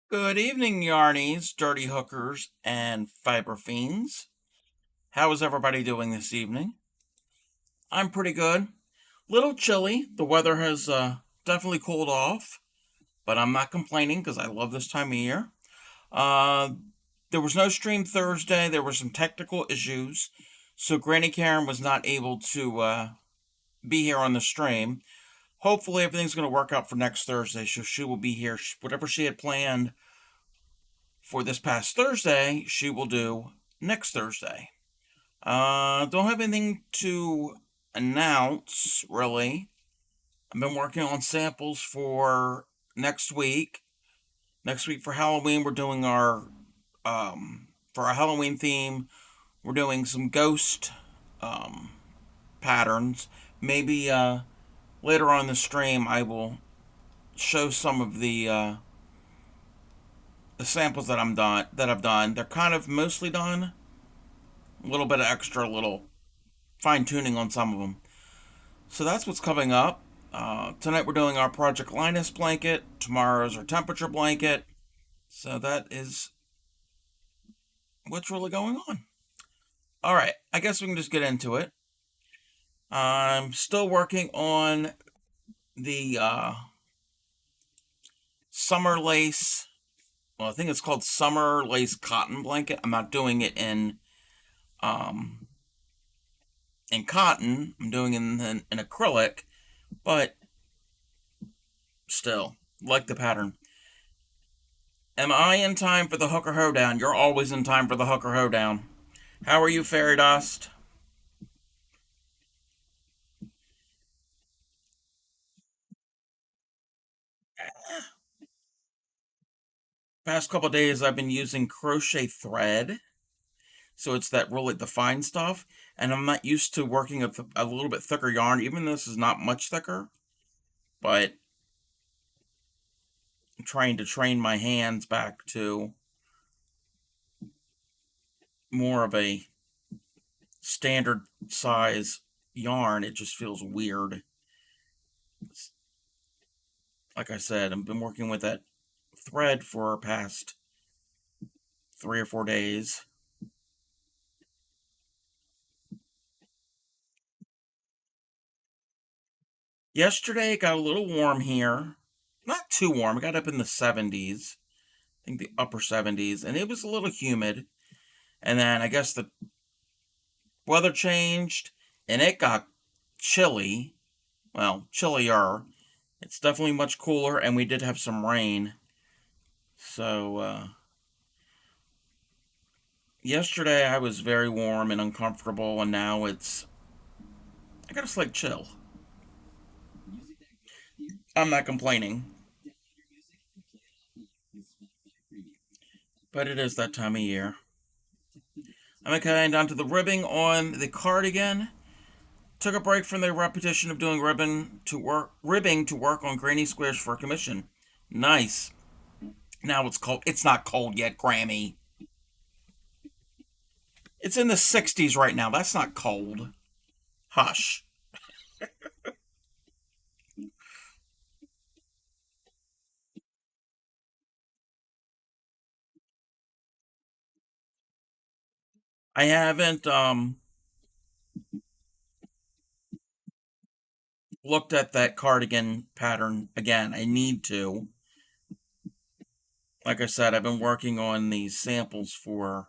Good evening, Yarnies, dirty hookers, and fiber fiends. How is everybody doing this evening? I'm pretty good. Little chilly. The weather has definitely cooled off, but I'm not complaining because I love this time of year. Uh, there was no stream Thursday. There were some technical issues, so Granny Karen was not able to be here on the stream. Hopefully, everything's going to work out for next Thursday, so she will be here. Whatever she had planned for this past Thursday, she will do next Thursday. Don't have anything to announce, really. I've been working on samples for next week. Next week for Halloween, we're doing for our Halloween theme, we're doing some ghost um, patterns. Maybe later on in the stream, I will show some of the samples that I've done. They're kind of mostly done. A little bit of extra, little fine tuning on some of them. So that's what's coming up. Tonight we're doing our Project Linus blanket. Tomorrow's our temperature blanket. So that is what's really going on. All right, I guess we can just get into it. I'm still working on the summer lace. Well, I think it's called summer lace cotton blanket. I'm not doing it um, in cotton. I'm doing it in acrylic, but still like the pattern. Am I in time for the hooker hoedown? You're always in time for the hooker hoedown. How are you, Fairy Dust? Past couple days, I've been using crochet thread, so it's that really the fine stuff, and I'm not used to working a little bit thicker yarn. Even though this is not much thicker, but I'm trying to train my hands back to more of a standard size yarn. It just feels weird. Like I said, I've been working with that thread for past 3 or 4 days. Yesterday it got a little warm here. Not too warm. It got up in the 70s. I think the upper 70s. And it was a little humid. And then I guess the weather changed and it got chilly. Well, chillier. It's definitely much cooler. And we did have some rain. So, yesterday I was very warm and uncomfortable. And now I got a slight chill. I'm not complaining. But it is that time of year. I'm going down to the ribbing on the cardigan. Took a break from the repetition of doing ribbing to work on granny squares for a commission. Nice. Now it's cold. It's not cold yet, Grammy. It's in the 60s right now. That's not cold. Hush. I haven't looked at that cardigan pattern again. I need to. Like I said, I've been working on these samples for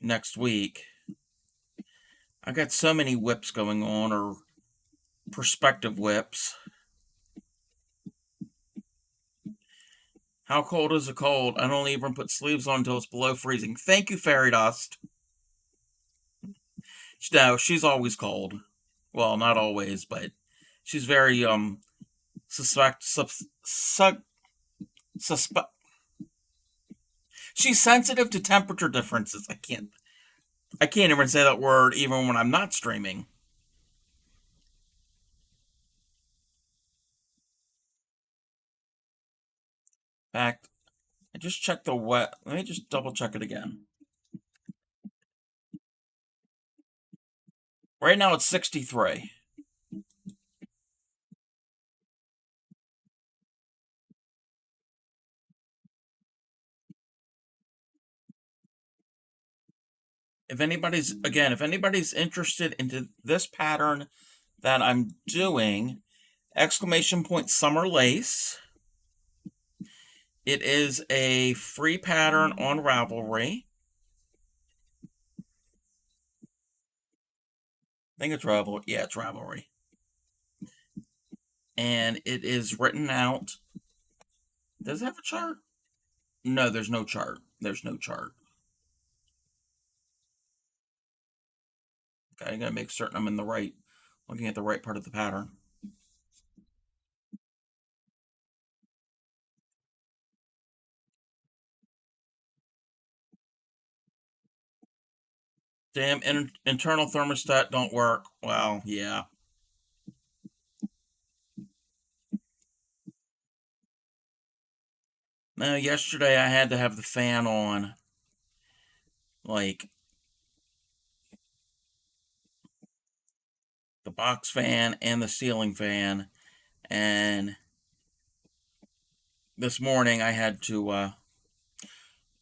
next week. I got so many whips going on, or perspective whips. How cold is it cold? I don't even put sleeves on until it's below freezing. Thank you, Fairy Dust. No, she's always cold. Well, not always, but she's very suspect suspect. She's sensitive to temperature differences. I can't even say that word even when I'm not streaming. In fact, I just checked the wet. Let me just double check it again. Right now it's 63. If anybody's interested into this pattern that I'm doing, exclamation point summer lace. It is a free pattern on Ravelry. I think it's Ravelry. Yeah, it's Ravelry. And it is written out. Does it have a chart? No, there's no chart. There's no chart. Okay, I gotta make certain I'm looking at the right part of the pattern. Damn, internal thermostat don't work. Well, yeah. No, yesterday I had to have the fan on, like the box fan and the ceiling fan, and this morning I had to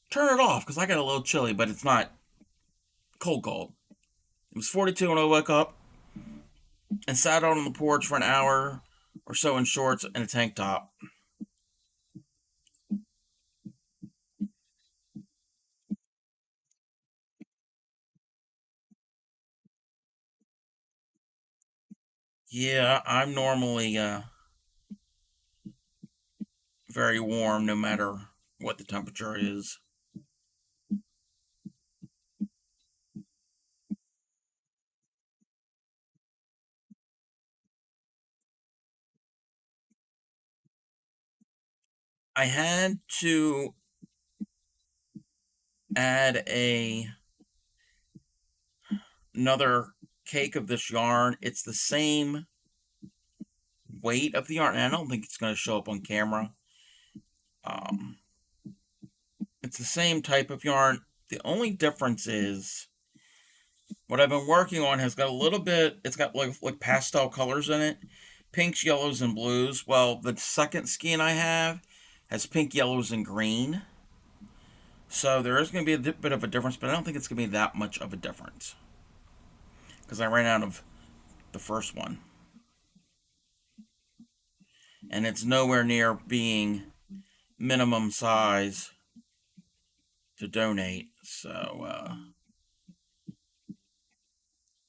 turn it off because I got a little chilly, but it's not cold. It was 42 when I woke up and sat out on the porch for an hour or so in shorts and a tank top. Yeah, I'm normally very warm no matter what the temperature is. I had to add another cake of this yarn. It's the same weight of the yarn, and I don't think it's going to show up on camera. Um, it's the same type of yarn. The only difference is what I've been working on has got a little bit, it's got like pastel colors in it, pinks, yellows, and blues. Well, the second skein I have has pink, yellows, and green. So there is going to be a bit of a difference, but I don't think it's going to be that much of a difference because I ran out of the first one. And it's nowhere near being minimum size to donate. So,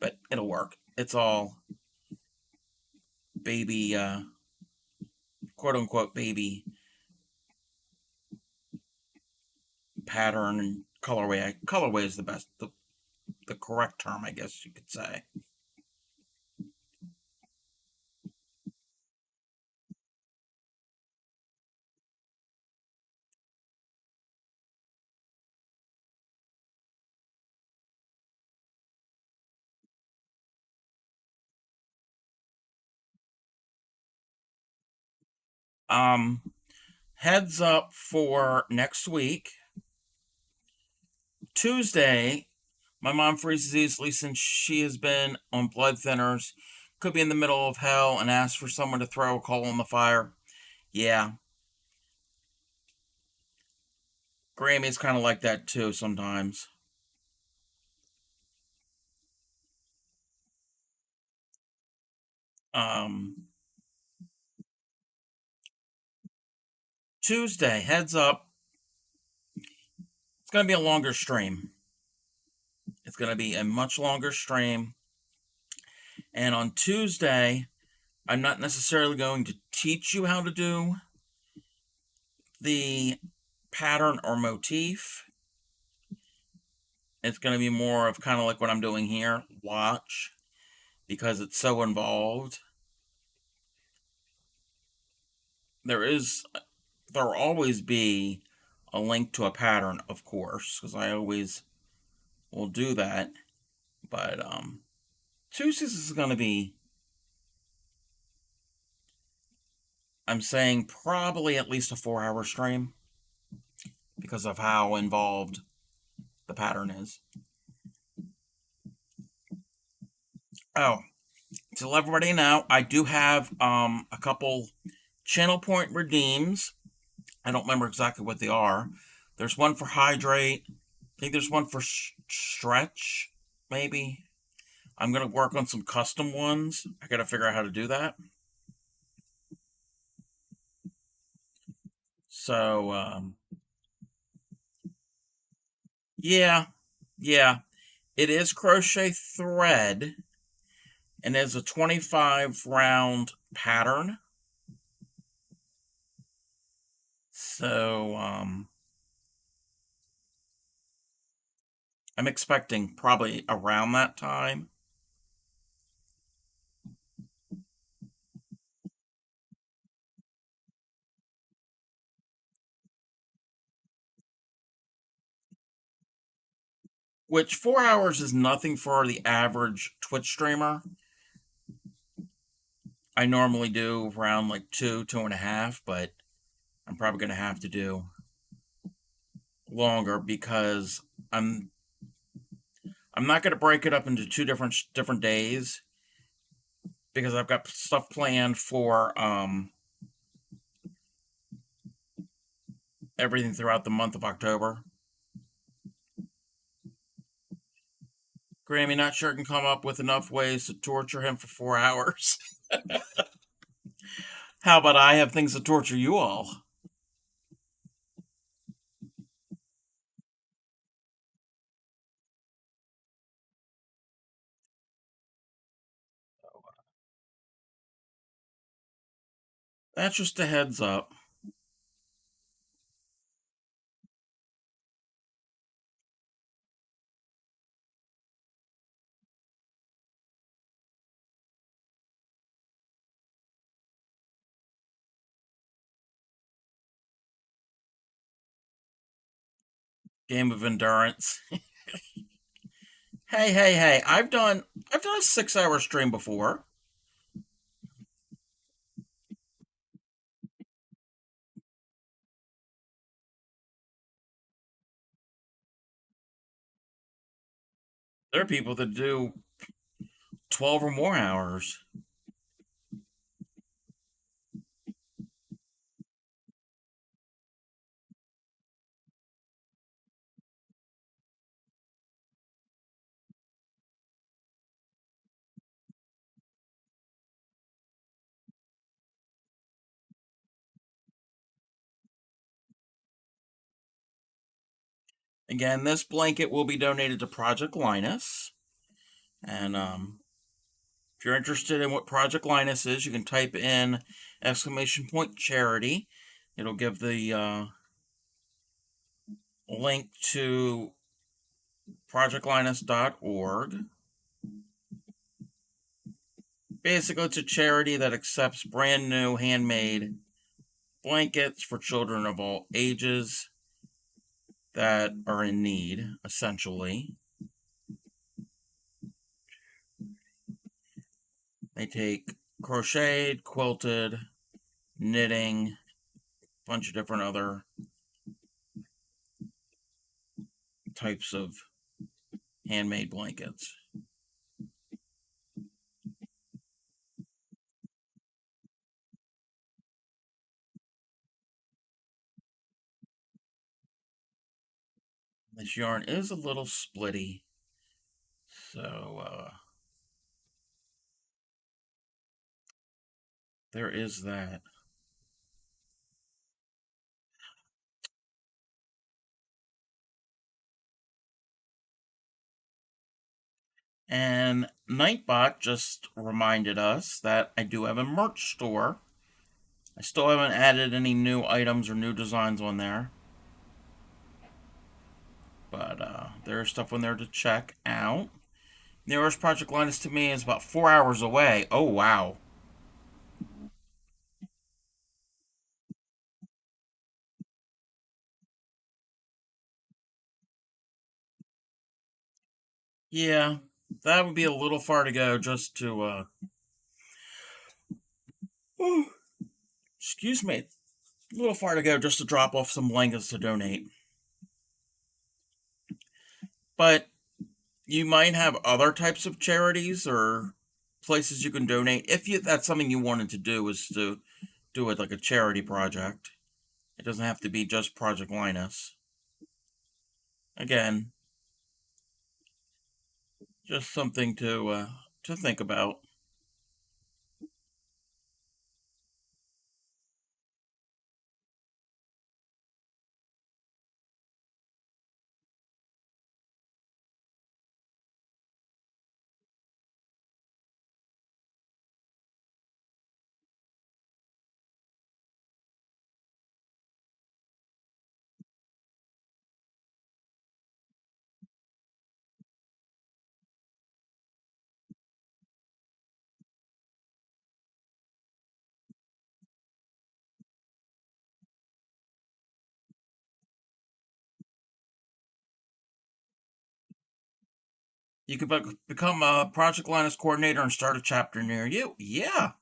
but it'll work. It's all baby, quote unquote, baby pattern and colorway. Colorway is the best, the correct term, I guess you could say. Um, Heads up for next week. Tuesday, my mom freezes easily since she has been on blood thinners. Could be in the middle of hell and ask for someone to throw a coal on the fire. Yeah, Grammy's kind of like that too sometimes. Um, Tuesday, heads up, it's going to be a longer stream. It's going to be a much longer stream. And on Tuesday, I'm not necessarily going to teach you how to do the pattern or motif. It's going to be more of kind of like what I'm doing here. Watch, because it's so involved. There'll always be a link to a pattern, of course, because I always will do that. But Tuesdays is going to be, I'm saying, probably at least a 4-hour stream because of how involved the pattern is. Oh, to let everybody know, I do have a couple channel point redeems. I don't remember exactly what they are. There's one for hydrate. I think there's one for stretch, maybe. I'm going to work on some custom ones. I got to figure out how to do that. So, yeah, yeah. It is crochet thread and is a 25 round pattern. So, I'm expecting probably around that time. Which 4 hours is nothing for the average Twitch streamer. I normally do around like 2.5, but I'm probably going to have to do longer because I'm not going to break it up into two different days because I've got stuff planned for everything throughout the month of October. Grammy not sure can come up with enough ways to torture him for 4 hours. How about I have things to torture you all? That's just a heads up. Game of endurance. Hey. I've done a 6 hour stream before. There are people that do 12 or more hours. Again, this blanket will be donated to Project Linus. And if you're interested in what Project Linus is, you can type in !charity. It'll give the link to projectlinus.org. Basically, it's a charity that accepts brand new handmade blankets for children of all ages that are in need, essentially. They take crocheted, quilted, knitting, a bunch of different other types of handmade blankets. This yarn is a little splitty, so there is that. And Nightbot just reminded us that I do have a merch store. I still haven't added any new items or new designs on there, but there's stuff on there to check out. Nearest Project Linus to me is about 4 hours away. Oh, wow. Yeah, that would be a little far to go just to, oh, excuse me, a little far to go just to drop off some blankets to donate. But you might have other types of charities or places you can donate if that's something you wanted to do, is to do it like a charity project. It doesn't have to be just Project Linus. Again, Just something to think about. You could become a Project Linus coordinator and start a chapter near you. Yeah,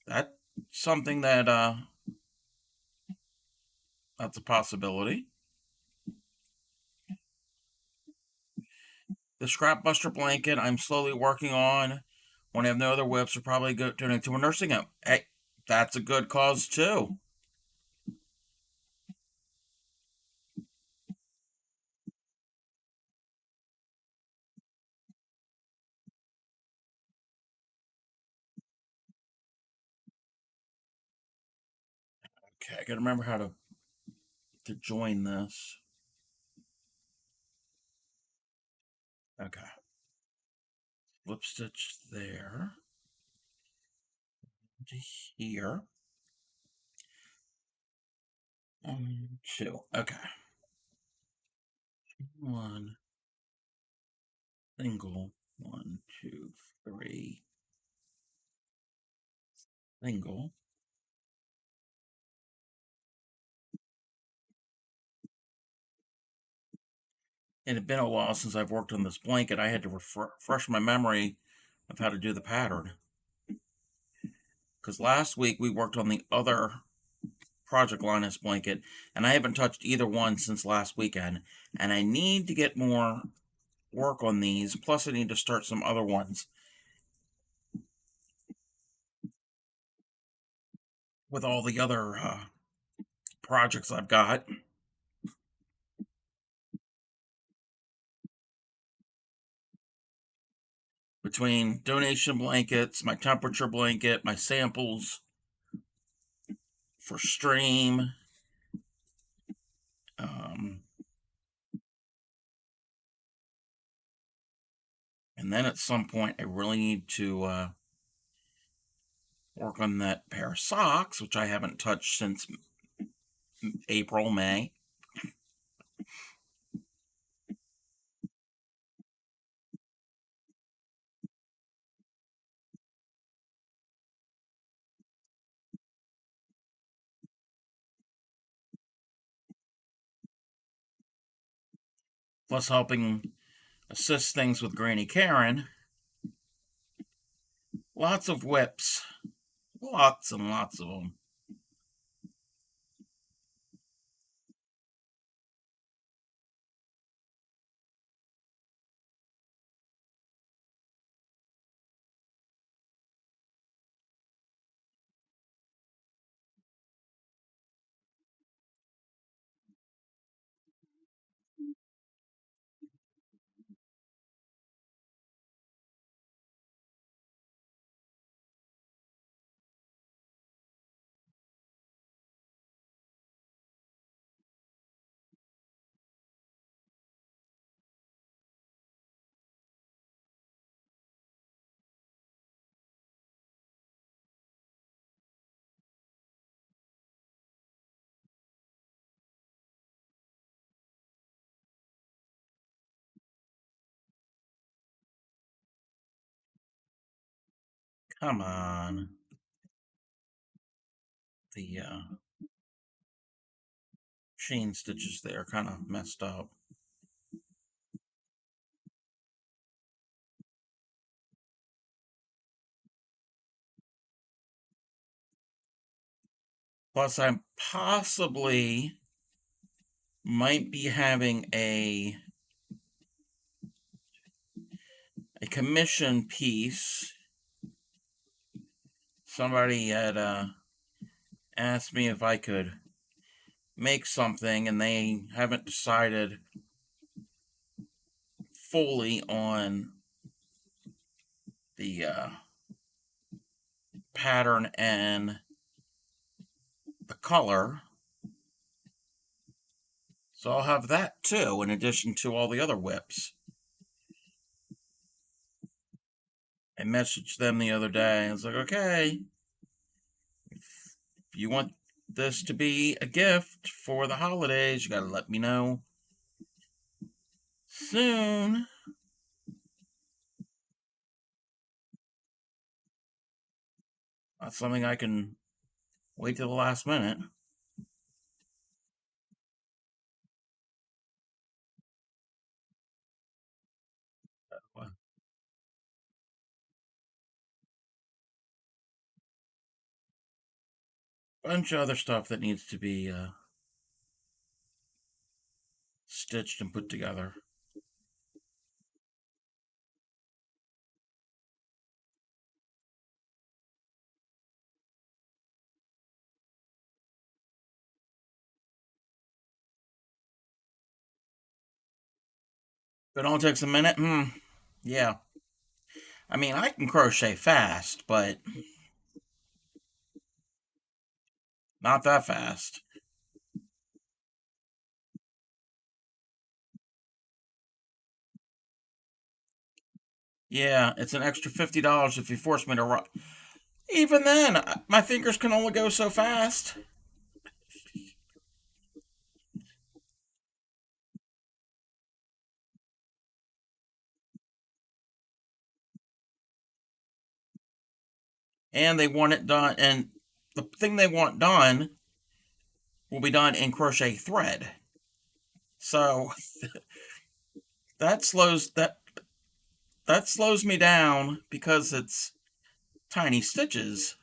that's something that's a possibility. The Scrapbuster blanket I'm slowly working on. When I have no other whips, I'll probably go turn into a nursing home. Hey, that's a good cause too. Okay, I gotta remember how to join this. Okay, flip stitch there to here. 2. Okay, one single, 1, 2, 3 single. It had been a while since I've worked on this blanket. I had to refresh my memory of how to do the pattern. Because last week we worked on the other Project Linus blanket, and I haven't touched either one since last weekend. And I need to get more work on these. Plus, I need to start some other ones with all the other projects I've got. Between donation blankets, my temperature blanket, my samples for stream. Um, and then at some point, I really need to work on that pair of socks, which I haven't touched since April, May. Plus, helping assist things with Granny Karen. Lots of whips. Lots and lots of them. Come on. The chain stitches there kind of messed up. Plus, I possibly might be having a commission piece. Somebody had asked me if I could make something, and they haven't decided fully on the pattern and the color. So I'll have that too, in addition to all the other whips. I messaged them the other day. I was like, okay, if you want this to be a gift for the holidays, you got to let me know soon. Not something I can wait till the last minute. A bunch of other stuff that needs to be stitched and put together. It all takes a minute. Yeah. I mean, I can crochet fast, but not that fast. Yeah, it's an extra $50 if you force me to run. Even then, my fingers can only go so fast. And they want it done, and the thing they want done will be done in crochet thread. So that slows me down because it's tiny stitches.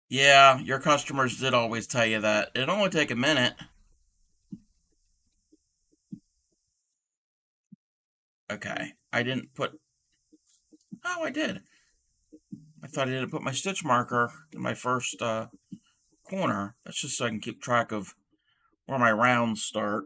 Yeah, your customers did always tell you that. It'd only take a minute. Okay. I didn't put. Oh, I did. I thought I didn't put my stitch marker in my first corner. That's just so I can keep track of where my rounds start.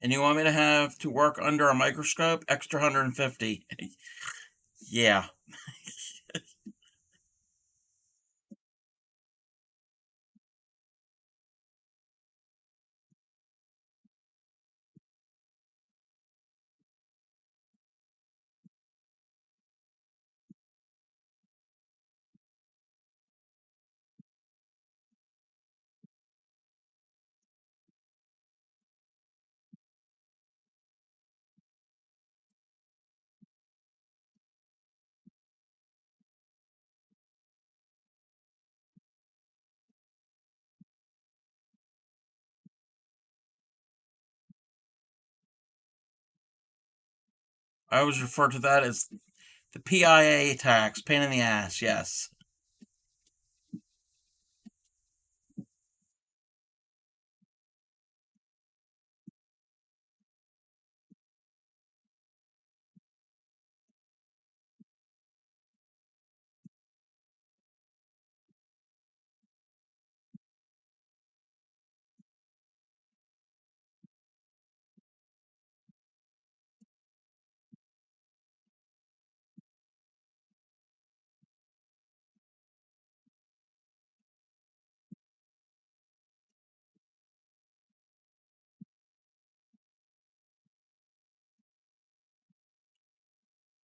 And you want me to have to work under a microscope? Extra 150. Yeah. I always refer to that as the PIA tax, pain in the ass, yes.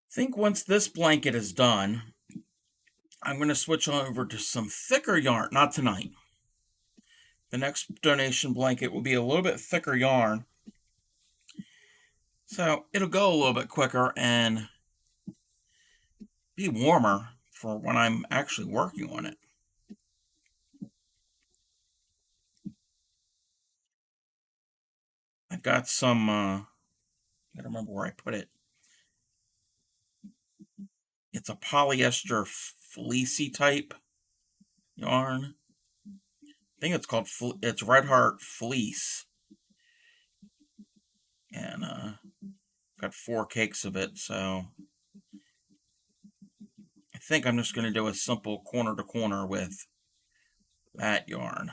I think once this blanket is done, I'm going to switch over to some thicker yarn. Not tonight. The next donation blanket will be a little bit thicker yarn. So it'll go a little bit quicker and be warmer for when I'm actually working on it. I've got some I don't remember where I put it. It's a polyester fleecy type yarn. I think it's called it's Red Heart Fleece, and got 4 cakes of it. So I think I'm just going to do a simple corner to corner with that yarn.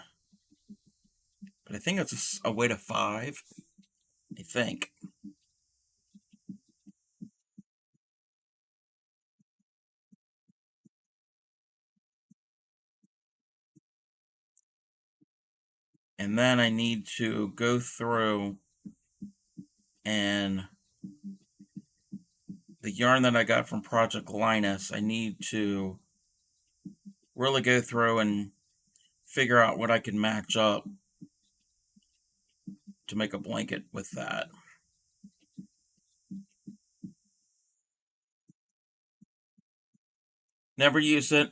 But I think it's a weight of 5. I think. And then I need to go through and the yarn that I got from Project Linus, I need to really go through and figure out what I can match up to make a blanket with that. Never used it,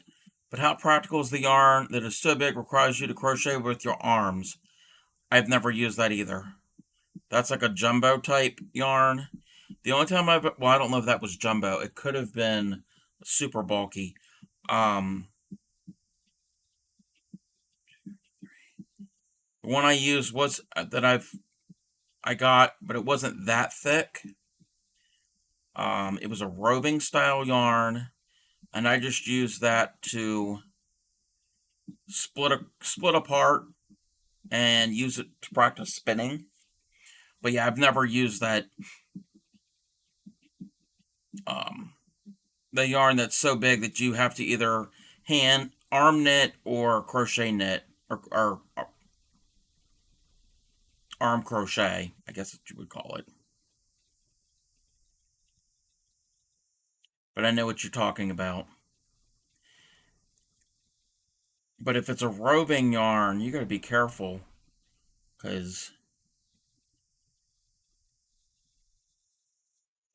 but how practical is the yarn that is so big requires you to crochet with your arms? I've never used that either. That's like a jumbo type yarn. The only time well, I don't know if that was jumbo. It could have been super bulky. The one I used was that I got, but it wasn't that thick. It was a roving style yarn, and I just used that to split apart and use it to practice spinning. But yeah, I've never used that the yarn that's so big that you have to either hand arm knit or crochet knit or arm crochet, I guess what you would call it. But I know what you're talking about. But if it's a roving yarn, you got to be careful because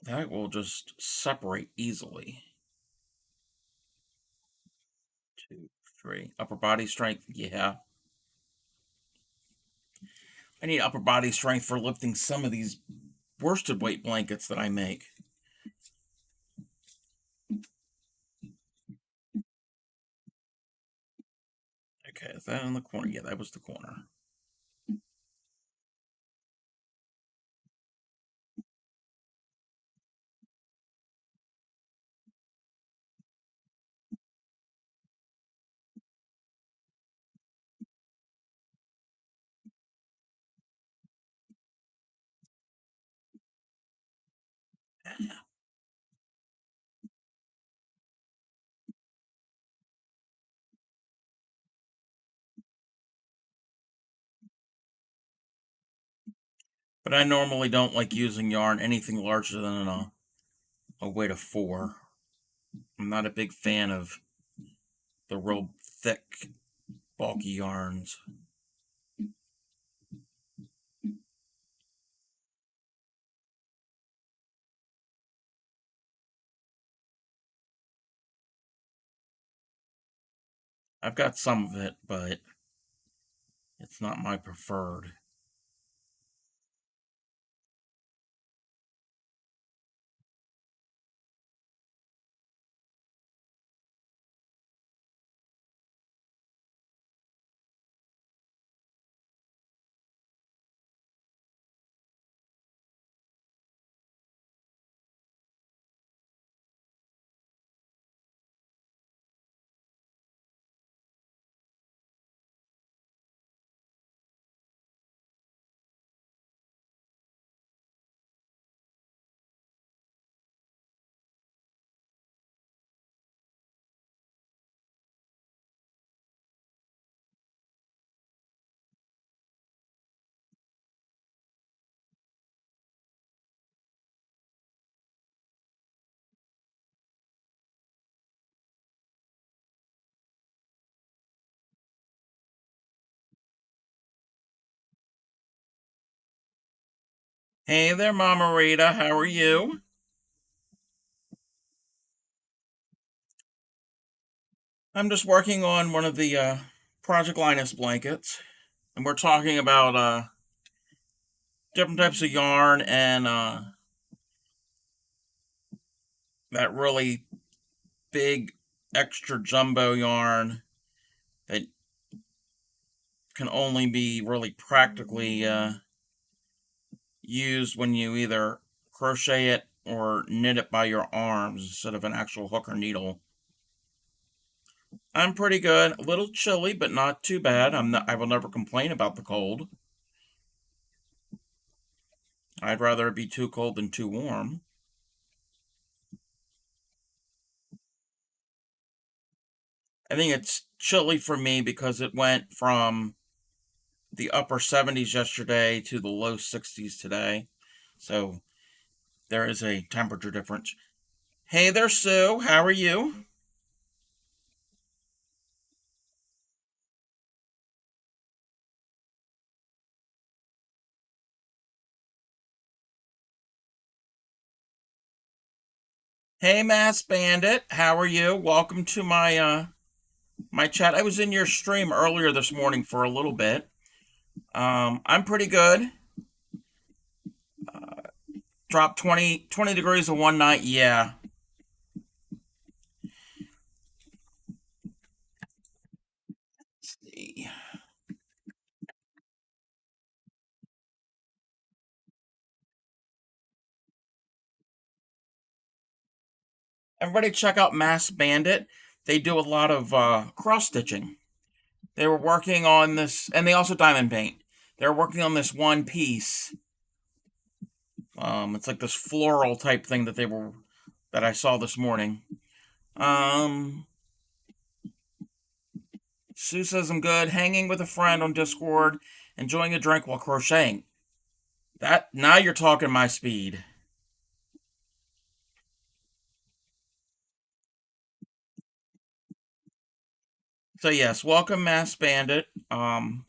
that will just separate easily. 2, 3. Upper body strength, yeah. I need upper body strength for lifting some of these worsted weight blankets that I make. Okay, is that in the corner? Yeah, that was the corner. But I normally don't like using yarn anything larger than a weight of 4. I'm not a big fan of the real thick, bulky yarns. I've got some of it, but it's not my preferred. Hey there, Mama Rita. How are you? I'm just working on one of the Project Linus blankets, and we're talking about different types of yarn and that really big extra jumbo yarn that can only be really practically used when you either crochet it or knit it by your arms instead of an actual hook or needle. I'm pretty good. A little chilly, but not too bad. I will never complain about the cold. I'd rather it be too cold than too warm. I think it's chilly for me because it went from the upper 70s yesterday to the low 60s today. So there is a temperature difference. Hey there, Sue. How are you? Hey, Mass Bandit. How are you? Welcome to my chat. I was in your stream earlier this morning for a little bit. I'm pretty good. Dropped 20 degrees in one night. Yeah. Let's see. Everybody check out Mass Bandit. They do a lot of cross stitching. They were working on this, and they also diamond paint. They're working on this one piece. It's like this floral type thing that I saw this morning. Um, Sue says I'm good. Hanging with a friend on Discord, enjoying a drink while crocheting. That now you're talking my speed. So yes, welcome Mass Bandit. I've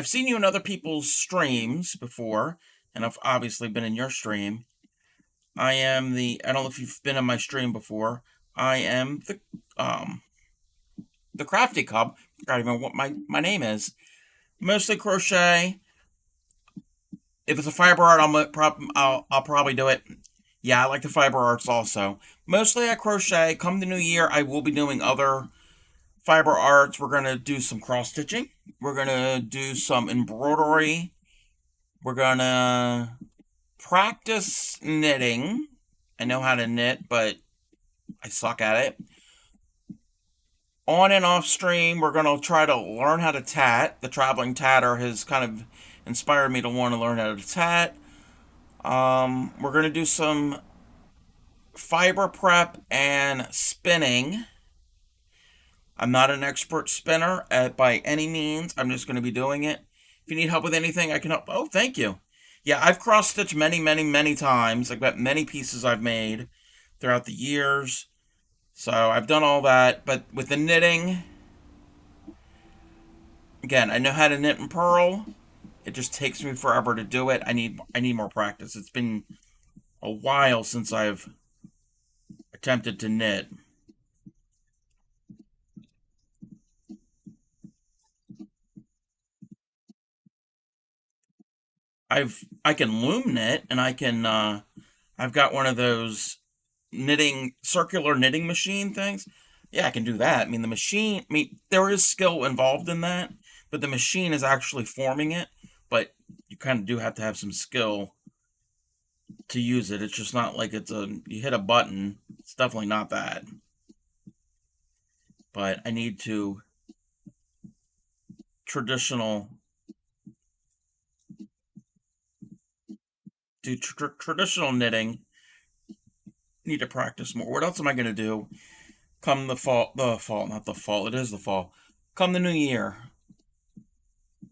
seen you in other people's streams before, and I've obviously been in your stream. I don't know if you've been in my stream before. I am the Crafty Cub. I forgot even what my name is. Mostly crochet. If it's a fiber art, I'll probably do it. Yeah, I like the fiber arts also. Mostly I crochet. Come the new year, I will be doing other fiber arts. We're gonna do some cross stitching. We're gonna do some embroidery. We're gonna practice knitting. I know how to knit, but I suck at it. On and off stream, we're going to try to learn how to tat. The traveling tatter has kind of inspired me to want to learn how to tat. We're going to do some fiber prep and spinning. I'm not an expert spinner by any means. I'm just going to be doing it. If you need help with anything, I can help. Oh, thank you. Yeah, I've cross stitched many, many, many times. I've got many pieces I've made throughout the years. So I've done all that. But with the knitting, again, I know how to knit and purl. It just takes me forever to do it. I need more practice. It's been a while since I've attempted to knit. I can loom knit and I've got one of those knitting circular knitting machine things. Yeah, I can do that. I mean the machine I mean there is skill involved in that, but the machine is actually forming it, but you kind of do have to have some skill to use it. It's just not like you hit a button. It's definitely not that. But I need to traditional traditional knitting. Need to practice more. What else am I going to do? Come not the fall. It is the fall. Come the new year.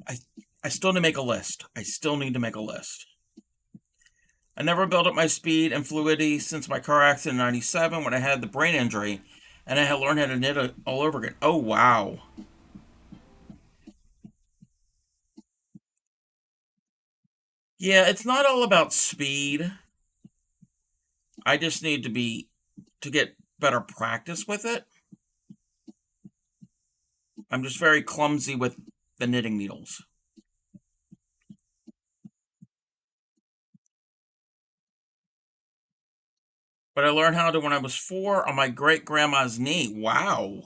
I I still need to make a list. I still need to make a list. I never built up my speed and fluidity since my car accident in '97 when I had the brain injury, and I had learned how to knit all over again. Oh wow. Yeah, it's not all about speed. I just need to get better practice with it. I'm just very clumsy with the knitting needles. but I learned how to when I was 4 on my great grandma's knee. Wow.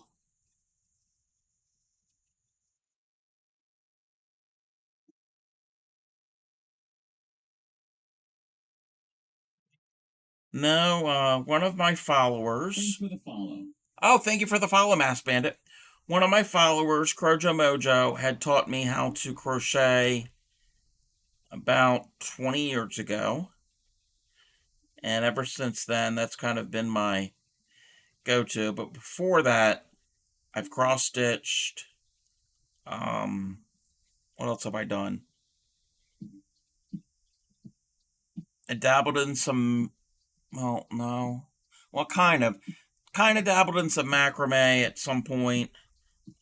No, one of my followers. Thanks for the follow. Oh, thank you for the follow, Mass Bandit. One of my followers, Crojo Mojo, had taught me how to crochet about 20 years ago. And ever since then, that's kind of been my go-to. But before that, I've cross-stitched. What else have I done? I dabbled in some, well, no. Well, kind of. Kind of dabbled in some macrame at some point.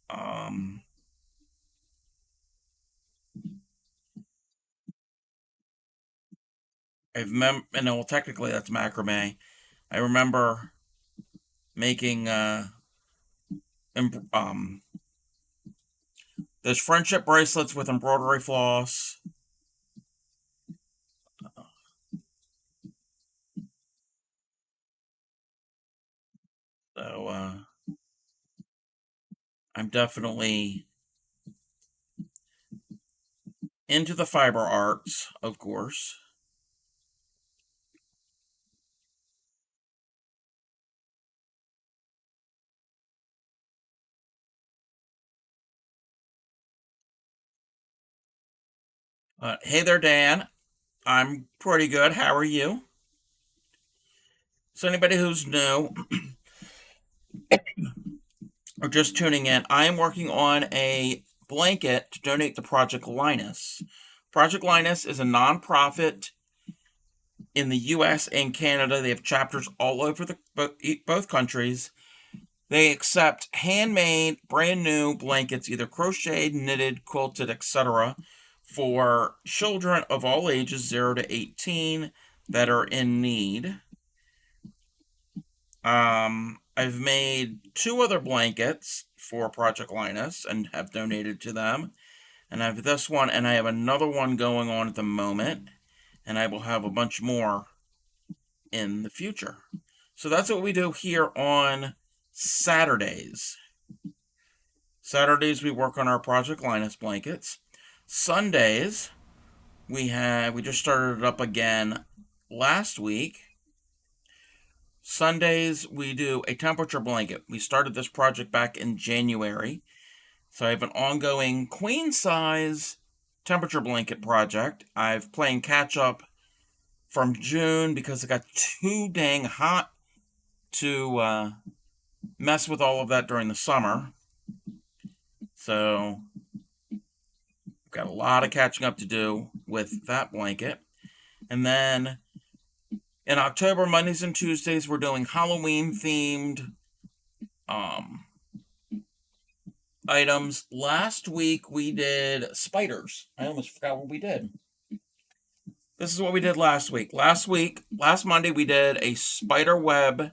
Um, and well, technically that's macrame. I remember making those friendship bracelets with embroidery floss. So I'm definitely into the fiber arts, of course. Hey there, Dan. I'm pretty good. How are you? So, anybody who's new or just tuning in, I am working on a blanket to donate to Project Linus. Project Linus is a nonprofit in the US and Canada. They have chapters all over both countries. They accept handmade, brand new blankets, either crocheted, knitted, quilted, etc., for children of all ages, 0 to 18, that are in need. I've made 2 other blankets for Project Linus and have donated to them. And I have this one, and I have another one going on at the moment, and I will have a bunch more in the future. So that's what we do here on Saturdays. Saturdays we work on our Project Linus blankets. Sundays we just started it up again last week. Sundays we do a temperature blanket. We started this project back in January. So I have an ongoing queen size temperature blanket project. I've playing catch up from June because it got too dang hot to mess with all of that during the summer. So got a lot of catching up to do with that blanket. And then in October, Mondays and Tuesdays, we're doing Halloween themed items. Last week we did spiders. I almost forgot what we did. This is what we did last week. Last Monday, we did a spider web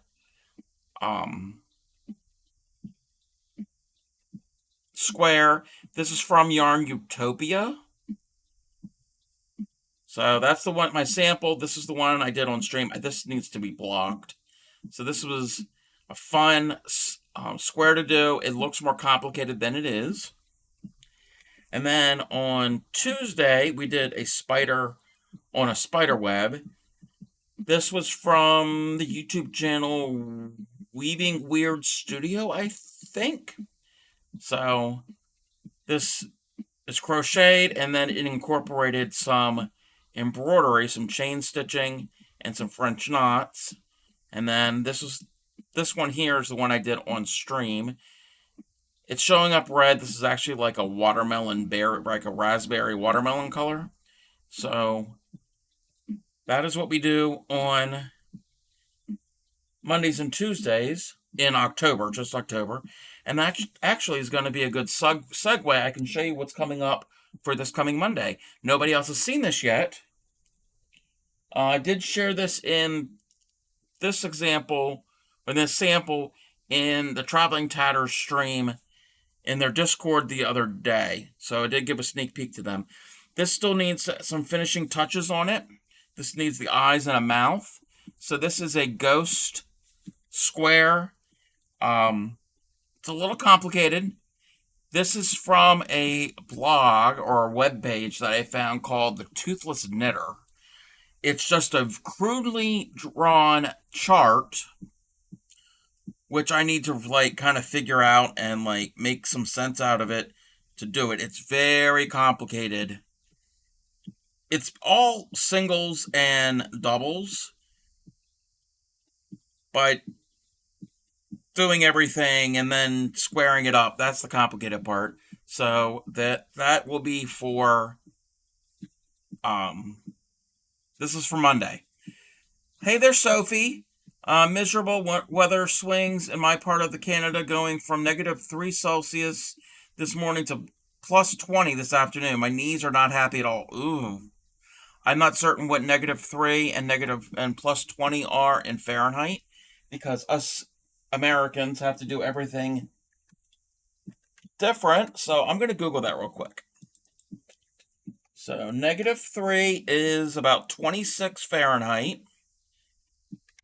square. This is from Yarn Utopia. So that's the one, my sample. This is the one I did on stream. This needs to be blocked. So this was a fun square to do. It looks more complicated than it is. And then on Tuesday, we did a spider on a spider web. This was from the YouTube channel Weaving Weird Studio, I think. So this is crocheted, and then it incorporated some embroidery, some chain stitching, and some French knots. And then this one here is the one I did on stream. It's showing up red. This is actually like a watermelon berry, like a raspberry watermelon color. So that is what we do on Mondays and Tuesdays in October, just October. And that actually is going to be a good segue. I can show you what's coming up for this coming Monday. Nobody else has seen this yet. I did share this in this example, or this sample, in the Traveling Tatters stream in their Discord the other day. So I did give a sneak peek to them. This still needs some finishing touches on it. This needs the eyes and a mouth. So this is a ghost square. It's a little complicated. This is from a blog or a web page that I found called The Toothless Knitter. It's just a crudely drawn chart, which I need to like kind of figure out and like make some sense out of it to do it. It's very complicated. It's all singles and doubles, but doing everything and then squaring it up, that's the complicated part. So that will be for this is for Monday. Hey there, Sophie. Miserable weather swings in my part of the Canada, going from -3 Celsius this morning to +20 this afternoon. My knees are not happy at all. Ooh. I'm not certain what -3 and negative and +20 are in Fahrenheit, because us Americans have to do everything different. So I'm going to Google that real quick. So -3 is about 26 Fahrenheit,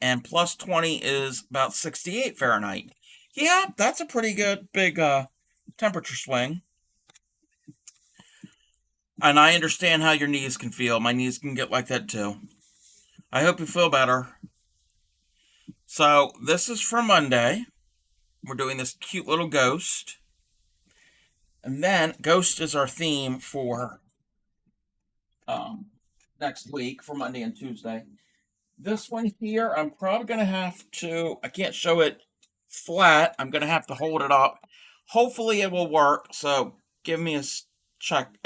and +20 is about 68 Fahrenheit. Yeah, that's a pretty good big temperature swing. And I understand how your knees can feel. My knees can get like that too. I hope you feel better. So this is for Monday. We're doing this cute little ghost. And then ghost is our theme for next week, for Monday and Tuesday. This one here, I'm probably going to have to, I can't show it flat. I'm going to have to hold it up. Hopefully it will work. So give me a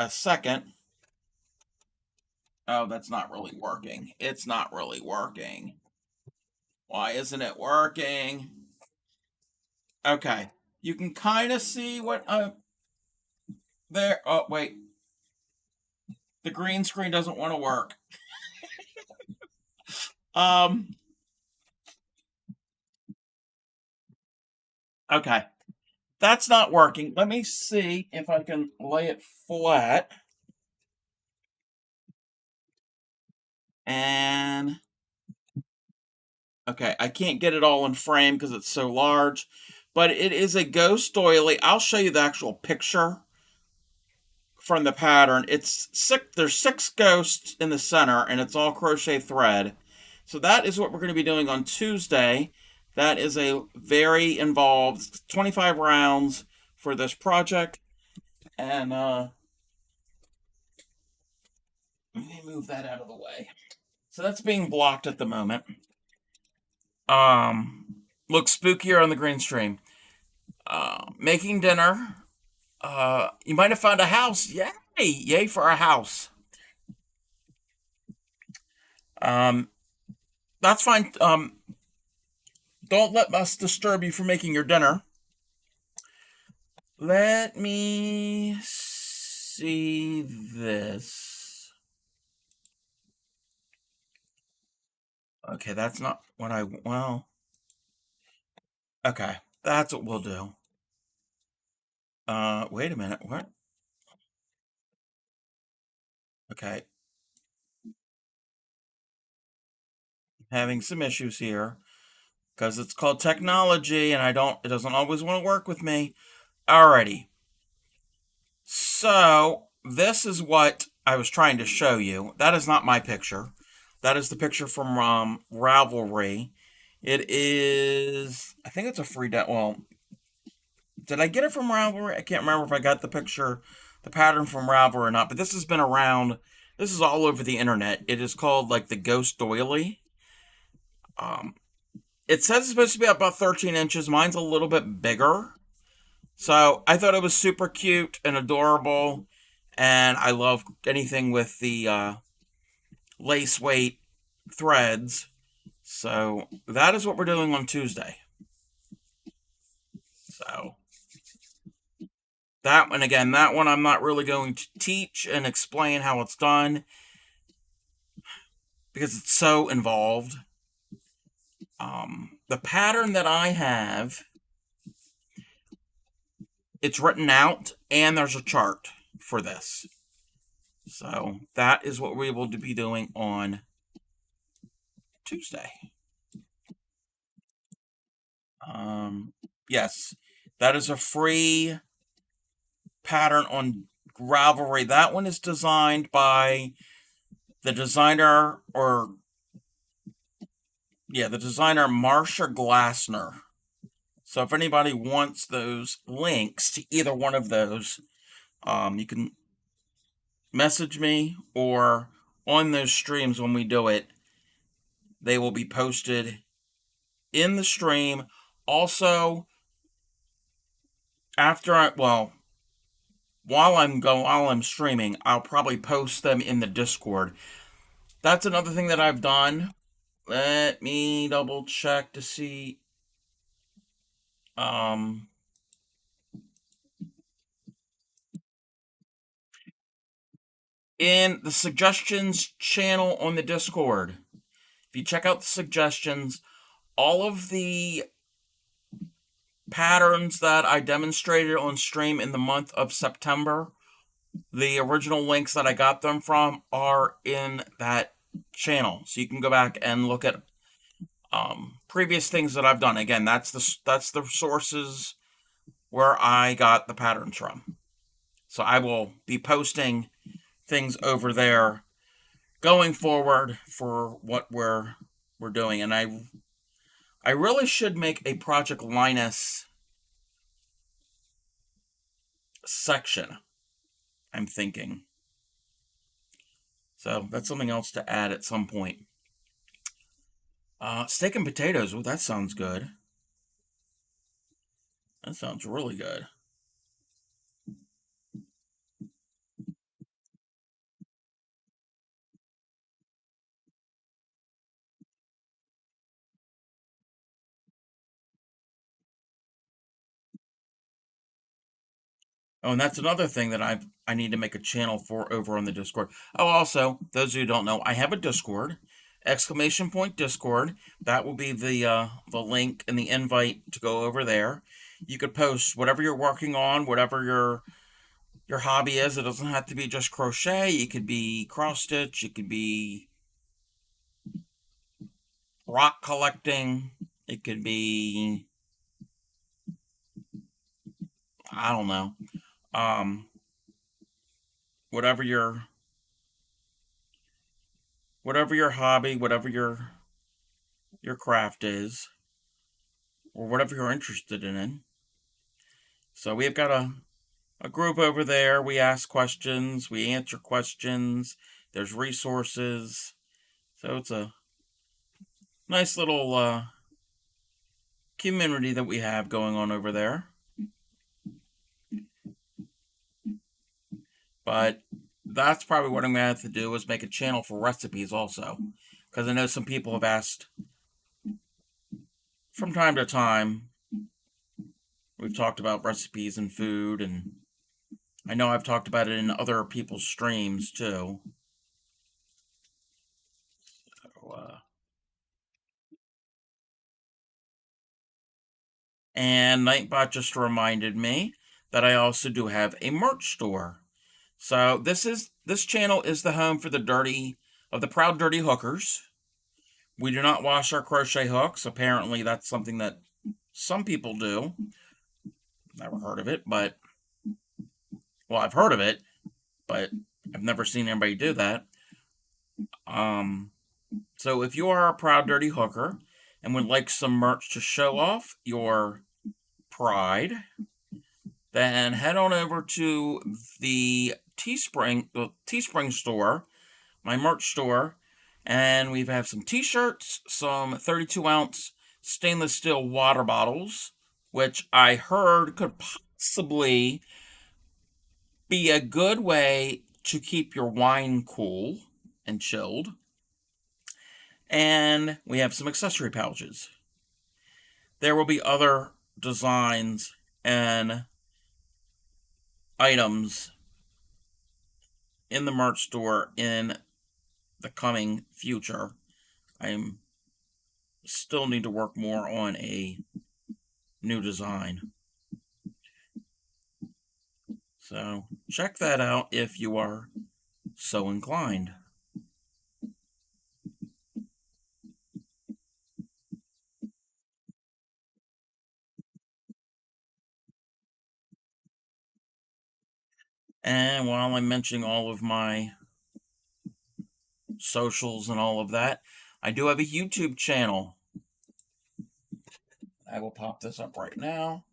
second. Oh, that's not really working. It's not really working. Why isn't it working? Okay. You can kind of see what there. Oh, wait. The green screen doesn't want to work. Okay. That's not working. Let me see if I can lay it flat. And okay, I can't get it all in frame because it's so large, but it is a ghost doily. I'll show you the actual picture from the pattern. It's six. There's 6 ghosts in the center, and it's all crochet thread. So that is what we're going to be doing on Tuesday. That is a very involved 25 rounds for this project, and let me move that out of the way. So that's being blocked at the moment. Looks spookier on the green stream. Making dinner. You might have found a house. Yay! Yay for a house. That's fine. Don't let us disturb you from making your dinner. Let me see this. Okay, that's not what well. Okay, that's what we'll do. Wait a minute. What? Okay. Having some issues here because it's called technology and it doesn't always want to work with me. Alrighty. So, this is what I was trying to show you. That is not my picture. That is the picture from Ravelry. It is, I think it's a free well, did I get it from Ravelry? I can't remember if I got the picture, the pattern from Ravelry or not, but this has been around. This is all over the internet. It is called like the Ghost Doily. It says it's supposed to be about 13 inches. Mine's a little bit bigger. So I thought it was super cute and adorable. And I love anything with the lace weight threads. So that is what we're doing on Tuesday. So that one, again, that one I'm not really going to teach and explain how it's done because it's so involved. The pattern that I have, it's written out and there's a chart for this. So that is what we will be doing on Tuesday. Yes, that is a free pattern on Ravelry. That one is designed by the designer, the designer Marsha Glassner. So if anybody wants those links to either one of those, you can message me, or on those streams when we do it, they will be posted in the stream. Also, while I'm streaming, I'll probably post them in the Discord. That's another thing that I've done. Let me double check to see. Um, in the suggestions channel on the Discord, if you check out the suggestions, all of the patterns that I demonstrated on stream in the month of September, the original links that I got them from are in that channel. So you can go back and look at previous things that I've done. Again, that's the sources where I got the patterns from. So I will be posting things over there going forward for what we're doing. And I really should make a Project Linus section, I'm thinking. So that's something else to add at some point. Steak and potatoes. Oh, that sounds good. That sounds really good. Oh, and that's another thing that I need to make a channel for over on the Discord. Oh, also, those of you who don't know, I have a Discord, exclamation point Discord. That will be the link and the invite to go over there. You could post whatever you're working on, whatever your hobby is. It doesn't have to be just crochet. It could be cross stitch. It could be rock collecting. It could be, I don't know, um, whatever your hobby, whatever your craft is, or whatever you're interested in. So we've got a group over there. We ask questions, we answer questions. There's resources. So it's a nice little community that we have going on over there. But that's probably what I'm going to have to do, is make a channel for recipes also. Because I know some people have asked from time to time. We've talked about recipes and food, and I know I've talked about it in other people's streams too. So, and Nightbot just reminded me that I also do have a merch store. So this channel is the home for the proud dirty hookers. We do not wash our crochet hooks. Apparently, that's something that some people do. Never heard of it, but I've heard of it, but I've never seen anybody do that. So if you are a proud dirty hooker and would like some merch to show off your pride, then head on over to the Teespring store, my merch store, and we have some t-shirts, some 32-ounce stainless steel water bottles, which I heard could possibly be a good way to keep your wine cool and chilled. And we have some accessory pouches. There will be other designs and items in the merch store in the coming future. I still need to work more on a new design. So check that out if you are so inclined. And while I'm mentioning all of my socials and all of that, I do have a YouTube channel. I will pop this up right now.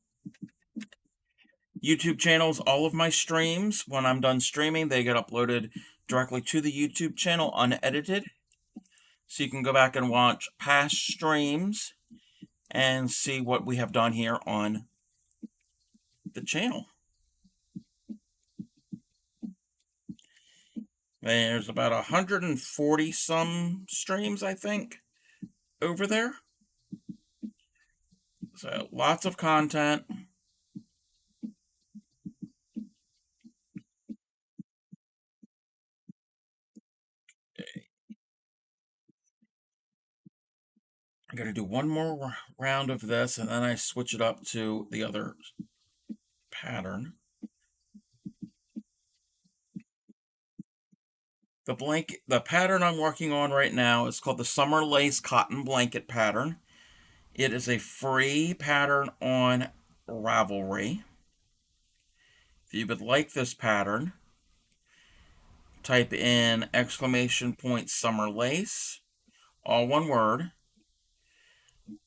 YouTube channels, all of my streams, when I'm done streaming, they get uploaded directly to the YouTube channel unedited. So you can go back and watch past streams and see what we have done here on the channel. There's about 140 some streams, I think, over there. So lots of content. I'm going to do one more round of this, and then I switch it up to the other pattern. The pattern I'm working on right now is called the Summer Lace Cotton Blanket Pattern. It is a free pattern on Ravelry. If you would like this pattern, type in !summer lace, all one word.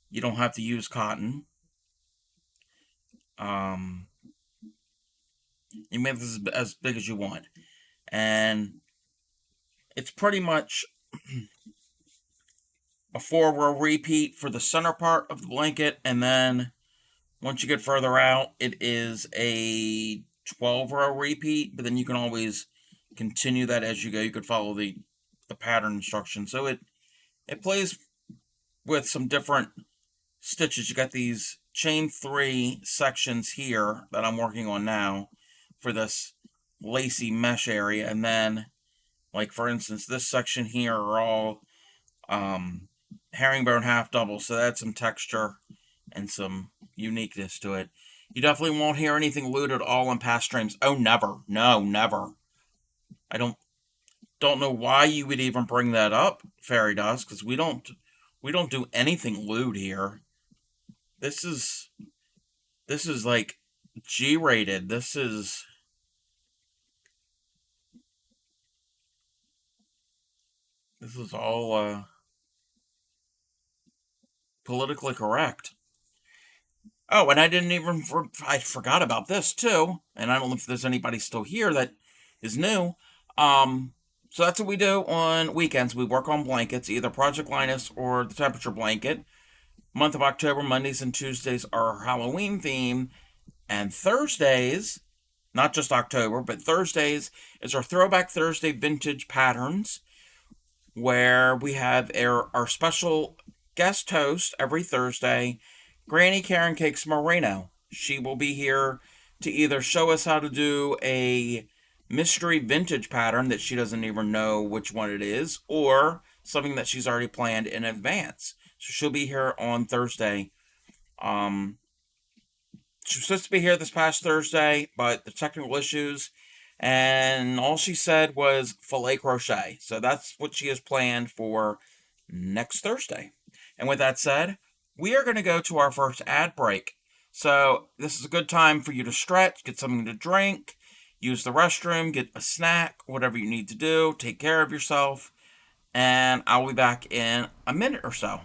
You don't have to use cotton. You make this as big as you want. And it's pretty much a 4-row repeat for the center part of the blanket, and then once you get further out, it is a 12-row repeat, but then you can always continue that as you go. You could follow the pattern instructions. So it plays with some different stitches. You got these chain 3 sections here that I'm working on now for this lacy mesh area, and then, like for instance, this section here are all herringbone half double, so that's some texture and some uniqueness to it. You definitely won't hear anything lewd at all in past streams. Oh, never. No, never. I don't know why you would even bring that up, Fairy Dust, because we don't do anything lewd here. This is like G-rated. This is all politically correct. Oh, and I forgot about this too. And I don't know if there's anybody still here that is new. So that's what we do on weekends. We work on blankets, either Project Linus or the temperature blanket. Month of October, Mondays and Tuesdays are Halloween theme. And Thursdays, not just October, but Thursdays is our Throwback Thursday vintage patterns, where we have our special guest host every Thursday, Granny Karen Cakes Moreno. She will be here to either show us how to do a mystery vintage pattern that she doesn't even know which one it is, or something that she's already planned in advance. So she'll be here on Thursday. She was supposed to be here this past Thursday, but the technical issues, and all she said was filet crochet. So that's what she has planned for next Thursday. And with that said, we are going to go to our first ad break. So this is a good time for you to stretch, get something to drink, use the restroom, get a snack, whatever you need to do, take care of yourself, and I'll be back in a minute or so.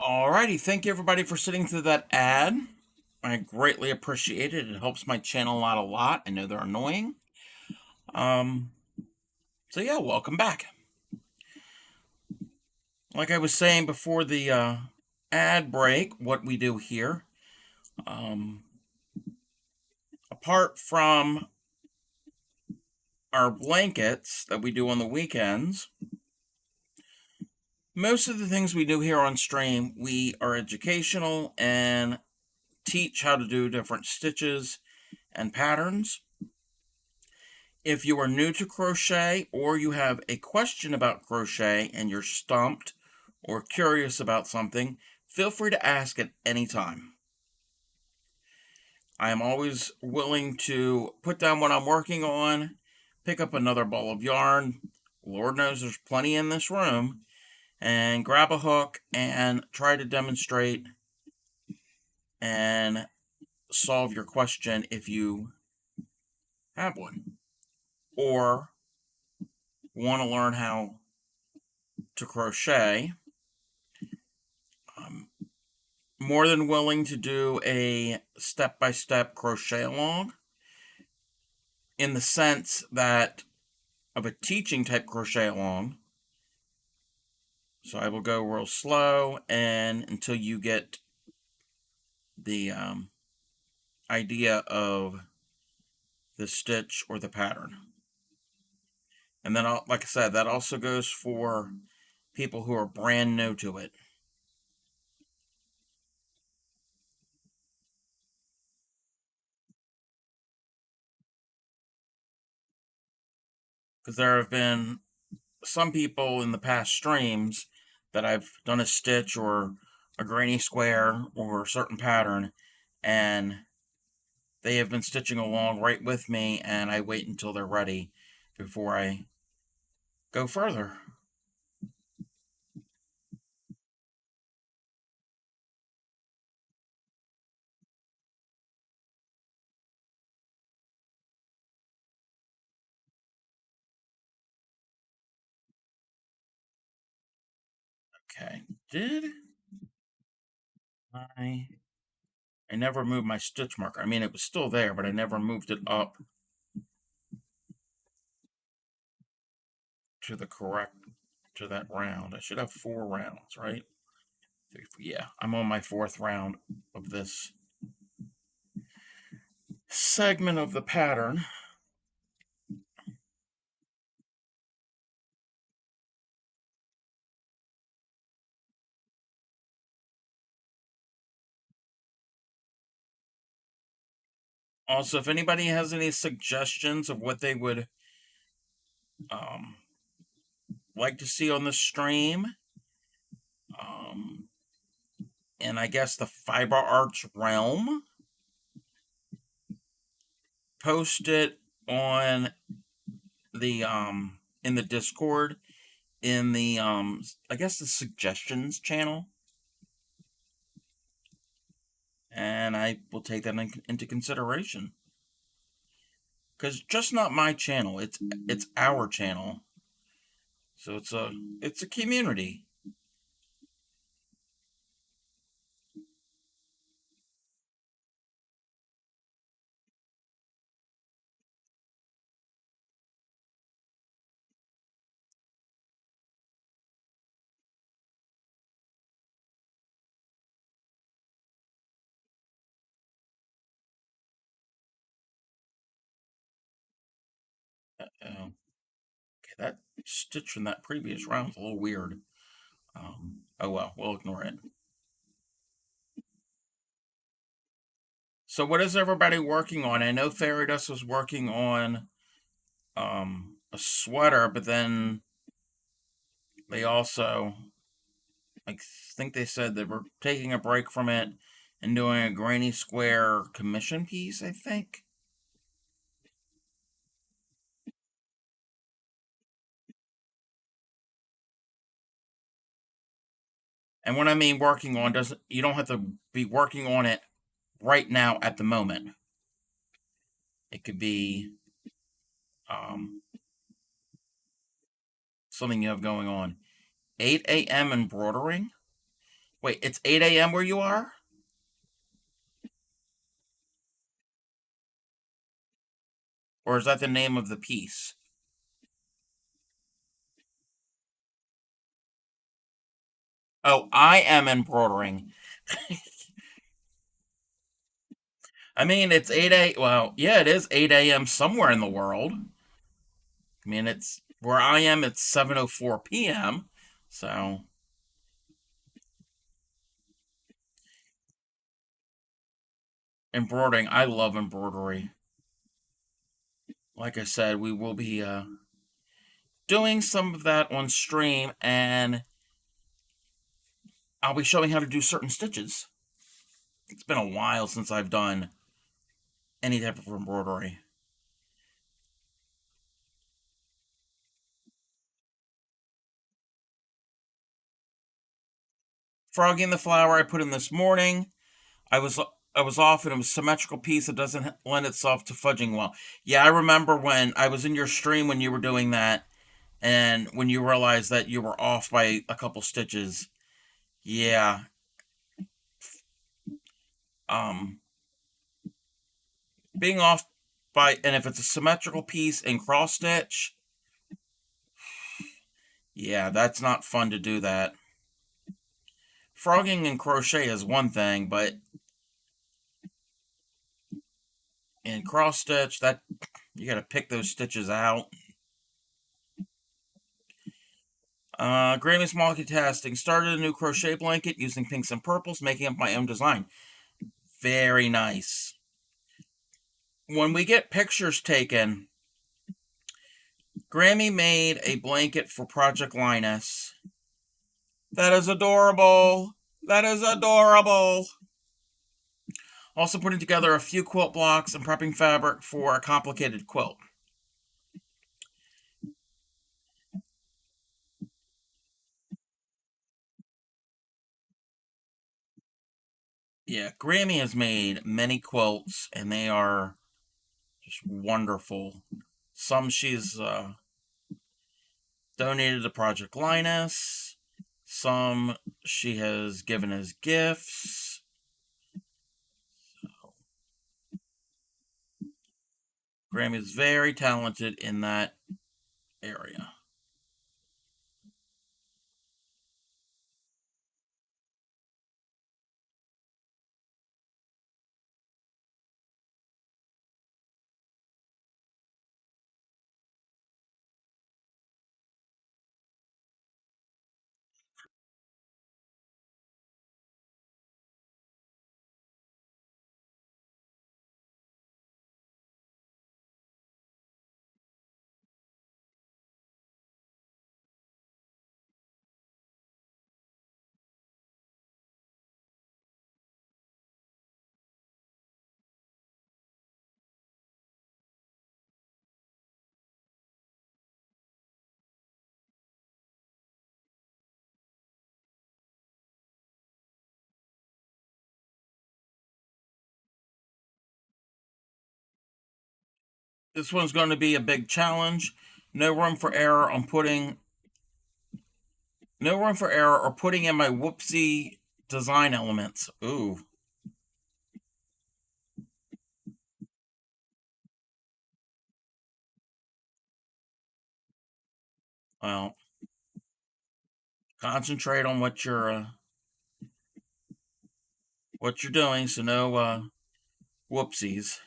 Alrighty, thank you everybody for sitting through that ad. I greatly appreciate it. It helps my channel out a lot. I know they're annoying. Um, so yeah, welcome back. Like I was saying before the ad break, what we do here, apart from our blankets that we do on the weekends, most of the things we do here on stream, we are educational and teach how to do different stitches and patterns. If you are new to crochet or you have a question about crochet and you're stumped or curious about something, feel free to ask at any time. I am always willing to put down what I'm working on, pick up another ball of yarn. Lord knows there's plenty in this room, and grab a hook and try to demonstrate and solve your question if you have one, or want to learn how to crochet. I'm more than willing to do a step-by-step crochet along, in the sense that of a teaching type crochet along. So I will go real slow and until you get the idea of the stitch or the pattern. And then, like I said, that also goes for people who are brand new to it. Because there have been some people in the past streams that I've done a stitch or a granny square or a certain pattern, and they have been stitching along right with me, and I wait until they're ready before I go further. Okay, did I never moved my stitch marker. I mean, it was still there, but I never moved it up to the correct, to that round. I should have 4 rounds, right? Yeah, I'm on my 4th round of this segment of the pattern. Also, if anybody has any suggestions of what they would um, like to see on the stream, and I guess the fiber arts realm, post it on the in the Discord, in the I guess the suggestions channel, and I will take that into consideration. Because just not my channel, it's our channel, so it's a community. Okay, that stitch from that previous round was a little weird. Oh well, we'll ignore it. So what is everybody working on? I know Fairy Dust was working on a sweater, but then they also, I think they said they were taking a break from it and doing a granny square commission piece, I think. And when I mean working on, doesn't, you don't have to be working on it right now at the moment. It could be um, something you have going on. 8 a.m. embroidering. Wait, it's 8 a.m. where you are? Or is that the name of the piece? Oh, I am embroidering. I mean, it's 8 a. Well, yeah, it is 8 a.m. somewhere in the world. I mean, it's where I am. It's 7:04 p.m. So embroidering. I love embroidery. Like I said, we will be doing some of that on stream, and I'll be showing how to do certain stitches. It's been a while since I've done any type of embroidery. Frogging the flower I put in this morning. I was I was off, and it was a symmetrical piece that doesn't lend itself to fudging well. Yeah, I remember when I was in your stream when you were doing that, and when you realized that you were off by a couple stitches. Yeah. Um, being off by, and if it's a symmetrical piece and cross stitch, yeah, that's not fun to do that. Frogging and crochet is one thing, but in cross stitch, that you got to pick those stitches out. Grammy's multitasking. Started a new crochet blanket using pinks and purples, making up my own design. Very nice. When we get pictures taken, Grammy made a blanket for Project Linus. That is adorable. That is adorable. Also putting together a few quilt blocks and prepping fabric for a complicated quilt. Yeah, Grammy has made many quilts, and they are just wonderful. Some she's donated to Project Linus. Some she has given as gifts. Grammy is very talented in that area. This one's going to be a big challenge. No room for error on putting no room for error or putting in my whoopsie design elements. Ooh. Well, concentrate on what you're doing, so no whoopsies.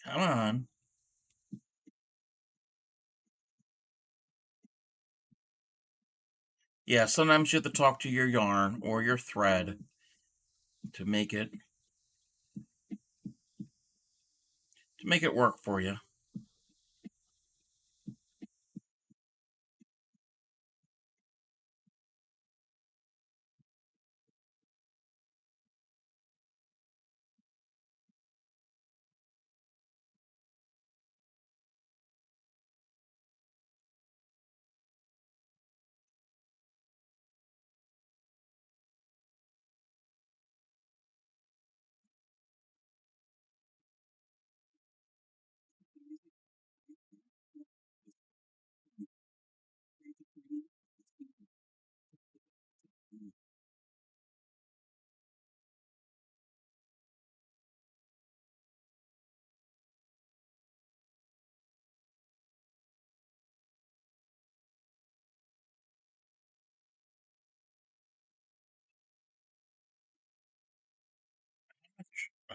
Come on. Yeah, sometimes you have to talk to your yarn or your thread to make it work for you.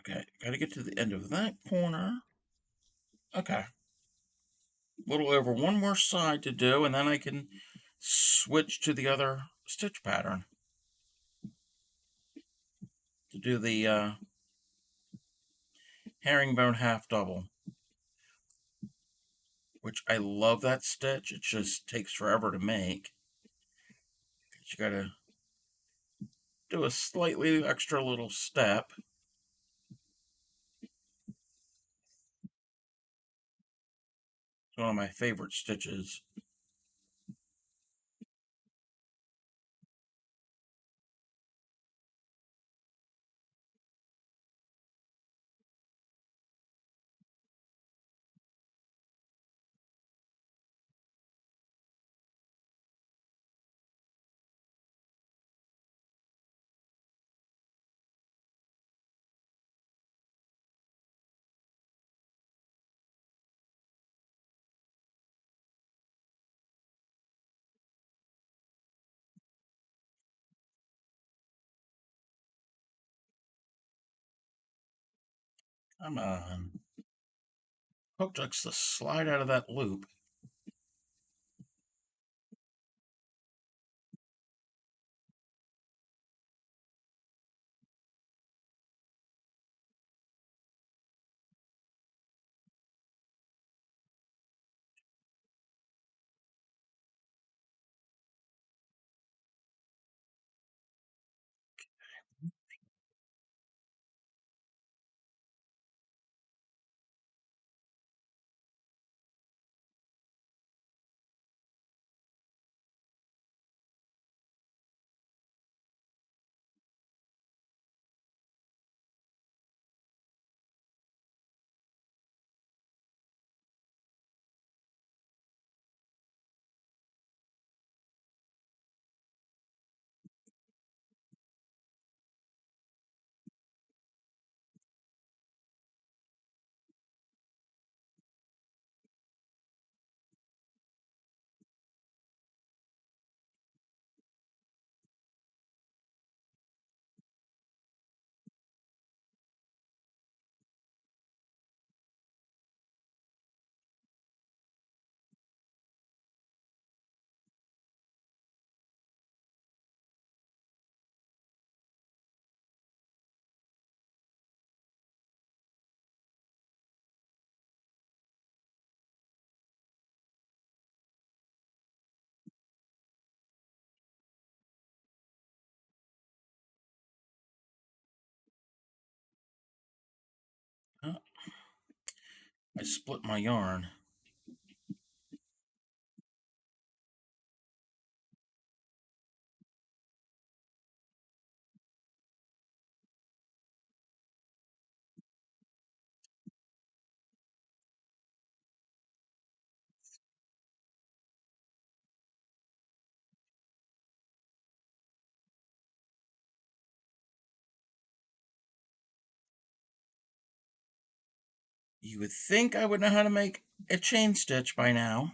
Okay, gotta get to the end of that corner. Okay. A little over one more side to do, and then I can switch to the other stitch pattern to do the herringbone half double, which I love that stitch. It just takes forever to make. You gotta do a slightly extra little step. It's one of my favorite stitches. Come on. Hook likes to slide out of that loop. Oh, I split my yarn. You would think I would know how to make a chain stitch by now.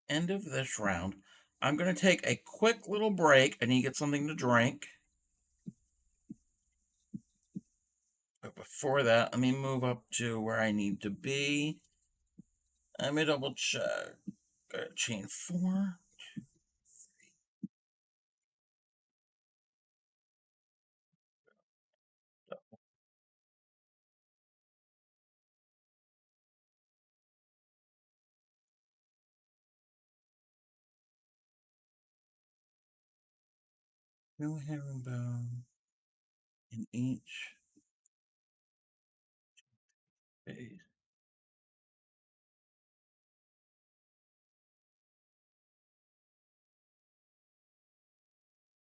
End of this round. I'm going to take a quick little break. I need to get something to drink. But before that, let me move up to where I need to be. Let me double check. Chain 4. No herringbone in each phase.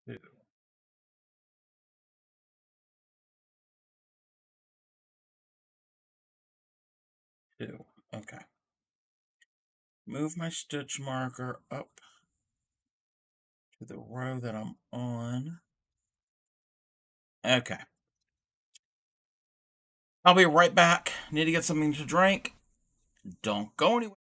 Two. Two. Okay. Move my stitch marker up to the row that I'm on. Okay. I'll be right back. Need to get something to drink. Don't go anywhere.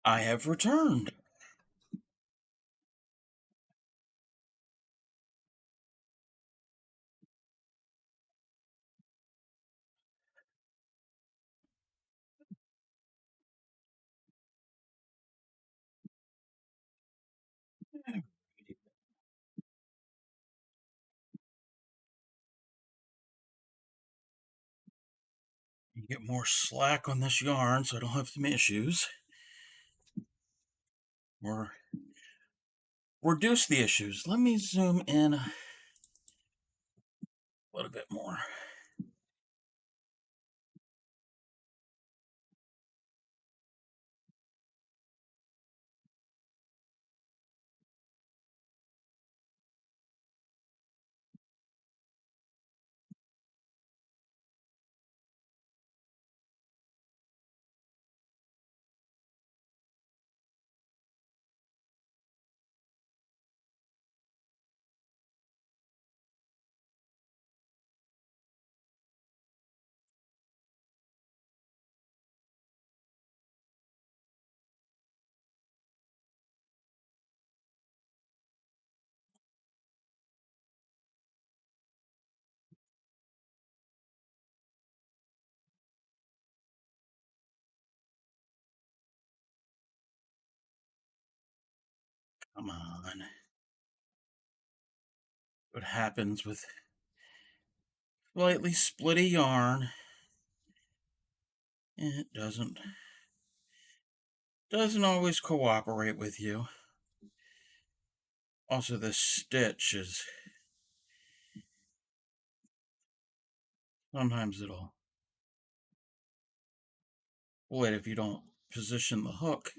I have returned. Get more slack on this yarn so I don't have some issues. Or reduce the issues. Let me zoom in a little bit more. Come on. What happens with slightly splitty yarn? It doesn't always cooperate with you. Also, this stitch is sometimes it'll split if you don't position the hook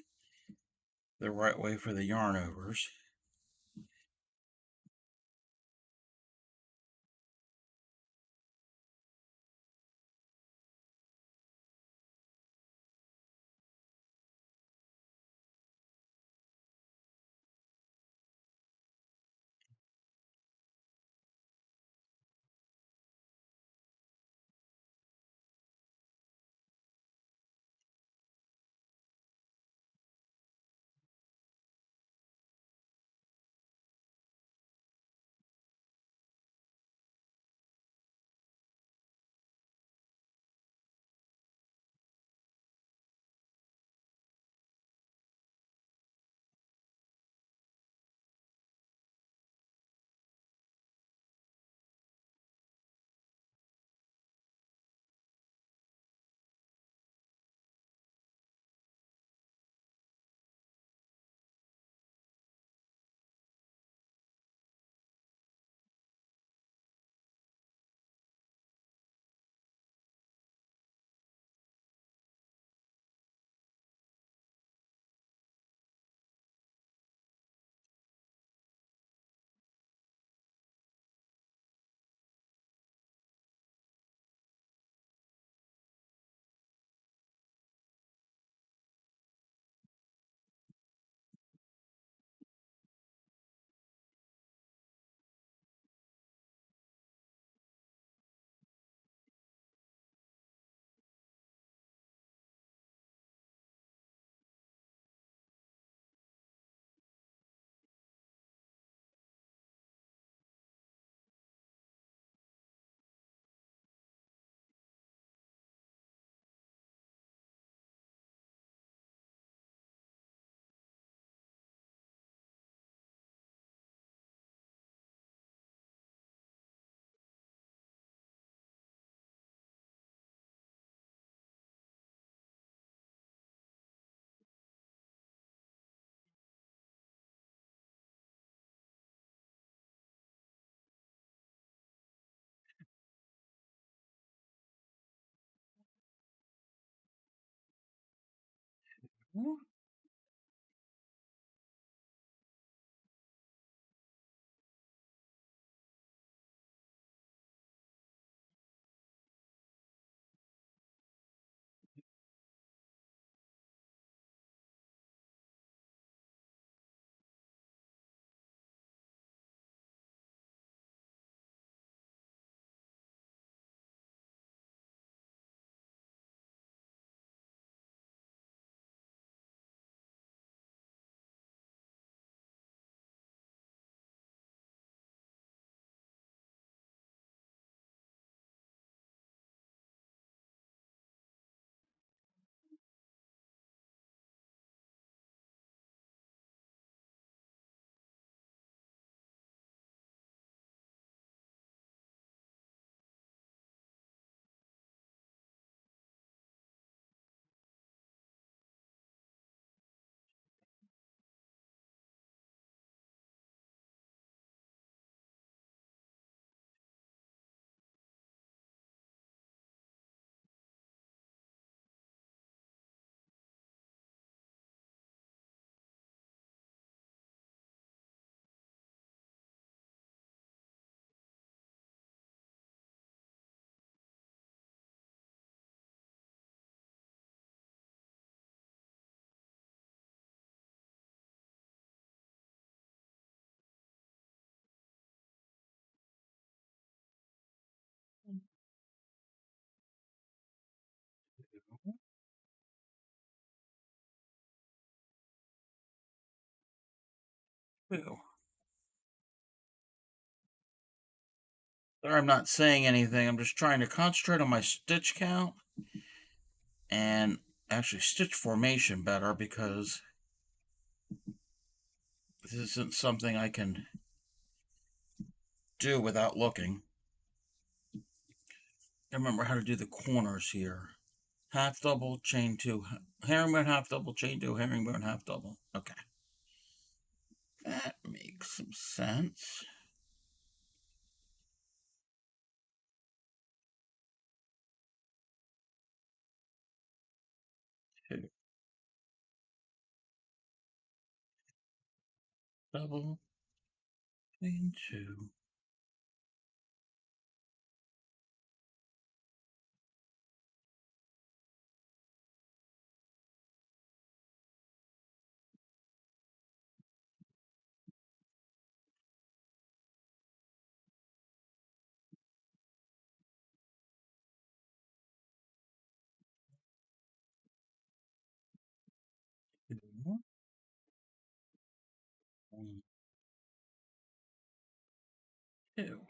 the right way for the yarn overs. Ew. There, I'm not saying anything. I'm just trying to concentrate on my stitch count and actually stitch formation better because This isn't something I can do without looking. I remember how to do the corners here. Half double, chain two, herringbone, half double, chain two, herringbone, half double. Okay. That makes some sense. Two, double, chain two. Two, one, two, two.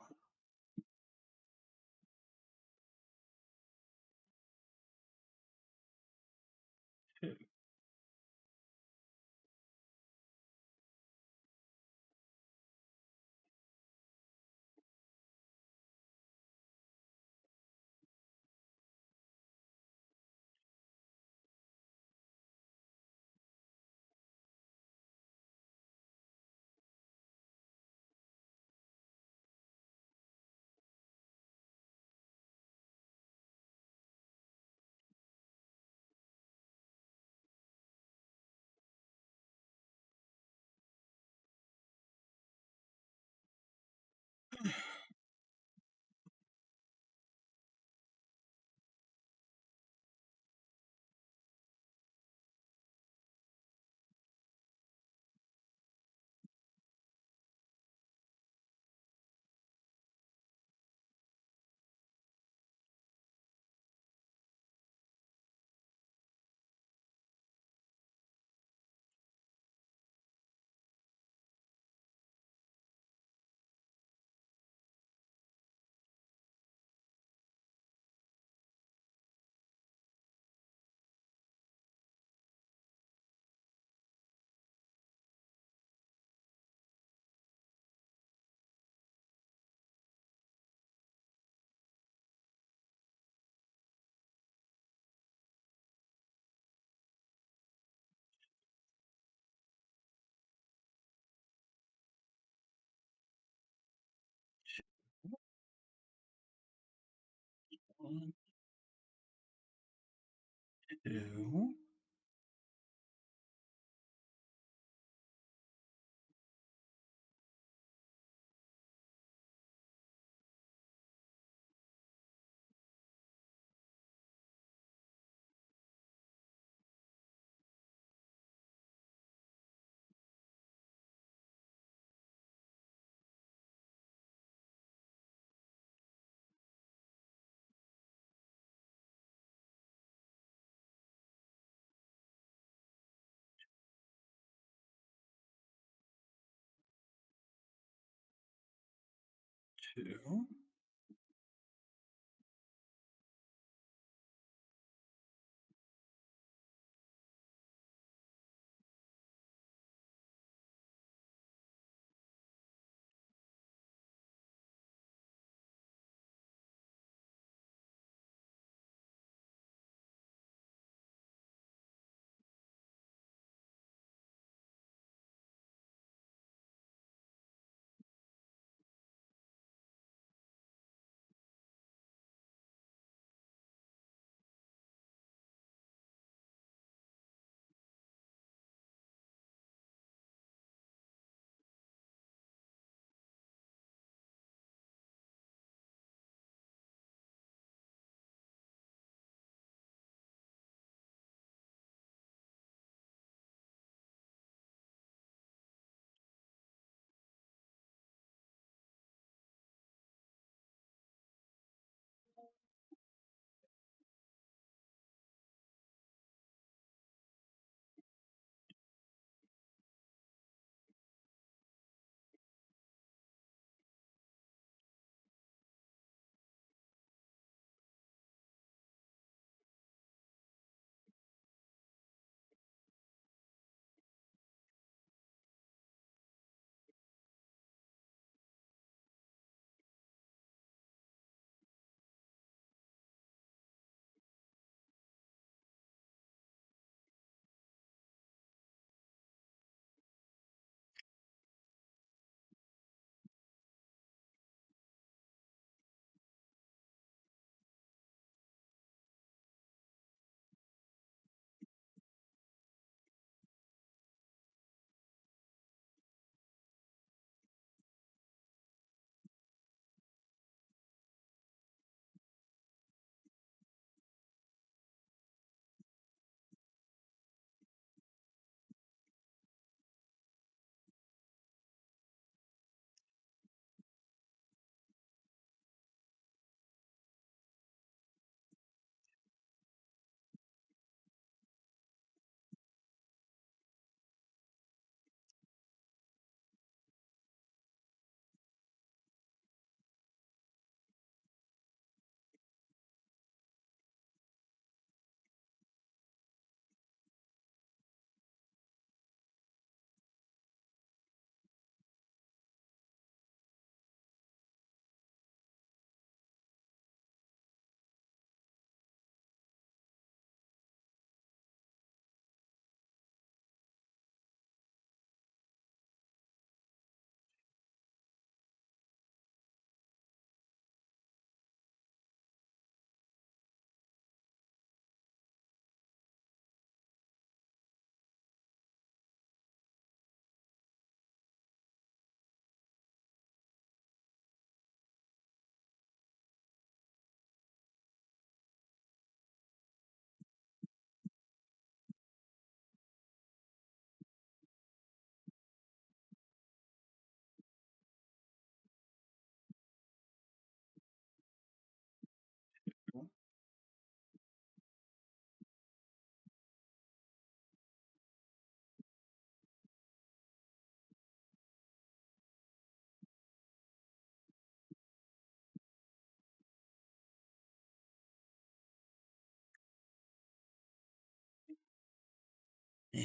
One, two, two.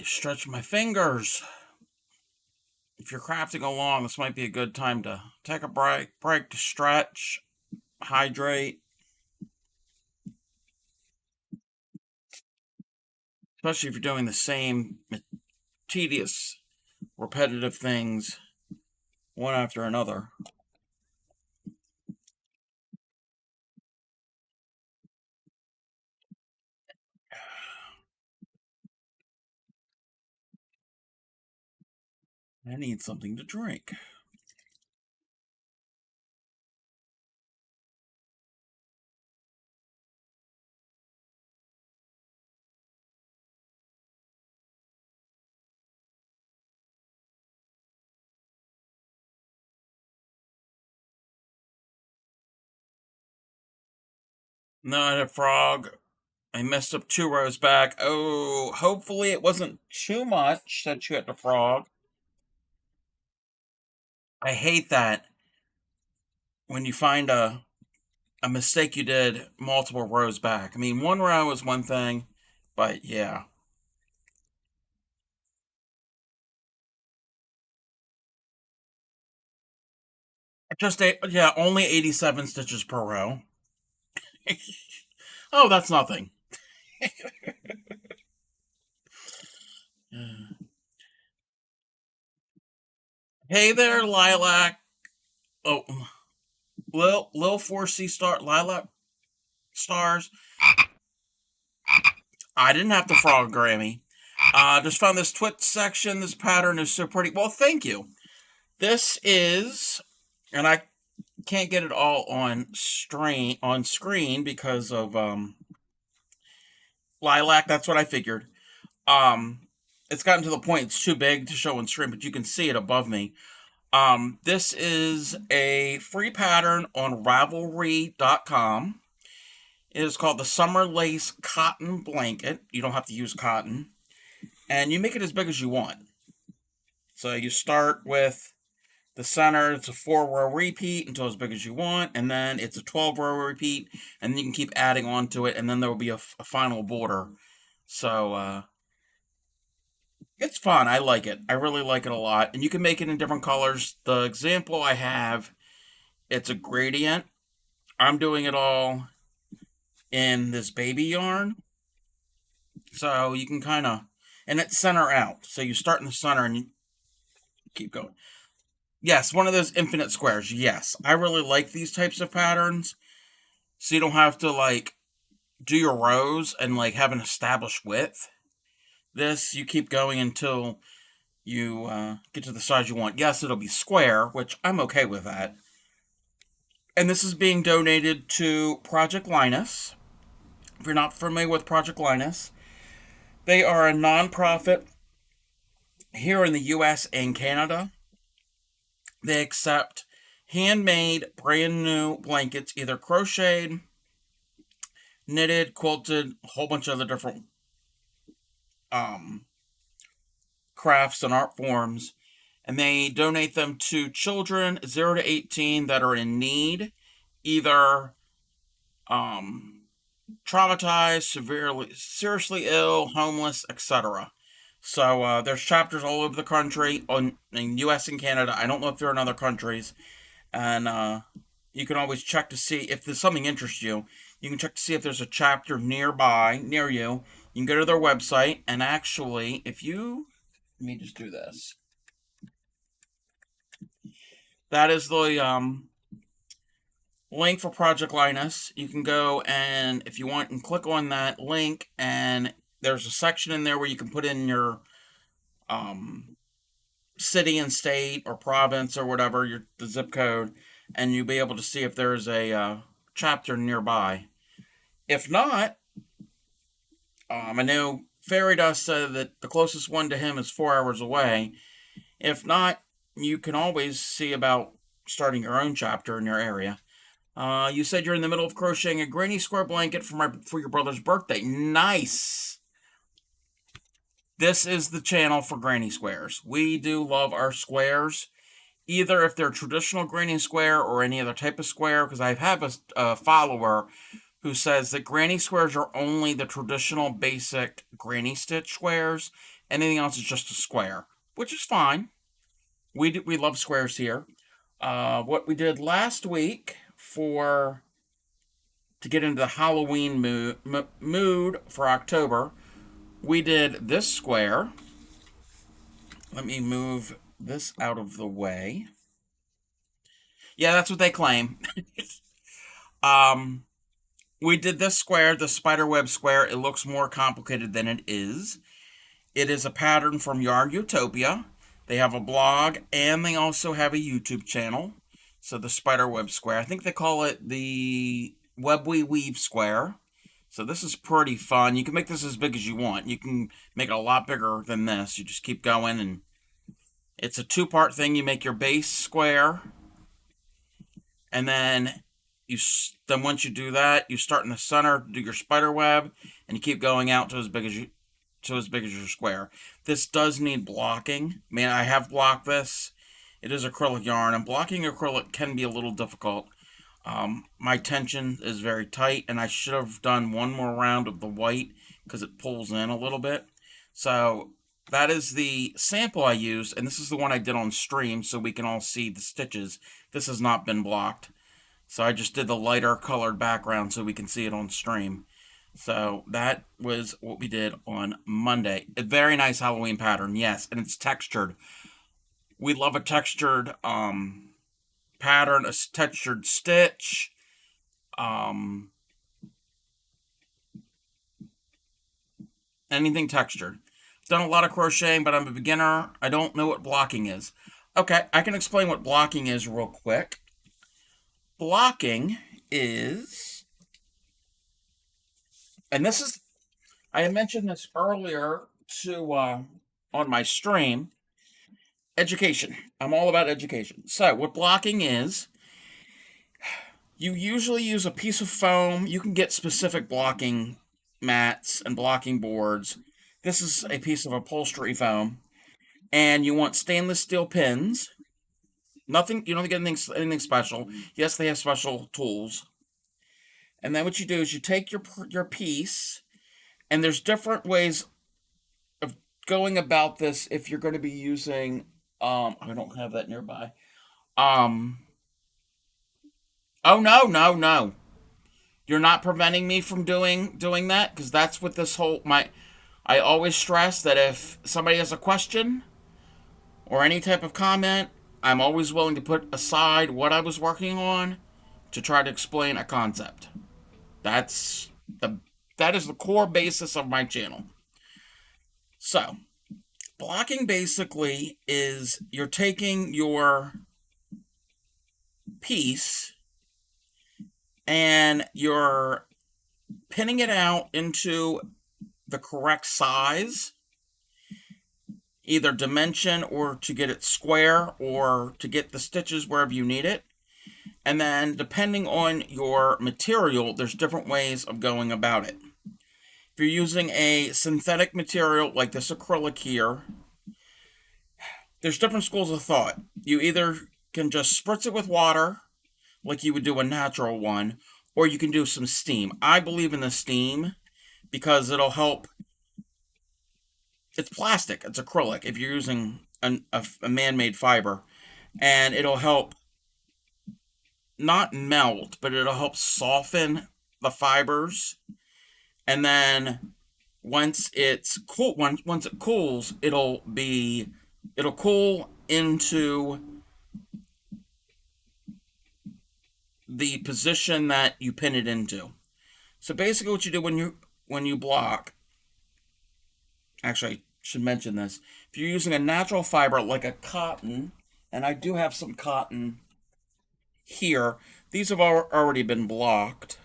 Stretch my fingers. If you're crafting along, this might be a good time to take a break to stretch, hydrate, especially if you're doing the same tedious, repetitive things one after another. I need something to drink. Not a frog. I messed up 2 rows back. Oh, hopefully it wasn't too much that you had to frog. I hate that when you find a mistake you did multiple rows back. I mean, 1 row is one thing, but yeah. Yeah, only 87 stitches per row. Oh, that's nothing. Hey there, Lilac. Oh, Lil 4C Star Lilac Stars. I didn't have to frog Grammy. Just found this Twitch section. This pattern is so pretty. Well, thank you. This is, and I can't get it all on screen because of Lilac. That's what I figured. It's gotten to the point it's too big to show on stream, but you can see it above me. This is a free pattern on Ravelry.com. It is called the Summer Lace Cotton Blanket. You don't have to use cotton. And you make it as big as you want. So you start with the center, it's a 4-row repeat until as big as you want, and then it's a 12-row repeat, and then you can keep adding on to it, and then there will be a final border. So, it's fun. I like it. I really like it a lot. And you can make it in different colors. The example I have, it's a gradient. I'm doing it all in this baby yarn. So you can kind of, and it's center out. So you start in the center and you keep going. Yes, one of those infinite squares. Yes, I really like these types of patterns. So you don't have to like do your rows and like have an established width. This, you keep going until you get to the size you want. Yes, it'll be square, which I'm okay with that. And this is being donated to Project Linus. If you're not familiar with Project Linus, they are a nonprofit here in the US and Canada. They accept handmade, brand new blankets, either crocheted, knitted, quilted, a whole bunch of other different crafts and art forms. And they donate them to children 0 to 18 that are in need, either traumatized, seriously ill, homeless, etc. So there's chapters all over the country in U.S. and Canada. I don't know if they're in other countries, and you can always check to see if there's something interests you. You can check to see if there's a chapter near you. You can go to their website, and actually, if you let me just do this. That is the link for Project Linus. You can go and, if you want, and click on that link, and there's a section in there where you can put in your city and state or province or whatever, the zip code, and you'll be able to see if there's a chapter nearby. If not, I know Fairy Dust said that the closest one to him is 4 hours away. If not, you can always see about starting your own chapter in your area. You said you're in the middle of crocheting a granny square blanket for your brother's birthday. Nice. This is the channel for granny squares. We do love our squares, either if they're traditional granny square or any other type of square, because I have a follower who says that granny squares are only the traditional basic granny stitch squares, Anything else is just a square, which is fine. We love squares here. What we did last week for to get into the Halloween mood for October, we did this square. Let me move this out of the way. Yeah, that's what they claim. um, we did this square, the spiderweb square. It looks more complicated than it is. It is a pattern from Yarn Utopia. They have a blog and they also have a YouTube channel. So the spiderweb square, I think they call it the Web We Weave square. So this is pretty fun. You can make this as big as you want. You can make it a lot bigger than this. You just keep going, and it's a two-part thing. You make your base square, and then then once you do that, you start in the center, do your spider web, and you keep going out to as big as your square. This does need blocking. Man, I have blocked this. It is acrylic yarn, and blocking acrylic can be a little difficult. My tension is very tight, and I should have done one more round of the white because it pulls in a little bit. So that is the sample I used, and this is the one I did on stream so we can all see the stitches. This has not been blocked. So I just did the lighter colored background so we can see it on stream. So that was what we did on Monday. A very nice Halloween pattern, yes, and it's textured. We love a textured pattern, a textured stitch. Anything textured. I've done a lot of crocheting, but I'm a beginner. I don't know what blocking is. Okay, I can explain what blocking is real quick. Blocking is, and this is, I had mentioned this earlier to on my stream. Education. I'm all about education. So what blocking is, you usually use a piece of foam. You can get specific blocking mats and blocking boards. This is a piece of upholstery foam, and you want stainless steel pins. Nothing. You don't get anything special. Yes, they have special tools. And then what you do is you take your piece, and there's different ways of going about this. If you're going to be using, I don't have that nearby. Um, oh no. You're not preventing me from doing that because that's what this whole my. I always stress that if somebody has a question or any type of comment, I'm always willing to put aside what I was working on to try to explain a concept. That's the that is the core basis of my channel. So, blocking basically is you're taking your piece and you're pinning it out into the correct size, either dimension or to get it square or to get the stitches wherever you need it. And then depending on your material, there's different ways of going about it. If you're using a synthetic material like this acrylic here, there's different schools of thought. You either can just spritz it with water, like you would do a natural one, or you can do some steam. I believe in the steam because it'll help. It's plastic, it's acrylic if you're using a man-made fiber, and it'll help not melt, but it'll help soften the fibers. And then once it's cool, once it cools, it'll cool into the position that you pin it into. So basically, what you do when you block. Actually, I should mention this. If you're using a natural fiber like a cotton, and I do have some cotton here, these have already been blocked.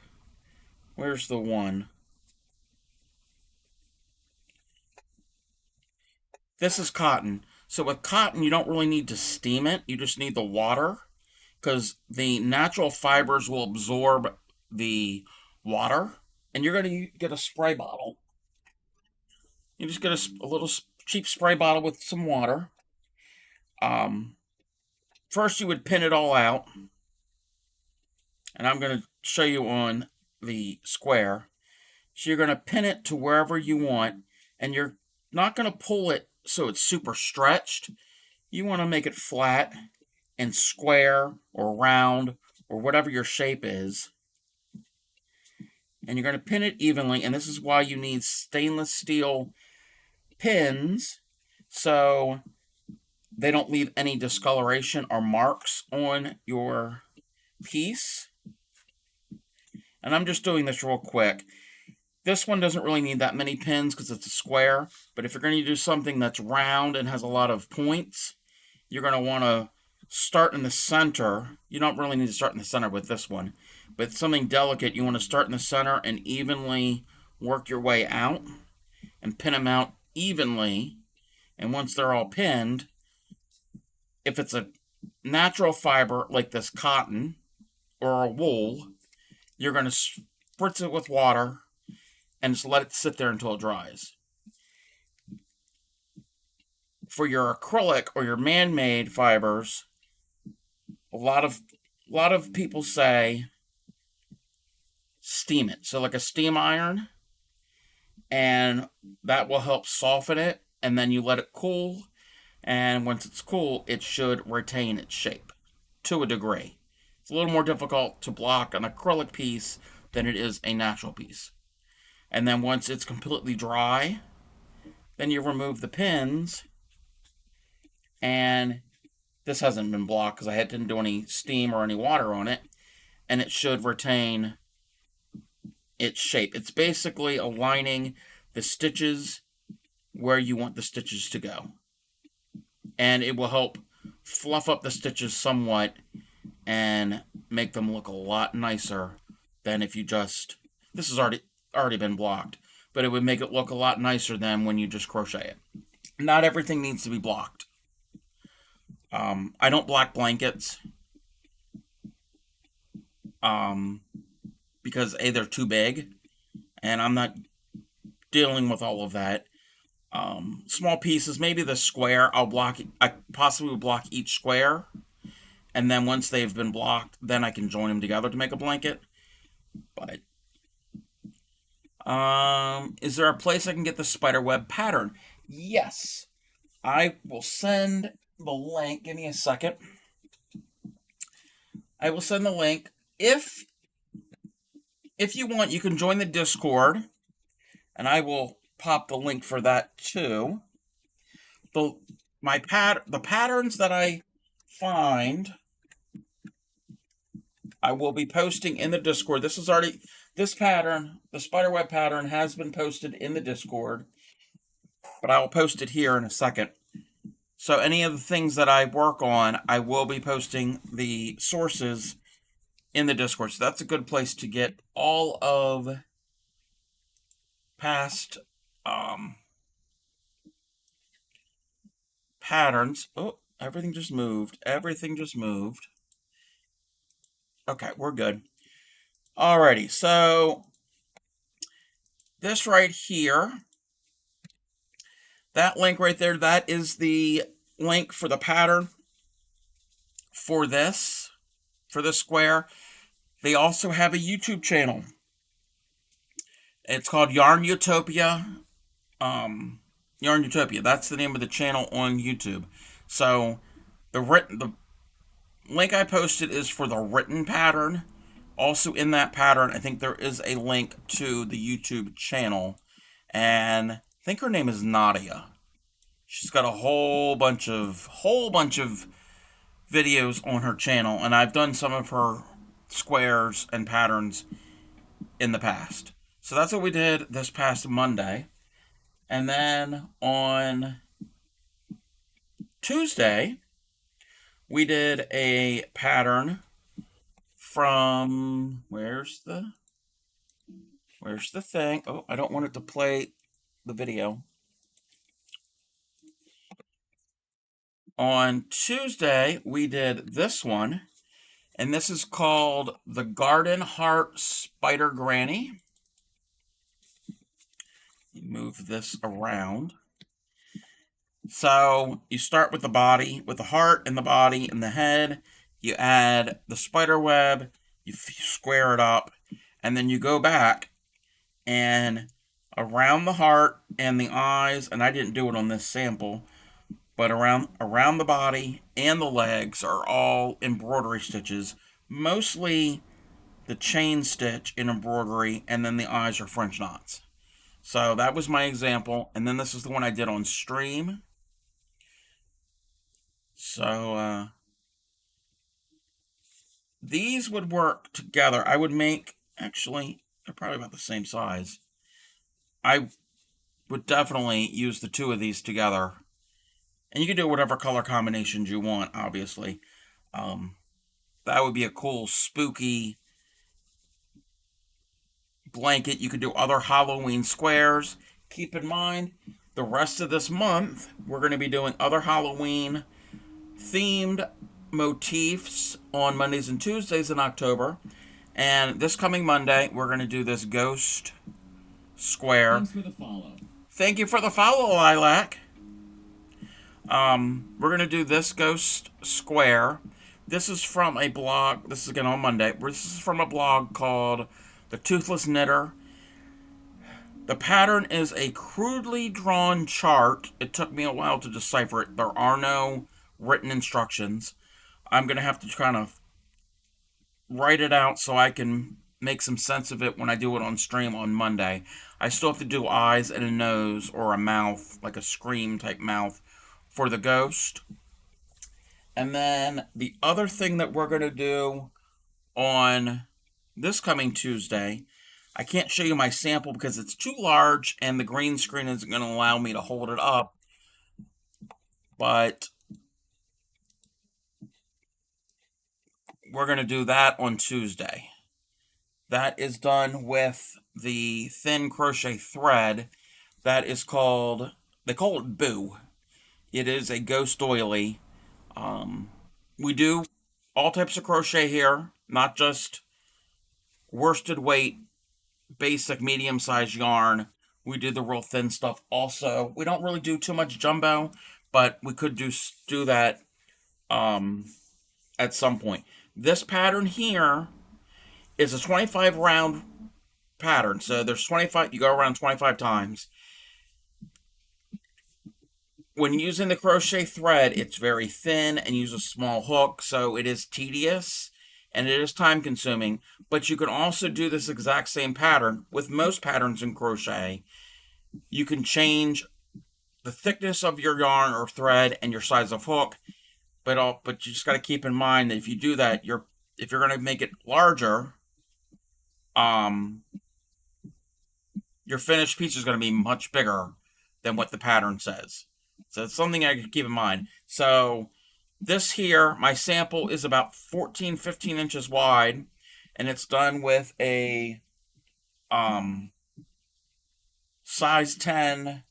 Where's the one? This is cotton. So with cotton, you don't really need to steam it. You just need the water because the natural fibers will absorb the water. And you're going to get a spray bottle. You just get a little cheap spray bottle with some water. First, you would pin it all out. And I'm going to show you on the square. So you're going to pin it to wherever you want. And you're not going to pull it so it's super stretched. You want to make it flat and square or round or whatever your shape is. And you're going to pin it evenly, and this is why you need stainless steel pins so they don't leave any discoloration or marks on your piece. And I'm just doing this real quick. This one doesn't really need that many pins because it's a square, but if you're going to do something that's round and has a lot of points, you're going to want to start in the center. You don't really need to start in the center with this one, but something delicate, you want to start in the center and evenly work your way out and pin them out evenly. And once they're all pinned, if it's a natural fiber like this cotton or a wool, you're going to spritz it with water and just let it sit there until it dries. For your acrylic or your man-made fibers, a lot of people say steam it. So like a steam iron, and that will help soften it, and then you let it cool, and once it's cool, it should retain its shape to a degree. It's a little more difficult to block an acrylic piece than it is a natural piece. And then once it's completely dry, then you remove the pins, and this hasn't been blocked because I didn't do any steam or any water on it, and it should retain its shape. It's basically aligning the stitches where you want the stitches to go. And it will help fluff up the stitches somewhat and make them look a lot nicer than if you just... This has already been blocked, but it would make it look a lot nicer than when you just crochet it. Not everything needs to be blocked. I don't block blankets because A, they're too big, and I'm not dealing with all of that. Small pieces, maybe the square, I possibly will block each square, and then once they've been blocked, then I can join them together to make a blanket. But is there a place I can get the spiderweb pattern? Yes. I will send the link. Give me a second. I will send the link. If you want, you can join the Discord, and I will pop the link for that too. The patterns that I find, I will be posting in the Discord. This pattern, the spiderweb pattern, has been posted in the Discord, but I will post it here in a second. So any of the things that I work on, I will be posting the sources in the Discord. So that's a good place to get all of past patterns. Oh, everything just moved. Okay, we're good. Alrighty, so this right here, that link right there, that is the link for the pattern for this square. They also have a YouTube channel. It's called Yarn Utopia. Yarn Utopia. That's the name of the channel on YouTube. So the link I posted is for the written pattern. Also in that pattern, I think there is a link to the YouTube channel, and I think her name is Nadia. She's got a whole bunch of videos on her channel, and I've done some of her squares and patterns in the past. So that's what we did this past Monday. And then on Tuesday, we did a pattern from, where's the thing? Oh, I don't want it to play the video. On Tuesday, we did this one, and this is called the Garden Heart Spider Granny. Move this around. So you start with the body, with the heart and the body and the head. You add the spider web, you square it up, and then you go back and around the heart and the eyes, and I didn't do it on this sample, but around the body and the legs are all embroidery stitches, mostly the chain stitch in embroidery, and then the eyes are French knots. So that was my example, and then this is the one I did on stream. So these would work together. I would make, actually, they're probably about the same size. I would definitely use the two of these together. And you can do whatever color combinations you want, obviously. That would be a cool, spooky blanket. You could do other Halloween squares. Keep in mind, the rest of this month, we're going to be doing other Halloween themed motifs on Mondays and Tuesdays in October. And this coming Monday, we're going to do this ghost square. Thanks for the follow. Thank you for the follow, Lilac. We're going to do this ghost square. This is from a blog. This is again on Monday. This is from a blog called The Toothless Knitter. The pattern is a crudely drawn chart. It took me a while to decipher it. There are no written instructions. I'm going to have to kind of write it out so I can make some sense of it when I do it on stream on Monday. I still have to do eyes and a nose or a mouth, like a scream type mouth for the ghost. And then the other thing that we're going to do on this coming Tuesday, I can't show you my sample because it's too large and the green screen isn't going to allow me to hold it up. But we're going to do that on Tuesday. That is done with the thin crochet thread that is called, they call it Boo. It is a ghost doily. We do all types of crochet here, not just worsted weight, basic medium-sized yarn. We do the real thin stuff also. We don't really do too much jumbo, but we could do that at some point. This pattern here is a 25 round pattern. So there's 25, you go around 25 times. When using the crochet thread, it's very thin and use a small hook, so it is tedious and it is time consuming. But you can also do this exact same pattern with most patterns in crochet. You can change the thickness of your yarn or thread and your size of hook, but you just got to keep in mind that if you do that, if you're going to make it larger, your finished piece is going to be much bigger than what the pattern says. So it's something I could keep in mind. So this here, my sample is about 14, 15 inches wide, and it's done with a size 10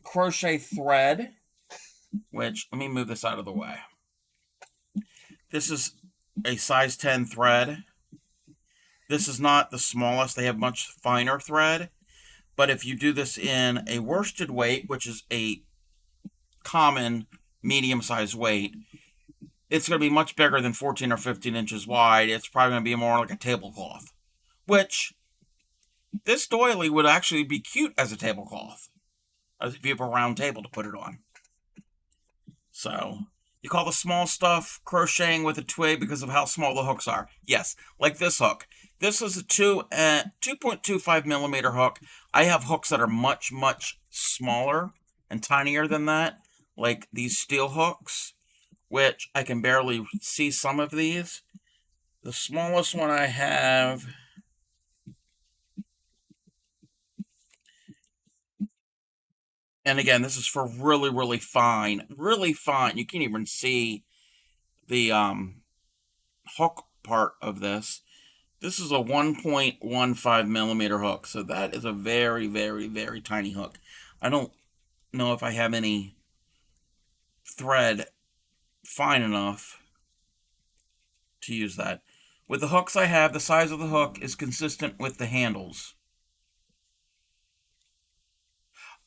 crochet thread, which, let me move this out of the way. This is a size 10 thread. This is not the smallest. They have much finer thread. But if you do this in a worsted weight, which is a common medium-sized weight, it's going to be much bigger than 14 or 15 inches wide. It's probably going to be more like a tablecloth, which this doily would actually be cute as a tablecloth, as if you have a round table to put it on. So you call the small stuff crocheting with a twig because of how small the hooks are. Yes, like this hook. This is a 2.25 millimeter hook. I have hooks that are much, much smaller and tinier than that, like these steel hooks, which I can barely see some of these. The smallest one I have, and again, this is for really, really fine. You can't even see the hook part of this. This is a 1.15 millimeter hook, so that is a very, very, very tiny hook. I don't know if I have any thread fine enough to use that. With the hooks I have, the size of the hook is consistent with the handles.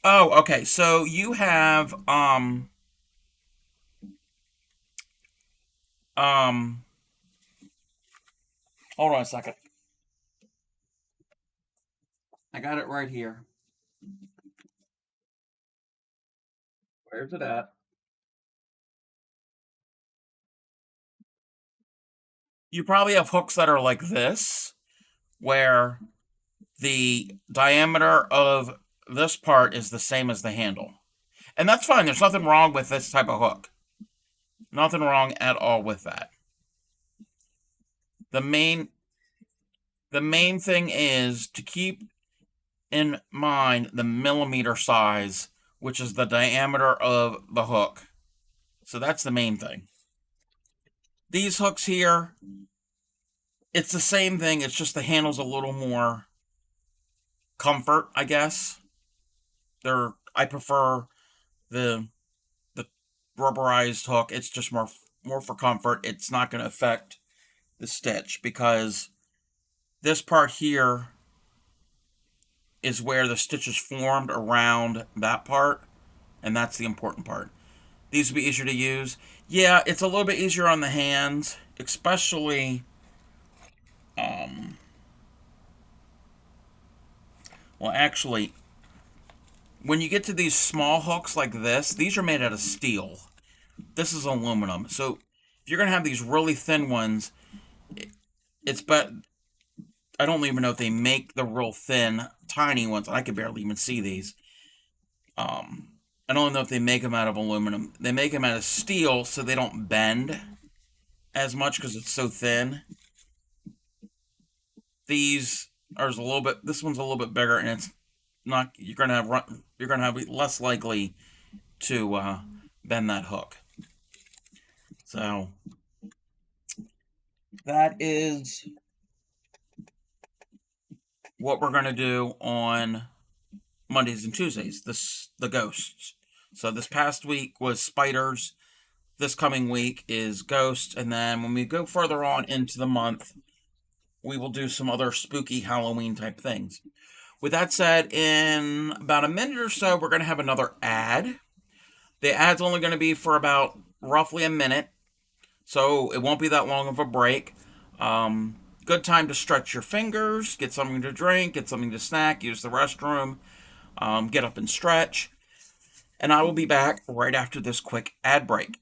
Oh, okay, so you have, hold on a second. I got it right here. Where's it at? You probably have hooks that are like this, where the diameter of this part is the same as the handle. And that's fine. There's nothing wrong with this type of hook. Nothing wrong at all with that. The main the main thing is to keep in mind the millimeter size, which is the diameter of the hook. So that's the main thing. These hooks here, it's the same thing. It's just the handle's a little more comfort, I guess. I prefer the the rubberized hook. It's just more for comfort. It's not going to affect the stitch because this part here is where the stitch is formed around that part, and that's the important part. These will be easier to use. Yeah, it's a little bit easier on the hands, especially well, actually, when you get to these small hooks like this, these are made out of steel. This is aluminum. So if you're gonna have these really thin ones, it's but I don't even know if they make the real thin, tiny ones. I could barely even see these. I don't know if they make them out of aluminum. They make them out of steel so they don't bend as much because it's so thin. These are a little bit. This one's a little bit bigger, and it's not. You're gonna have less likely to bend that hook. So that is what we're gonna do on Mondays and Tuesdays. The ghosts. So this past week was spiders. This coming week is ghosts, and then when we go further on into the month, we will do some other spooky Halloween type things. With that said, in about a minute or so, we're going to have another ad. The ad's only going to be for about roughly a minute, so it won't be that long of a break. Good time to stretch your fingers, get something to drink, get something to snack, use the restroom, get up and stretch. And I will be back right after this quick ad break.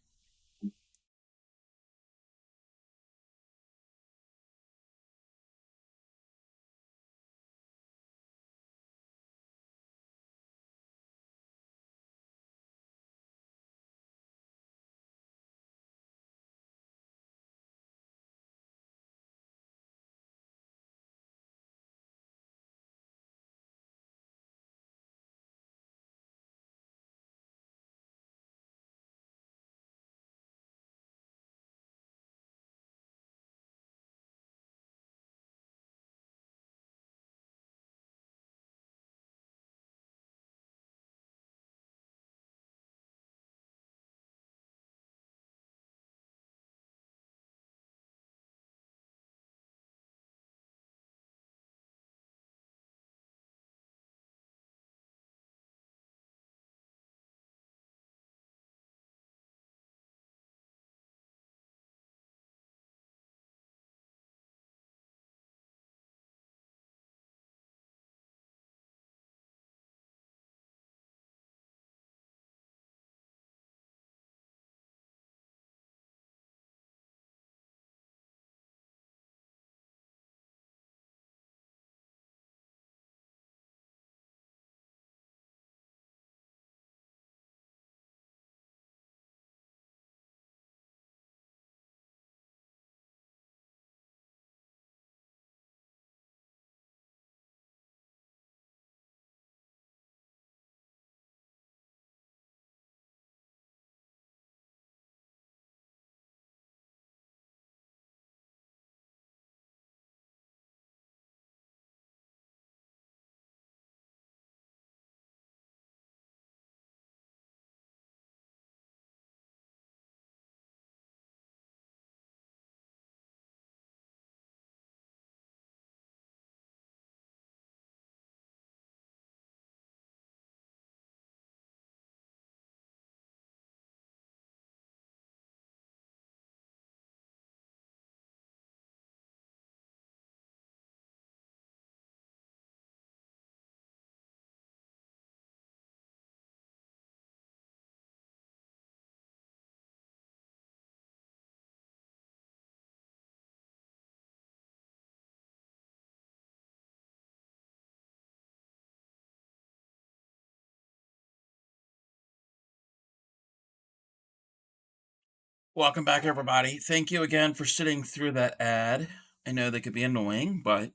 Welcome back, everybody. Thank you again for sitting through that ad. I know they could be annoying, but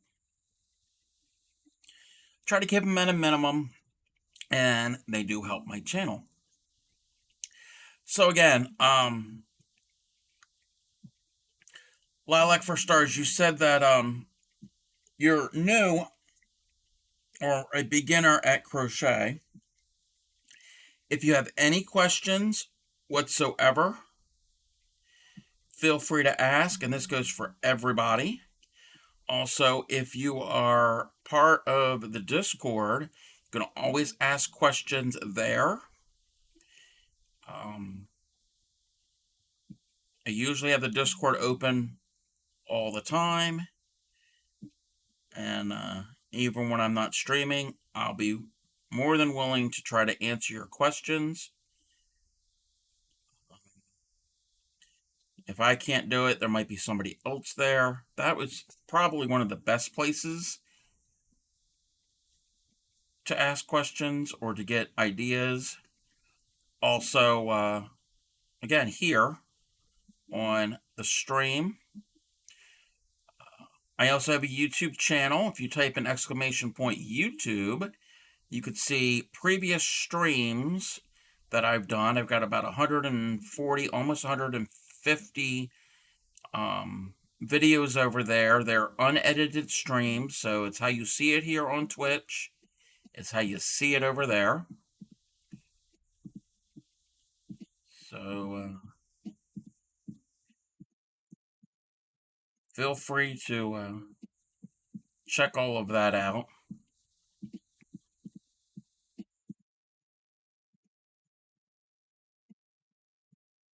try to keep them at a minimum, and they do help my channel. So again, Lilac for Stars, you said that you're new or a beginner at crochet. If you have any questions whatsoever, feel free to ask, and this goes for everybody. Also, if you are part of the Discord, you can always ask questions there. I usually have the Discord open all the time, and even when I'm not streaming, I'll be more than willing to try to answer your questions. If I can't do it, there might be somebody else there. That was probably one of the best places to ask questions or to get ideas. Also, again, here on the stream, I also have a YouTube channel. If you type in !YouTube, you could see previous streams that I've done. I've got about 140, almost 150 videos over there. They're unedited streams, so it's how you see it here on Twitch. It's how you see it over there. So feel free to check all of that out.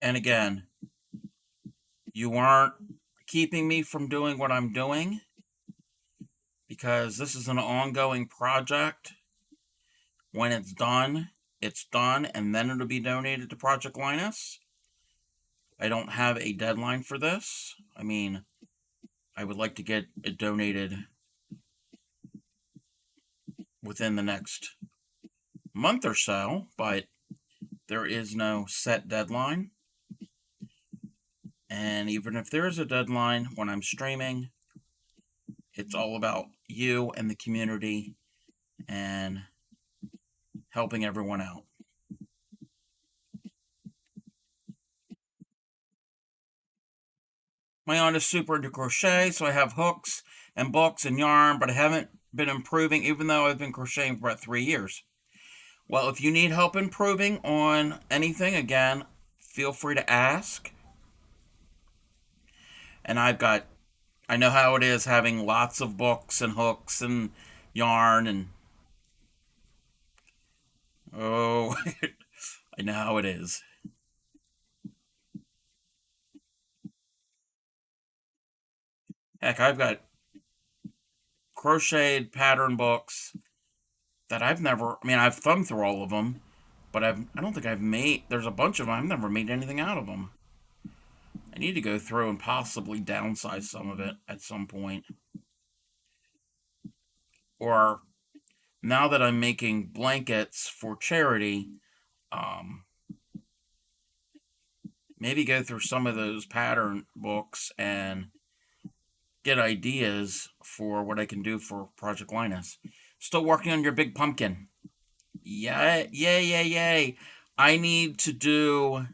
And again, you aren't keeping me from doing what I'm doing, because this is an ongoing project. When it's done, and then it'll be donated to Project Linus. I don't have a deadline for this. I mean, I would like to get it donated within the next month or so, but there is no set deadline. And even if there is a deadline, when I'm streaming, it's all about you and the community and helping everyone out. My aunt is super into crochet, so I have hooks and books and yarn, but I haven't been improving, even though I've been crocheting for about 3 years. Well, if you need help improving on anything, again, feel free to ask. And I know how it is having lots of books and hooks and yarn and, oh, I know how it is. Heck, I've got crocheted pattern books that I've thumbed through all of them, but I don't think there's a bunch of them, I've never made anything out of them. I need to go through and possibly downsize some of it at some point. Or, now that I'm making blankets for charity, maybe go through some of those pattern books and get ideas for what I can do for Project Linus. Still working on your big pumpkin. Yeah, yay. I need to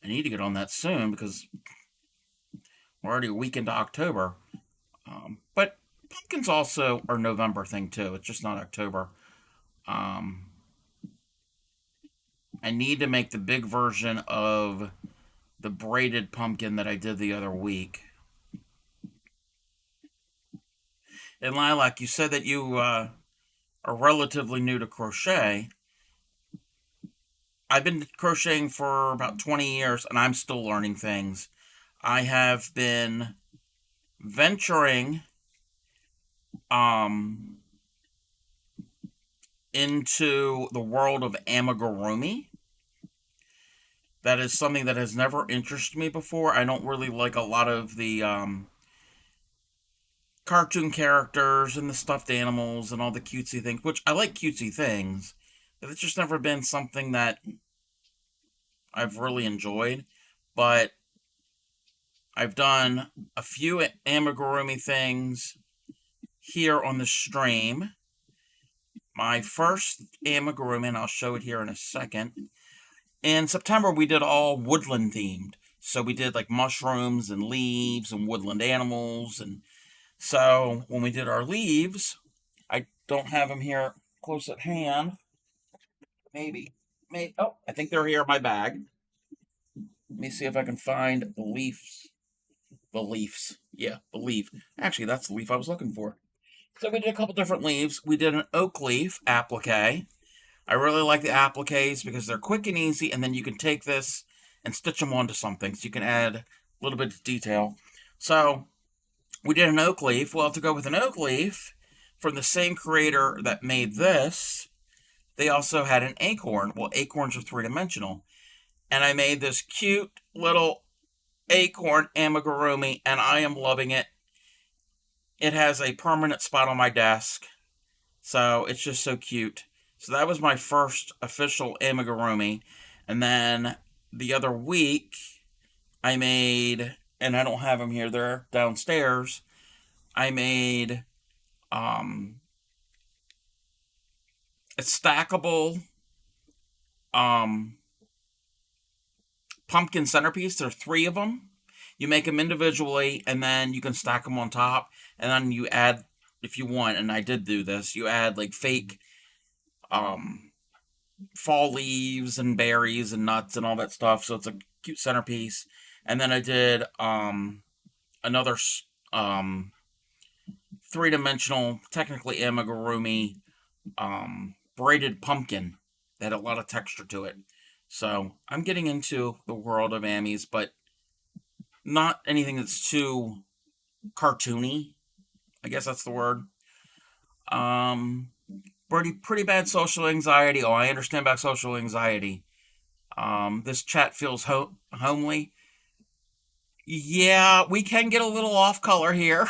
get on that soon, because we're already a week into October. But pumpkins also are November thing too. It's just not October. I need to make the big version of the braided pumpkin that I did the other week. And Lilac, you said that you are relatively new to crochet. I've been crocheting for about 20 years, and I'm still learning things. I have been venturing into the world of amigurumi. That is something that has never interested me before. I don't really like a lot of the cartoon characters and the stuffed animals and all the cutesy things, which I like cutesy things, but it's just never been something that I've really enjoyed. but I've done a few amigurumi things here on the stream. My first amigurumi, and I'll show it here in a second. In September, we did all woodland themed. So we did like mushrooms and leaves and woodland animals. And so when we did our leaves, I don't have them here close at hand. Maybe. Maybe. Oh, I think they're here in my bag. Let me see if I can find the leaves. The leaves. Yeah, the leaf. Actually, that's the leaf I was looking for. So we did a couple different leaves. We did an oak leaf applique. I really like the appliques because they're quick and easy, and then you can take this and stitch them onto something. So you can add a little bit of detail. So we did an oak leaf. Well, to go with an oak leaf, from the same creator that made this, they also had an acorn. Well, acorns are three-dimensional. And I made this cute little acorn amigurumi, and I am loving it. It has a permanent spot on my desk, so it's just so cute. So that was my first official amigurumi. And then the other week, I made, and I don't have them here, they're downstairs. I made a stackable pumpkin centerpiece. There are three of them. You make them individually, and then you can stack them on top, and then you add, if you want, and I did do this, you add like fake fall leaves and berries and nuts and all that stuff, so it's a cute centerpiece. And then I did another three-dimensional, technically amigurumi, braided pumpkin that had a lot of texture to it. So I'm getting into the world of amis, but not anything that's too cartoony. I guess that's the word. Pretty bad social anxiety. Oh, I understand about social anxiety. This chat feels homely. Yeah, we can get a little off color here.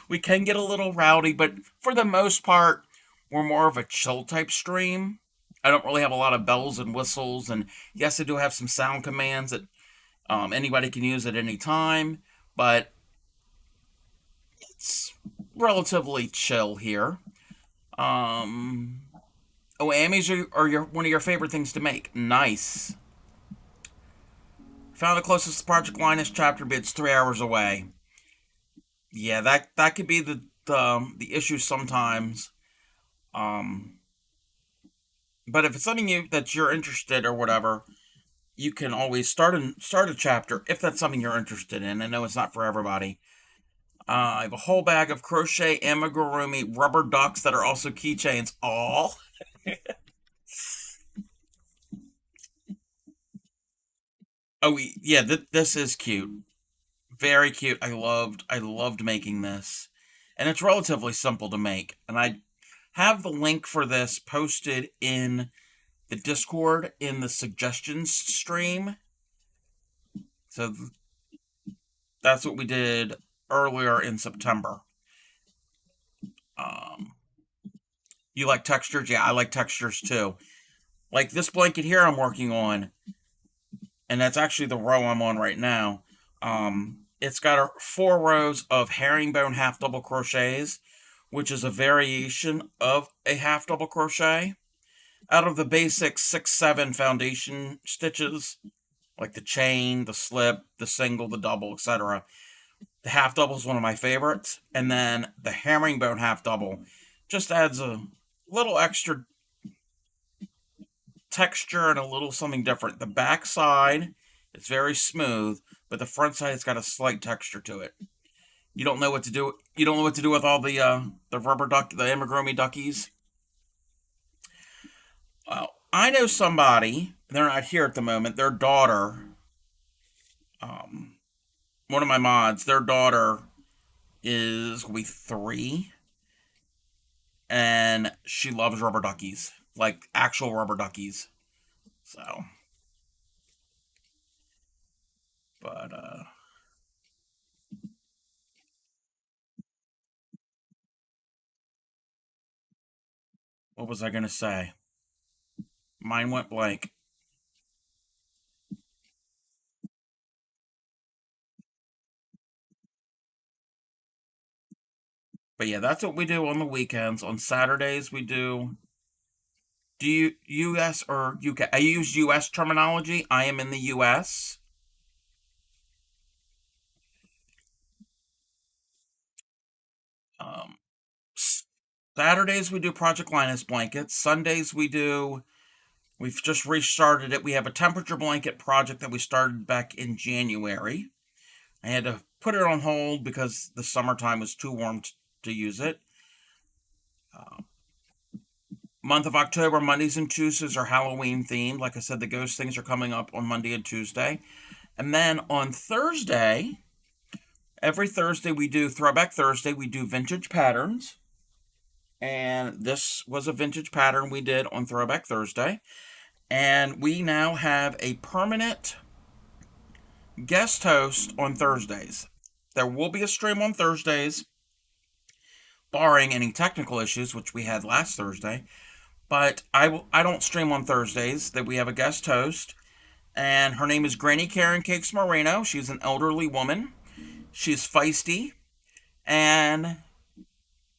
we can get a little rowdy, but for the most part, we're more of a chill type stream. I don't really have a lot of bells and whistles, and yes, I do have some sound commands that anybody can use at any time, but it's relatively chill here. Oh, Amis are one of your favorite things to make. Nice. Found the closest Project Linus chapter, but it's 3 hours away. Yeah, that could be the issue sometimes. Um, but if it's something that you're interested or whatever, you can always start a chapter if that's something you're interested in. I know it's not for everybody. I have a whole bag of crochet amigurumi rubber ducks that are also keychains. All. Oh yeah, this is cute. Very cute. I loved making this, and it's relatively simple to make. And I have the link for this posted in the Discord in the suggestions stream. So that's what we did earlier in September. Um, you like textures? Yeah, I like textures too. Like this blanket here I'm working on, and that's actually the row I'm on right now. It's got 4 rows of herringbone half double crochets, which is a variation of a half double crochet. Out of the basic 6-7 foundation stitches, like the chain, the slip, the single, the double, etc., the half double is one of my favorites. And then the herringbone half double just adds a little extra texture and a little something different. The back side is very smooth, but the front side has got a slight texture to it. You don't know what to do. You don't know what to do with all the rubber duck, the amigurumi duckies. Well, I know somebody. They're not here at the moment. Their daughter, um, one of my mods, their daughter is we 3, and she loves rubber duckies, like actual rubber duckies. So, but what was I gonna say? Mine went blank. But yeah, that's what we do on the weekends. On Saturdays, we do. Do you US or UK? I use US terminology. I am in the US. Um, Saturdays we do Project Linus blankets. Sundays we do. We've just restarted it. We have a temperature blanket project that we started back in January. I had to put it on hold because the summertime was too warm to use it. Uh, Month of October, Mondays and Tuesdays are Halloween themed. Like I said, the ghost things are coming up on Monday and Tuesday. And then on Thursday, every Thursday we do Throwback Thursday. We do vintage patterns. And this was a vintage pattern we did on Throwback Thursday. And we now have a permanent guest host on Thursdays. There will be a stream on Thursdays, barring any technical issues, which we had last Thursday. But I don't stream on Thursdays. That we have a guest host, and her name is Granny Karen Cakes Moreno. She's an elderly woman. She's feisty, and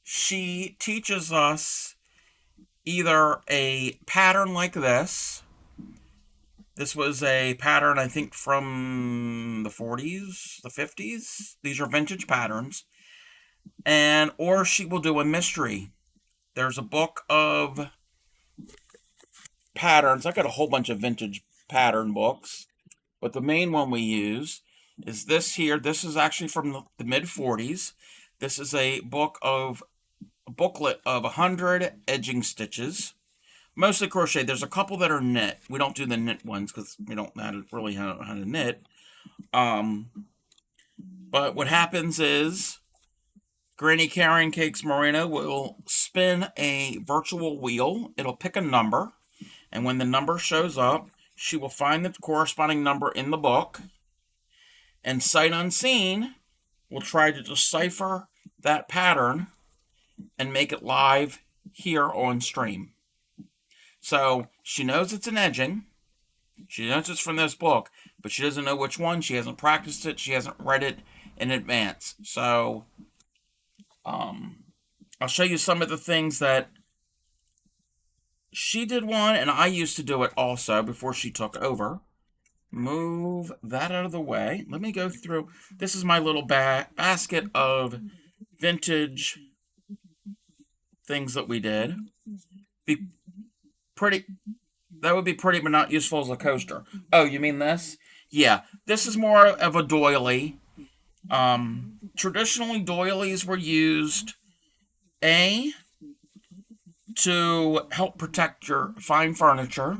she teaches us either a pattern like this. This was a pattern, I think, from the 40s, the 50s. These are vintage patterns. And or she will do a mystery. There's a book of patterns. I got a whole bunch of vintage pattern books, but the main one we use is this here. This is actually from the mid 40s. This is a booklet of 100 edging stitches, mostly crochet. There's a couple that are knit. We don't do the knit ones because we don't really know how to knit. But what happens is Granny Karen Cakes Moreno will spin a virtual wheel. It'll pick a number, and when the number shows up, she will find the corresponding number in the book, and sight unseen will try to decipher that pattern and make it live here on stream. So she knows it's an edging. She knows it's from this book, but she doesn't know which one. She hasn't practiced it. She hasn't read it in advance. So I'll show you some of the things that she did one, and I used to do it also before she took over. Move that out of the way. Let me go through. This is my little basket of vintage things that we did. Be pretty. That would be pretty, but not useful as a coaster. Oh, you mean this? Yeah, this is more of a doily. Traditionally, doilies were used to help protect your fine furniture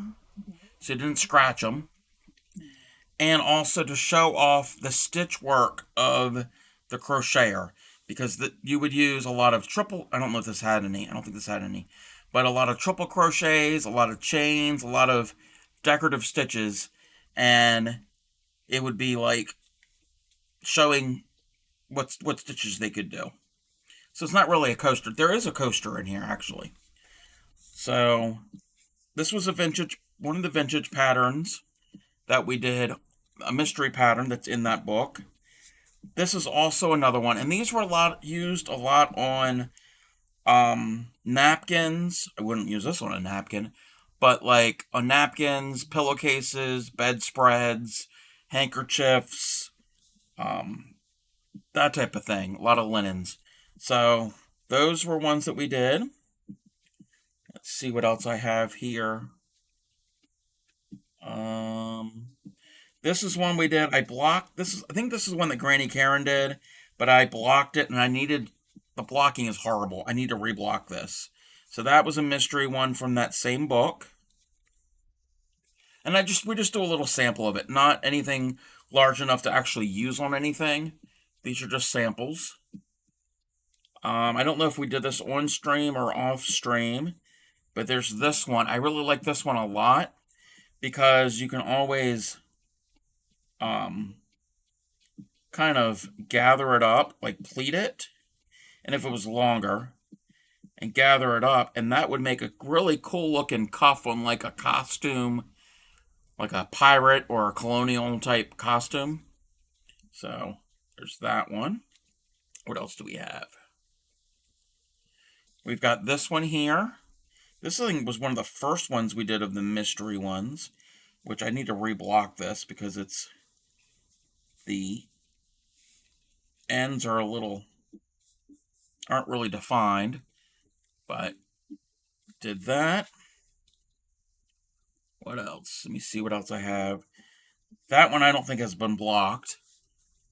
so you didn't scratch them, and also to show off the stitch work of the crocheter, because you would use a lot of triple. I don't know if this had any. I don't think this had any, but a lot of triple crochets, a lot of chains, a lot of decorative stitches, and it would be like showing what stitches they could do. So it's not really a coaster. There is a coaster in here, actually. So this was one of the vintage patterns that we did, a mystery pattern that's in that book. This is also another one, and these were used a lot on napkins. I wouldn't use this on a napkin, but like on napkins, pillowcases, bedspreads, handkerchiefs, that type of thing. A lot of linens. So those were ones that we did. Let's see what else I have here. This is one we did. I blocked. I think this is one that Granny Karen did, but I blocked it, and the blocking is horrible. I need to reblock this. So that was a mystery one from that same book. And we just do a little sample of it. Not anything large enough to actually use on anything. These are just samples. I don't know if we did this on stream or off stream, but there's this one. I really like this one a lot because you can always kind of gather it up, like pleat it, and if it was longer, and gather it up, and that would make a really cool looking cuff on like a costume, like a pirate or a colonial type costume. So there's that one. What else do we have? We've got this one here. This thing was one of the first ones we did of the mystery ones, which I need to reblock this because the ends are aren't really defined, but did that. What else? Let me see what else I have. That one I don't think has been blocked,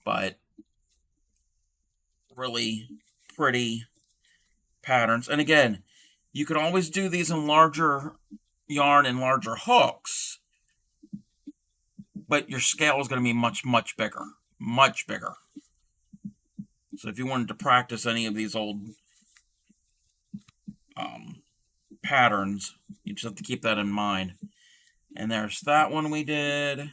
but really pretty patterns. And again, you can always do these in larger yarn and larger hooks, but your scale is going to be much, much bigger. Much bigger. So if you wanted to practice any of these old patterns, you just have to keep that in mind. And there's that one we did.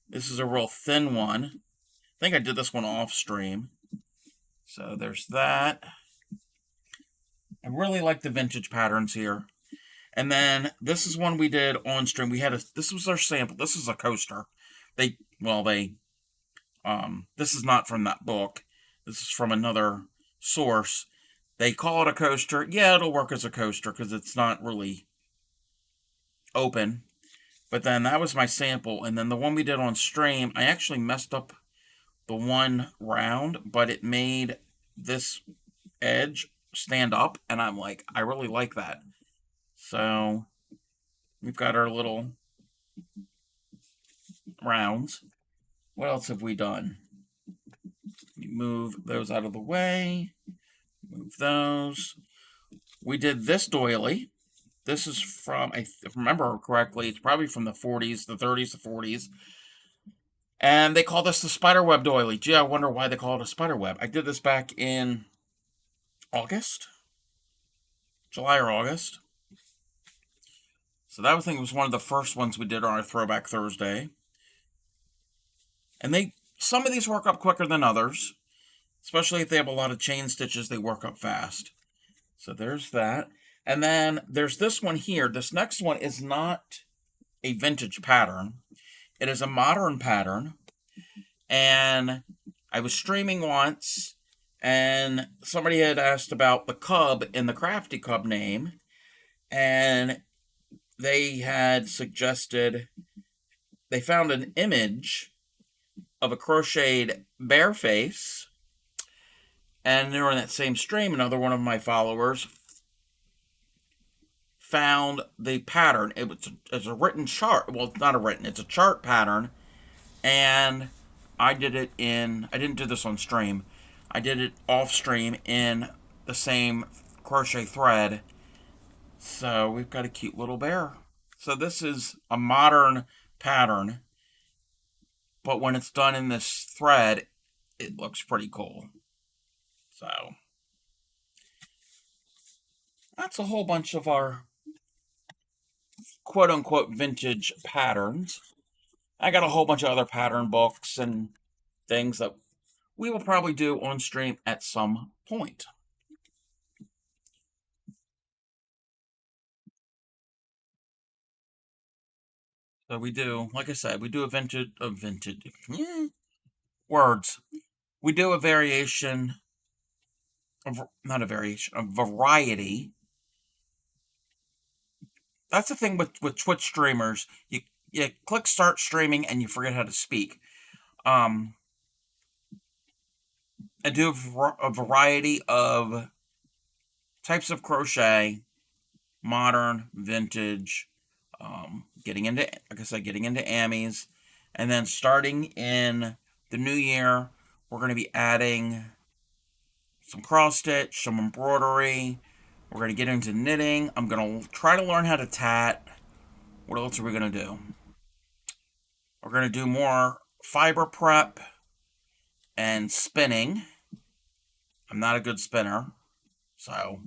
This is a real thin one. I think I did this one off stream. So there's that. I really like the vintage patterns here. And then this is one we did on stream. This was our sample. This is a coaster. This is not from that book. This is from another source. They call it a coaster. Yeah, it'll work as a coaster because it's not really open. But then that was my sample. And then the one we did on stream, I actually messed up the one round, but it made this edge stand up. And I'm like, I really like that. So we've got our little rounds. What else have we done? Move those out of the way. Move those. We did this doily. This is from, if I remember correctly, it's probably from the 40s, the 30s, the 40s. And they call this the spiderweb doily. Gee, I wonder why they call it a spiderweb. I did this back in August? July or August. So that was one of the first ones we did on our Throwback Thursday. And some of these work up quicker than others. Especially if they have a lot of chain stitches, they work up fast. So there's that. And then there's this one here. This next one is not a vintage pattern. It is a modern pattern. And I was streaming once, and somebody had asked about the cub in the Crafty Cub name. And they had suggested, they found an image of a crocheted bear face. And during that same stream, another one of my followers found the pattern. It's a written chart. Well, it's not a written, it's a chart pattern. And I didn't do this on stream. I did it off stream in the same crochet thread. So we've got a cute little bear. So this is a modern pattern. But when it's done in this thread, it looks pretty cool. So that's a whole bunch of our quote-unquote vintage patterns. I got a whole bunch of other pattern books and things that we will probably do on stream at some point. So we do, like I said, we do words. We do a variation not a variation, a variety. That's the thing with Twitch streamers. You click start streaming and you forget how to speak. I do a variety of types of crochet, modern, vintage, getting into, like I said, getting into Amies. And then starting in the new year, we're going to be adding some cross stitch, some embroidery. We're going to get into knitting. I'm going to try to learn how to tat. What else are we going to do? We're going to do more fiber prep and spinning. I'm not a good spinner, so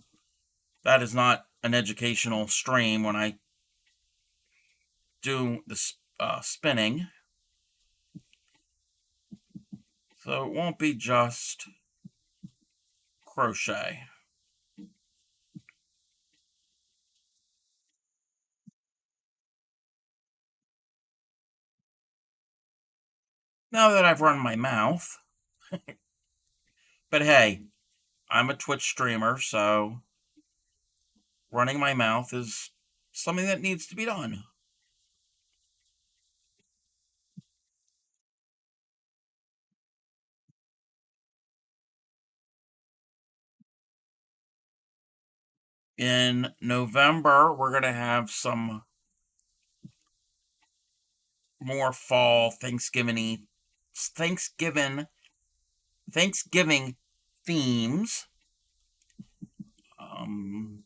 that is not an educational stream when I do the spinning. So it won't be just crochet. Now that I've run my mouth, but hey, I'm a Twitch streamer, so running my mouth is something that needs to be done. In November, we're going to have some more fall Thanksgiving themes. Um,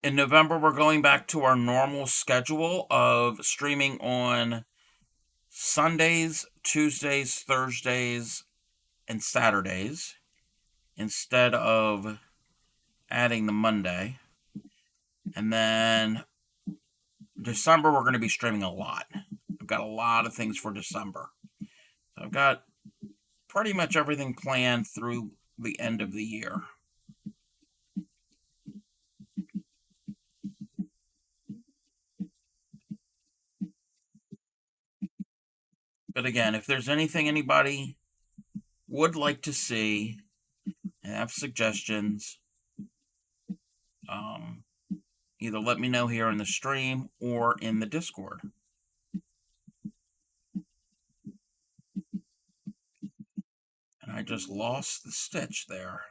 in November, we're going back to our normal schedule of streaming on Sundays, Tuesdays, Thursdays, and Saturdays instead of adding the Monday. And then December, we're going to be streaming a lot. I've got a lot of things for December. So I've got pretty much everything planned through the end of the year. But again, if there's anything anybody would like to see and have suggestions, either let me know here in the stream or in the Discord. And I just lost the stitch there.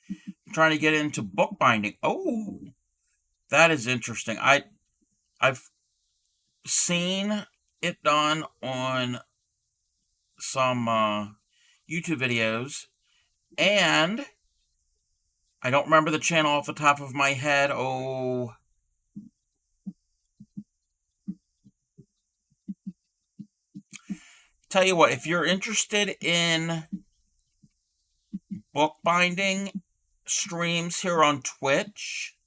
I'm trying to get into bookbinding. Oh, that is interesting. I've seen it done on some YouTube videos, and I don't remember the channel off the top of my head. Oh, tell you what, if you're interested in bookbinding streams here on Twitch,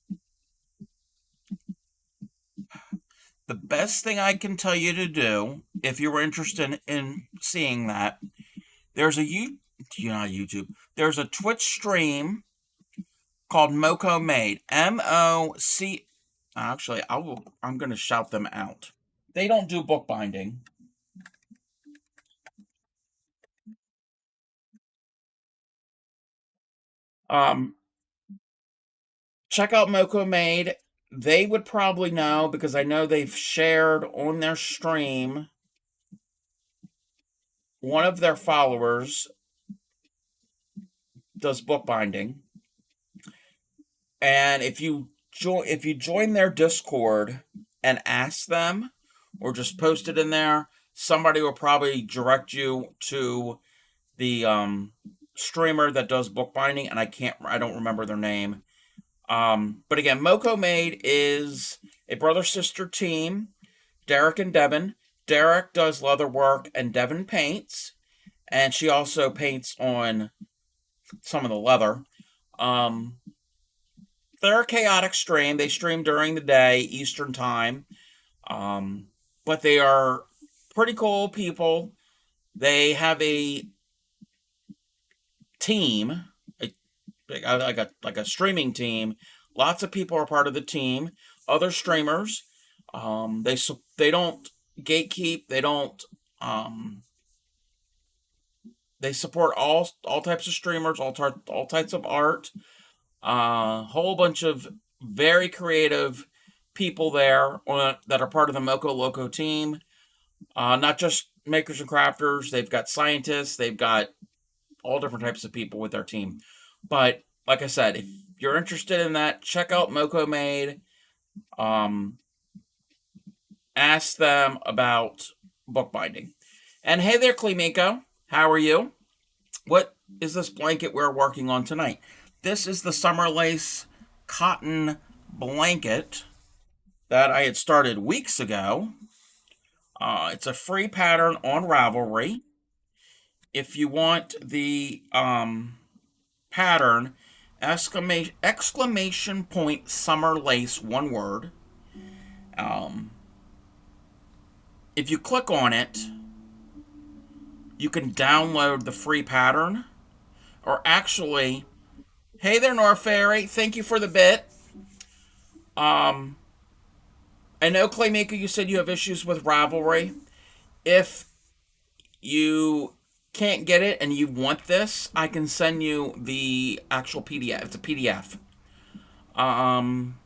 the best thing I can tell you to do, if you were interested in seeing that, there's a YouTube. There's a Twitch stream called Moco Made. MOC. Actually, I'm going to shout them out. They don't do bookbinding. Check out Moco Made. They would probably know because I know they've shared on their stream. One of their followers does bookbinding, and if you join their Discord and ask them, or just post it in there, somebody will probably direct you to the streamer that does bookbinding, and I don't remember their name. But again, Moco Made is a brother-sister team, Derek and Devin. Derek does leather work and Devin paints, and she also paints on some of the leather. They're a chaotic stream. They stream during the day, Eastern time. But they are pretty cool people. They have a team, like a streaming team. Lots of people are part of the team. Other streamers. They don't gatekeep. They don't. They support all types of streamers, all types of art. A whole bunch of very creative people there that are part of the Moco Loco team. Not just makers and crafters. They've got scientists. They've got all different types of people with their team. But like I said, if you're interested in that, check out Moco Made. Ask them about bookbinding. And hey there, Klimiko. How are you? What is this blanket we're working on tonight? This is the Summer Lace cotton blanket that I had started weeks ago. It's a free pattern on Ravelry. If you want the pattern, exclamation point summer lace, one word. If you click on it, you can download the free pattern. Or actually, hey there, North Fairy. Thank you for the bit. I know, Claymaker, you said you have issues with Ravelry. If you can't get it and you want this, I can send you the actual PDF. It's a PDF. Um,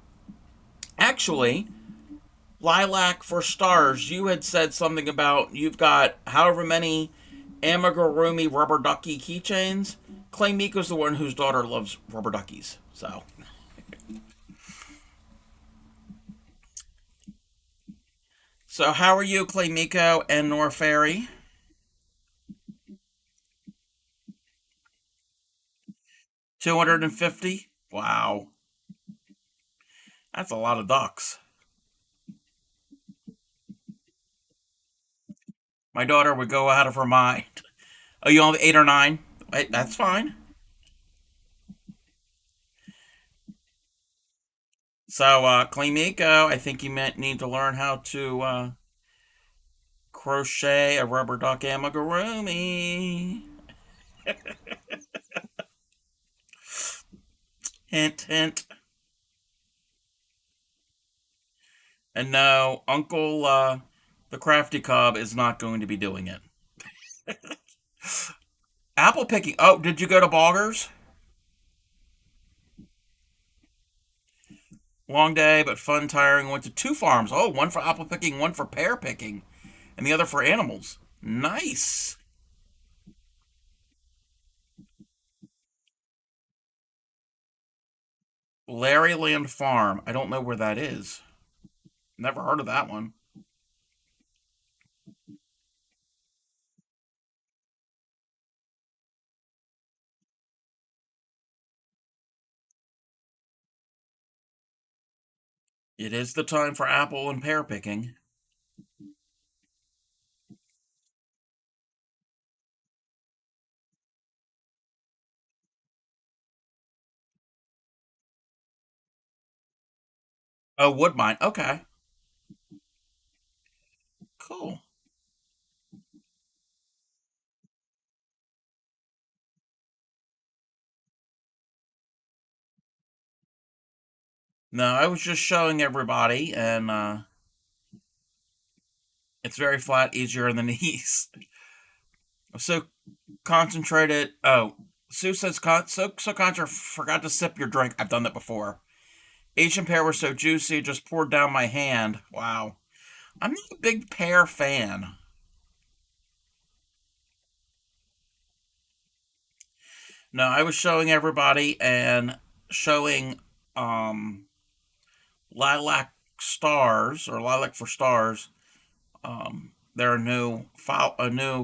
Actually, Lilac for Stars, you had said something about you've got however many amigurumi rubber ducky keychains. Clay Miko's the one whose daughter loves rubber duckies. So how are you, Clay Miko and Nor Fairy? 250? Wow. That's a lot of ducks. My daughter would go out of her mind. Oh, you only 8 or 9? That's fine. So, Clemiko, I think you meant need to learn how to crochet a rubber duck amigurumi. Hint, hint. And no, Uncle the Crafty Cub is not going to be doing it. Apple picking. Oh, did you go to Boggers? Long day, but fun, tiring. Went to 2 farms. Oh, one for apple picking, one for pear picking, and the other for animals. Nice. Larryland Farm. I don't know where that is. Never heard of that one. It is the time for apple and pear picking. Oh, wood mine. Okay. Cool. No, I was just showing everybody, and it's very flat, easier in the knees. I'm so concentrated. Oh, Sue says, so contra, forgot to sip your drink. I've done that before. Asian pear was so juicy, just poured down my hand. Wow. I'm not a big pear fan. No, I was showing everybody and showing um, Lilac Stars or Lilac for Stars. They're a new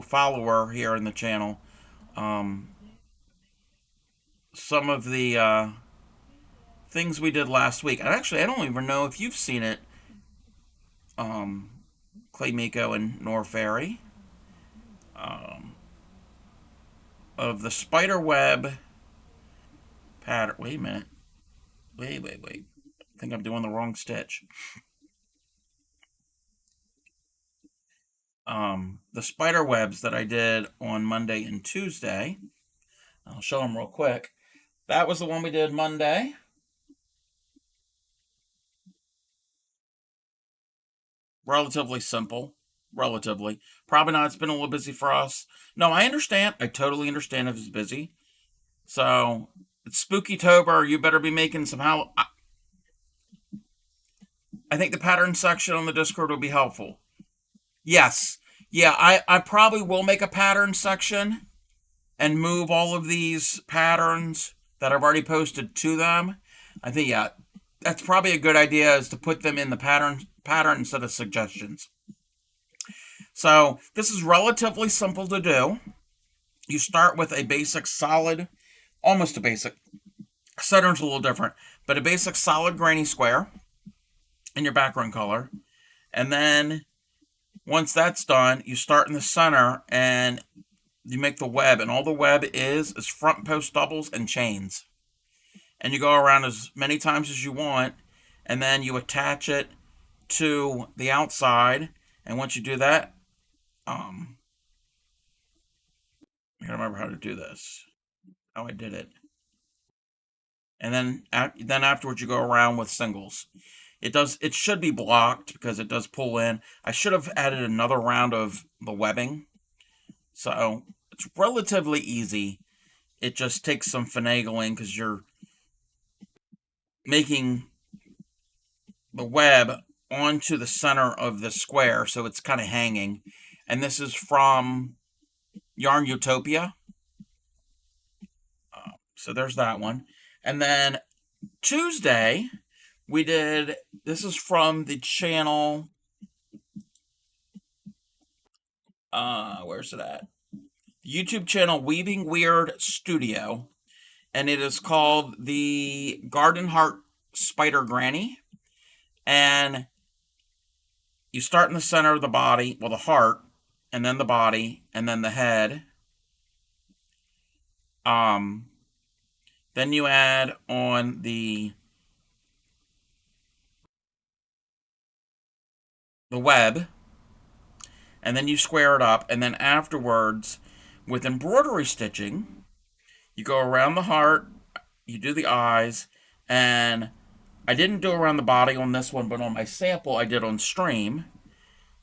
follower here in the channel. Um, some of the things we did last week. And actually, I don't even know if you've seen it, um, Clay Miko and Nor Fairy, of the spider web pattern. Wait a minute. Wait. I think I'm doing the wrong stitch. The spider webs that I did on Monday and Tuesday. I'll show them real quick. That was the one we did Monday. Relatively simple. Relatively. Probably not. It's been a little busy for us. No, I understand. I totally understand if it's busy. So, it's Spooky Tober. You better be making some how. I think the pattern section on the Discord will be helpful. Yes. Yeah, I probably will make a pattern section and move all of these patterns that I've already posted to them. I think, yeah, that's probably a good idea, is to put them in the pattern instead of suggestions. So this is relatively simple to do. You start with a basic solid, almost a basic, center's a little different, but a basic solid granny square in your background color. And then once that's done, you start in the center and you make the web, and all the web is front post doubles and chains. And you go around as many times as you want, and then you attach it to the outside. And once you do that, I gotta remember how to do this. How I did it. And then afterwards you go around with singles. It should be blocked because it does pull in. I should have added another round of the webbing. So It's relatively easy. It just takes some finagling because you're making the web onto the center of the square, so it's kind of hanging. And this is from Yarn Utopia. So there's that one. And then Tuesday, we did, this is from the channel, where's it at? YouTube channel Weaving Weird Studio. And it is called the Garden Heart Spider Granny. And you start in the center of the body, well, the heart, and then the body, and then the head. Then you add on the web, and then you square it up, and then afterwards, with embroidery stitching, you go around the heart, you do the eyes, and I didn't do around the body on this one, but on my sample I did on stream.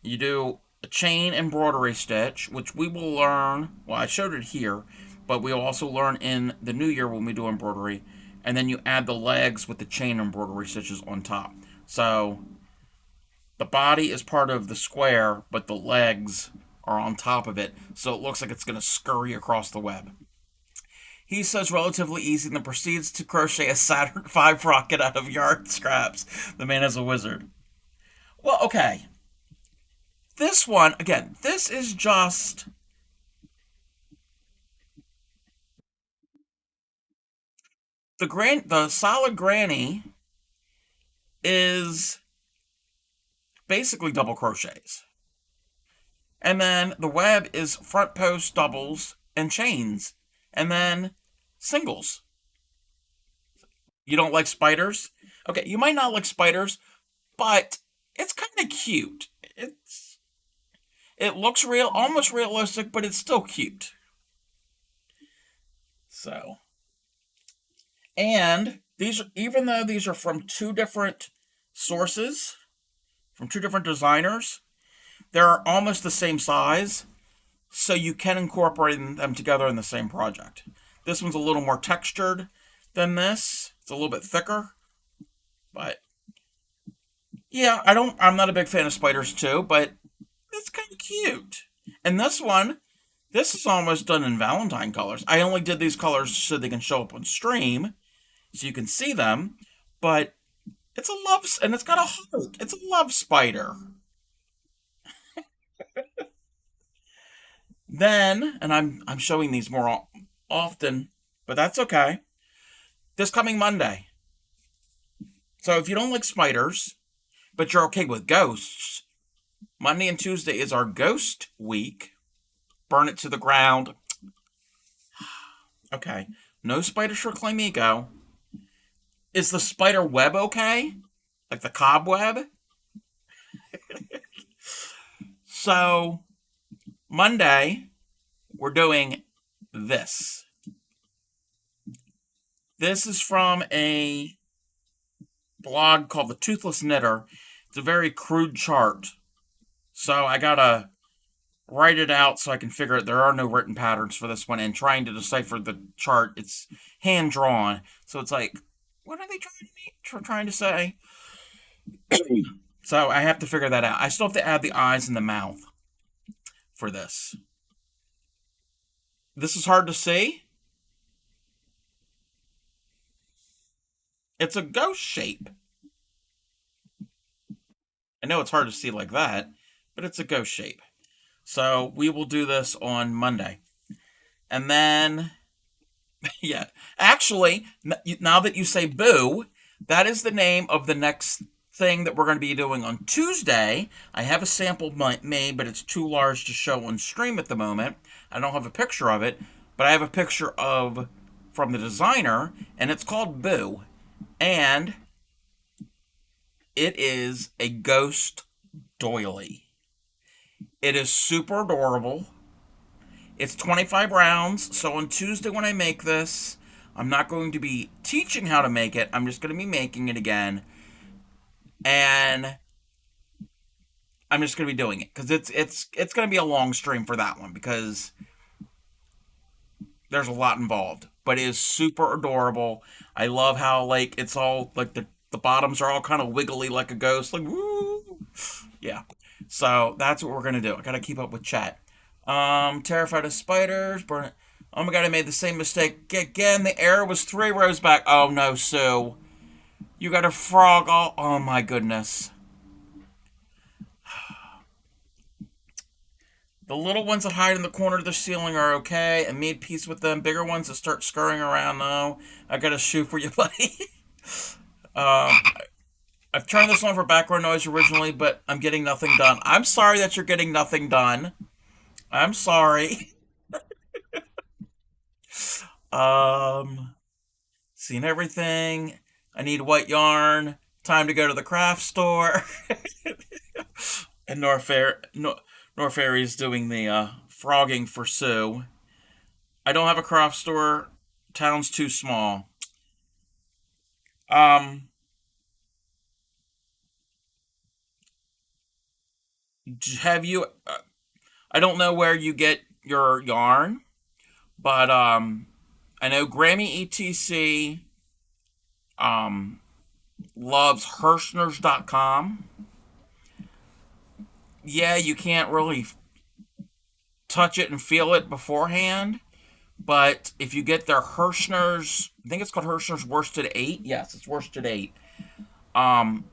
You do a chain embroidery stitch, which we will learn, well, I showed it here, but we'll also learn in the new year when we do embroidery, and then you add the legs with the chain embroidery stitches on top. So the body is part of the square, but the legs are on top of it, so it looks like it's going to scurry across the web. He says relatively easy and then proceeds to crochet a Saturn V rocket out of yarn scraps. The man is a wizard. Well, okay. This one, again, this is just the solid granny is basically double crochets. And then the web is front post doubles and chains. And then singles. You don't like spiders? Okay, you might not like spiders, but it's kind of cute. It looks real, almost realistic, but it's still cute. So, and these, even though these are from two different sources, from two different designers, they're almost the same size, so you can incorporate them together in the same project. This one's a little more textured than this. It's a little bit thicker, but yeah, I'm not a big fan of spiders too, but it's kind of cute. And this one, this is almost done in Valentine colors. I only did these colors so they can show up on stream, so you can see them, but it's a love, and it's got a heart. It's a love spider. Then, and I'm showing these more often, but that's okay. This coming Monday. So if you don't like spiders, but you're okay with ghosts, Monday and Tuesday is our ghost week. Burn it to the ground. Okay. No spider for Claymigo. Is the spider web okay? Like the cobweb? So, Monday, we're doing this. This is from a blog called The Toothless Knitter. It's a very crude chart. So I gotta write it out so I can figure it. There are no written patterns for this one, and trying to decipher the chart, it's hand drawn. So it's like, what are they trying to say? So I have to figure that out. I still have to add the eyes and the mouth for this. This is hard to see. It's a ghost shape. I know it's hard to see like that, but it's a ghost shape. So we will do this on Monday. And then, yeah, actually, now that you say boo, that is the name of the next thing that we're going to be doing on Tuesday. I have a sample made, but it's too large to show on stream at the moment. I don't have a picture of it, but I have a picture from the designer, and it's called Boo. And it is a ghost doily. It is super adorable. It's 25 rounds, so on Tuesday when I make this, I'm not going to be teaching how to make it. I'm just going to be making it again. And I'm just going to be doing it because it's going to be a long stream for that one because there's a lot involved, but it is super adorable. I love how like it's all like the bottoms are all kind of wiggly like a ghost, like woo. Yeah. So that's what we're gonna do. I gotta keep up with chat. Terrified of spiders. Burn it. Oh my god, I made the same mistake again. The error was 3 rows back. Oh no, Sue. You got a frog all. Oh my goodness. The little ones that hide in the corner of the ceiling are okay. I made peace with them. Bigger ones that start scurrying around, no. I got a shoe for you, buddy. um, I've turned this on for background noise originally, but I'm getting nothing done. I'm sorry that you're getting nothing done. I'm sorry. Um, Seen everything. I need white yarn. Time to go to the craft store. And Norfair is doing the frogging for Sue. I don't have a craft store. Town's too small. Um, have you? I don't know where you get your yarn, but I know Grammy ETC um loves Hirschners.com. Yeah, you can't really touch it and feel it beforehand, but if you get their Hirschners, I think it's called Hirschners Worsted 8. Yes, it's Worsted 8.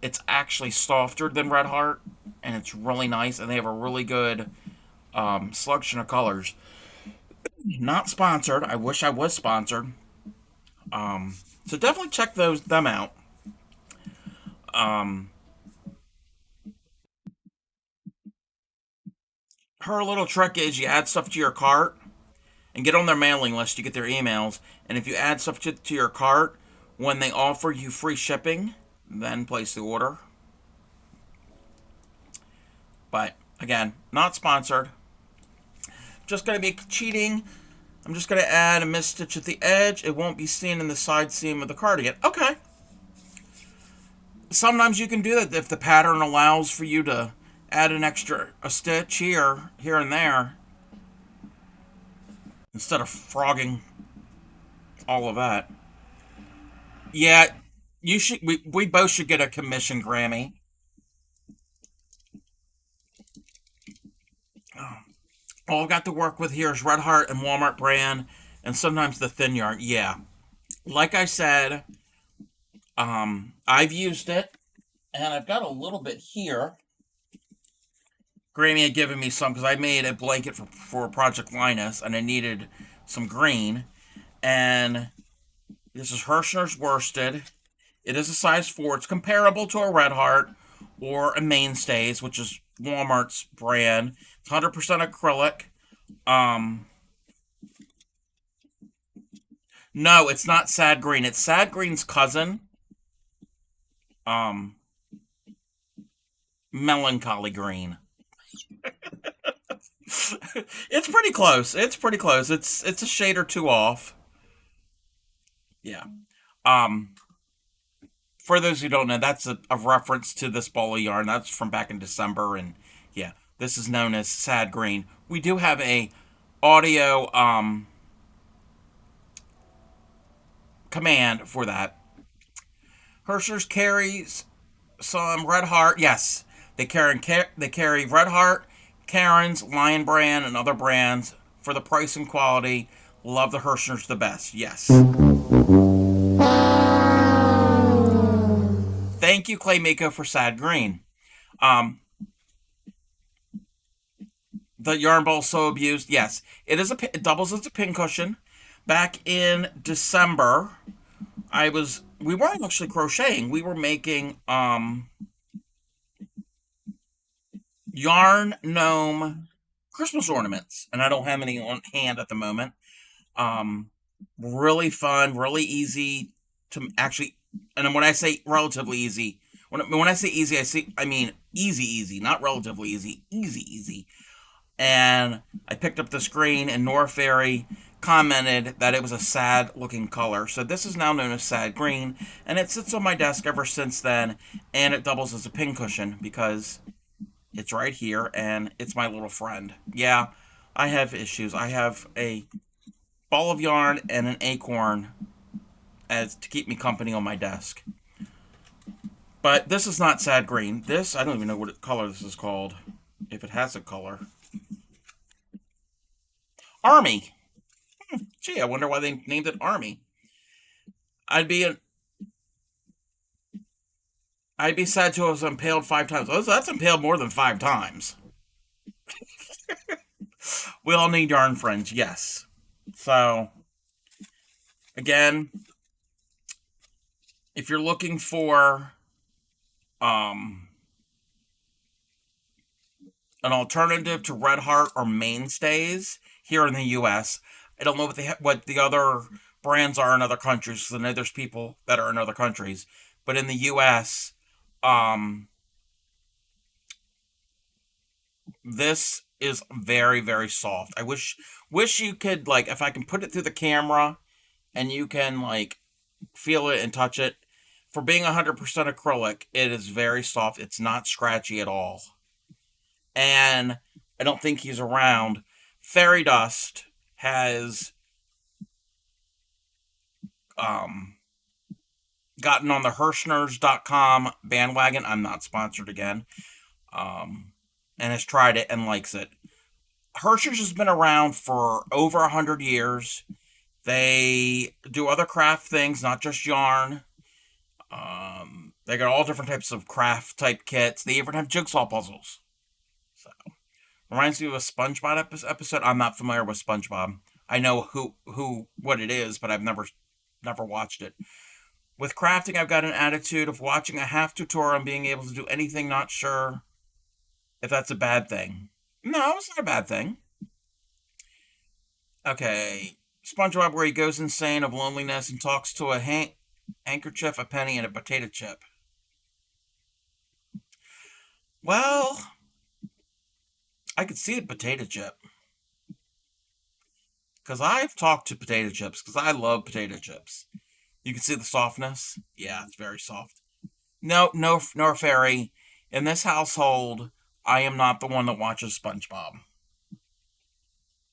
It's actually softer than Red Heart, and it's really nice, and they have a really good selection of colors. Not sponsored. I wish I was sponsored. So definitely check them out. Um, Her little trick is you add stuff to your cart and get on their mailing list. You get their emails, and if you add stuff to your cart, when they offer you free shipping, then place the order. But again, not sponsored. Just gonna be cheating. I'm just gonna add a mist stitch at the edge. It won't be seen in the side seam of the cardigan. Okay. Sometimes you can do that if the pattern allows for you to add a stitch here and there, instead of frogging all of that. Yeah, you should. We both should get a commission, Grammy. All I've got to work with here is Red Heart and Walmart brand, and sometimes the thin yarn. Yeah, like I said, I've used it, and I've got a little bit here. Grammy had given me some because I made a blanket for Project Linus, and I needed some green. And this is Hirschner's Worsted. It is a size 4. It's comparable to a Red Heart or a Mainstays, which is Walmart's brand. It's 100% acrylic. Um, no, it's not Sad Green. It's Sad Green's cousin, um, Melancholy Green. It's pretty close. It's pretty close. It's a shade or two off. Yeah. Um, for those who don't know, that's a reference to this ball of yarn. That's from back in December, and yeah, this is known as Sad Green. We do have a audio command for that. Hershey's carries some Red Heart. Yes, they carry Red Heart, Karen's, Lion Brand, and other brands for the price and quality. Love the Hirschners the best. Yes. Thank you, Clay Miko, for Sad Green. Um, the yarn ball so abused. Yes, it doubles as a pincushion. Back in December, we weren't actually crocheting. We were making yarn gnome Christmas ornaments, and I don't have any on hand at the moment. Um, Really fun, really easy to actually. And when I say relatively easy, when I say easy, I mean easy, easy, not relatively easy, easy, easy. And I picked up this green, and Nora Fairy commented that it was a sad looking color. So this is now known as sad green, and it sits on my desk ever since then, and it doubles as a pincushion because it's right here and it's my little friend. Yeah, I have issues. I have a ball of yarn and an acorn as to keep me company on my desk. But this is not sad green. This, I don't even know what color this is called. If it has a color. Army. Gee, I wonder why they named it Army. I'd be a, I'd be sad to have impaled 5 times. Oh, that's impaled more than 5 times. We all need yarn friends, yes. So, again, if you're looking for um, an alternative to Red Heart or Mainstays here in the U.S., I don't know what the other brands are in other countries, because I know there's people that are in other countries. But in the U.S., um, this is very, very soft. I wish you could, like, if I can put it through the camera and you can, like, feel it and touch it. For being 100% acrylic, it is very soft. It's not scratchy at all. And I don't think he's around. Fairy Dust has um, gotten on the Hirschners.com bandwagon. I'm not sponsored again. And has tried it and likes it. Hirschners has been around for over 100 years. They do other craft things, not just yarn. They got all different types of craft type kits. They even have jigsaw puzzles. So reminds me of a SpongeBob episode. I'm not familiar with SpongeBob. I know what it is, but I've never watched it. With crafting, I've got an attitude of watching a half tutorial and being able to do anything. Not sure if that's a bad thing. No, it's not a bad thing. Okay, SpongeBob, where he goes insane of loneliness and talks to a handkerchief, a penny, and a potato chip. Well, I could see a potato chip. Because I've talked to potato chips, because I love potato chips. You can see the softness. Yeah, it's very soft. No, fairy. In this household, I am not the one that watches SpongeBob.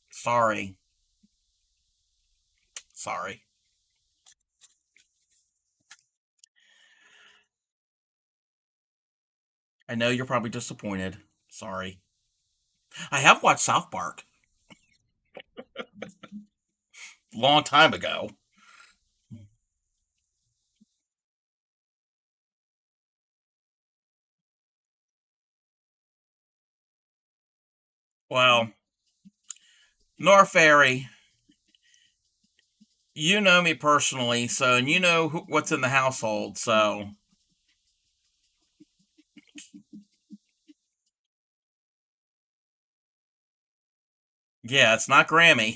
Sorry. Sorry. I know you're probably disappointed. Sorry. I have watched South Park. Long time ago. Well, Nor Fairy, you know me personally, so, and you know what's in the household, so yeah, it's not Grammy.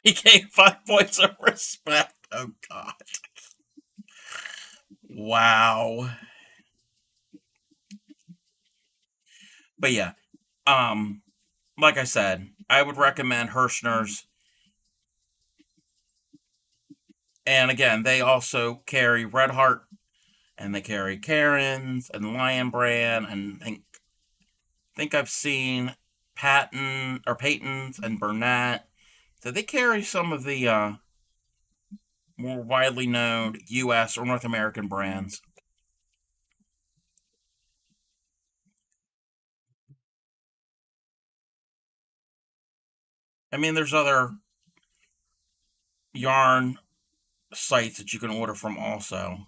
He gave 5 points of respect. Oh God. Wow. But yeah, um, like I said, I would recommend Hirschner's. And again, they also carry Red Heart, and they carry Karen's and Lion Brand, and think I've seen Peyton's and Burnett. So they carry some of the more widely known U.S. or North American brands. I mean, there's other yarn sites that you can order from also.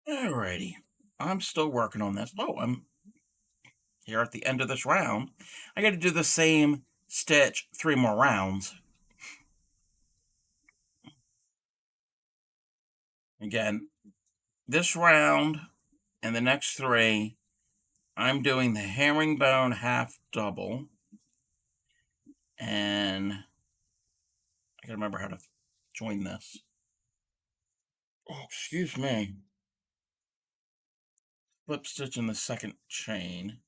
Alrighty. I'm still working on this. Oh, I'm here at the end of this round. I got to do the same stitch 3 more rounds. Again, this round and the next 3, I'm doing the herringbone half double, and I gotta remember how to join this. Oh, excuse me. Slip stitch in the second chain.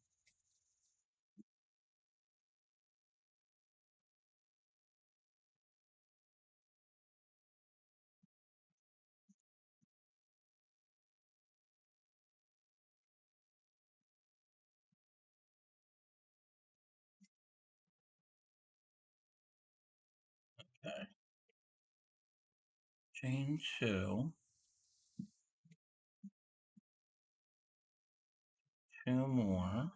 Okay. Chain 2, 2 more.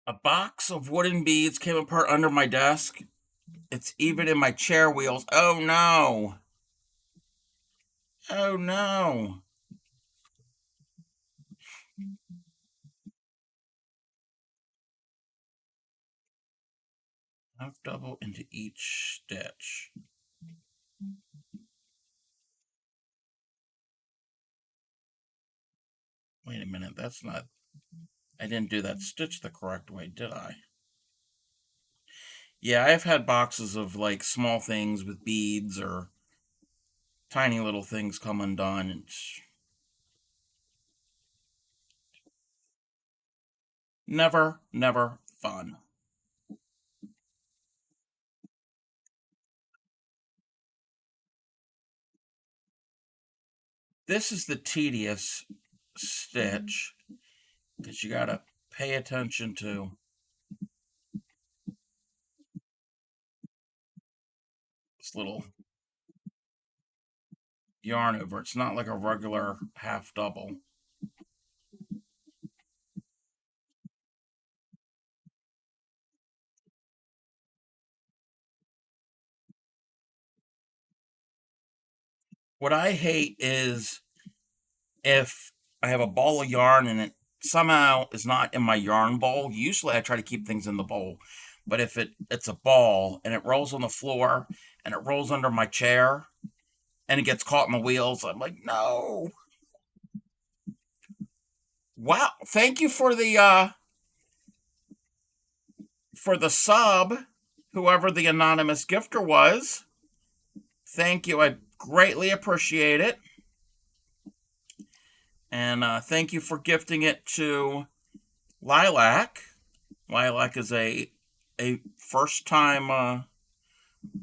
A box of wooden beads came apart under my desk. It's even in my chair wheels. Oh no! Oh no! Half double into each stitch. Wait a minute, that's not. I didn't do that stitch the correct way, did I? Yeah, I've had boxes of like small things with beads or tiny little things come undone. It's never fun. This is the tedious stitch because you gotta pay attention to this little yarn over. It's not like a regular half double. What I hate is if I have a ball of yarn and it somehow is not in my yarn bowl. Usually I try to keep things in the bowl, but if it's a ball and it rolls on the floor and it rolls under my chair and it gets caught in the wheels, I'm like, no. Wow, thank you for the sub, whoever the anonymous gifter was. Thank you, I greatly appreciate it. And thank you for gifting it to Lilac. Lilac is a first time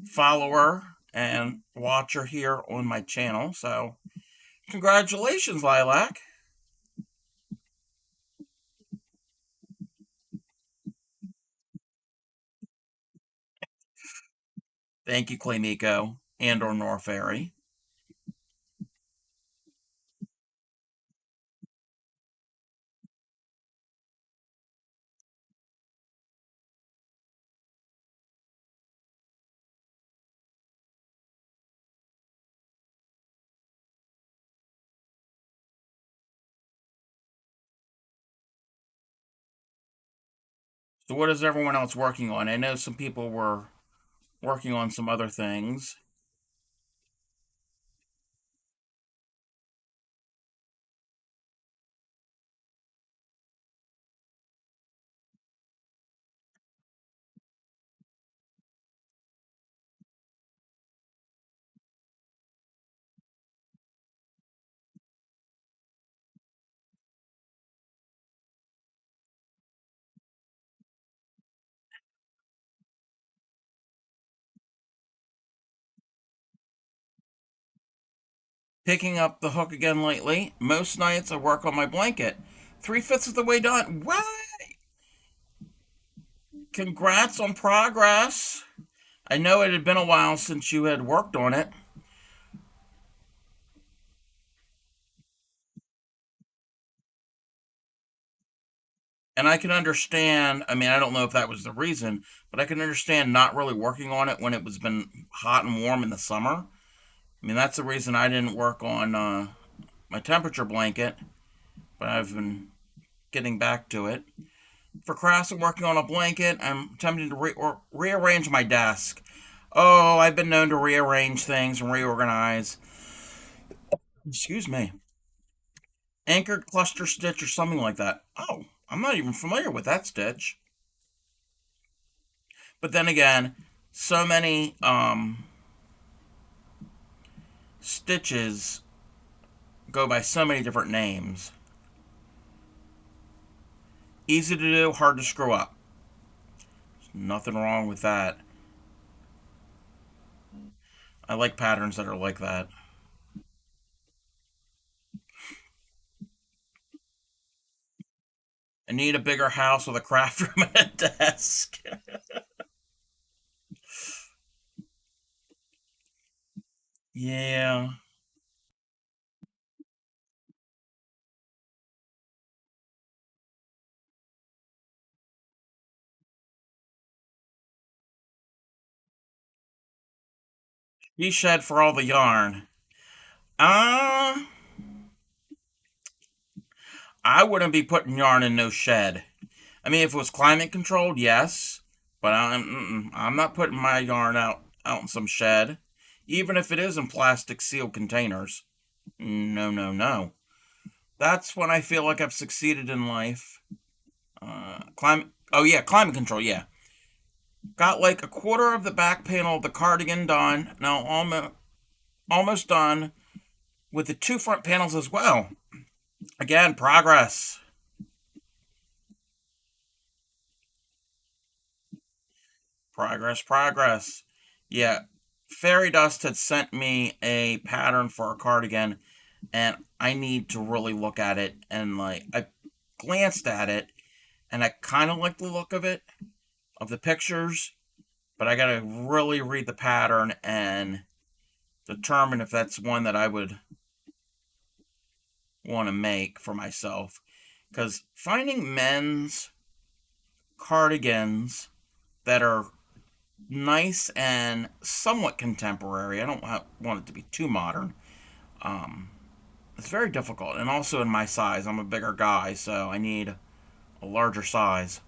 follower and watcher here on my channel. So, congratulations, Lilac. Thank you, Claymiko and or Norfairy. So, what is everyone else working on? I know some people were working on some other things. Picking up the hook again lately. Most nights I work on my blanket. 3/5 of the way done. What? Congrats on progress. I know it had been a while since you had worked on it. And I can understand, I mean, I don't know if that was the reason, but I can understand not really working on it when it was been hot and warm in the summer. I mean, that's the reason I didn't work on my temperature blanket, but I've been getting back to it. For crafts, I'm working on a blanket. I'm attempting to rearrange my desk. Oh, I've been known to rearrange things and reorganize. Excuse me. Anchored cluster stitch or something like that. Oh, I'm not even familiar with that stitch. But then again, so many stitches go by so many different names. Easy to do, hard to screw up. There's nothing wrong with that. I like patterns that are like that. I need a bigger house with a craft room and a desk. Yeah. He shed for all the yarn. Uh, I wouldn't be putting yarn in no shed. I mean, if it was climate controlled, yes. But I'm not putting my yarn out in some shed. Even if it is in plastic sealed containers. No, no, no. That's when I feel like I've succeeded in life. Climate. Oh yeah, climate control. Yeah, got like a quarter of the back panel of the cardigan done. Now almost done with the two front panels as well. Again, progress. Progress, progress. Yeah, Fairy Dust had sent me a pattern for a cardigan, and I need to really look at it. And like, I glanced at it, and I kind of like the look of the pictures, but I gotta really read the pattern and determine if that's one that I would want to make for myself. Because finding men's cardigans that are nice and somewhat contemporary, I don't want it to be too modern, um, it's very difficult. And also in my size, I'm a bigger guy, so I need a larger size.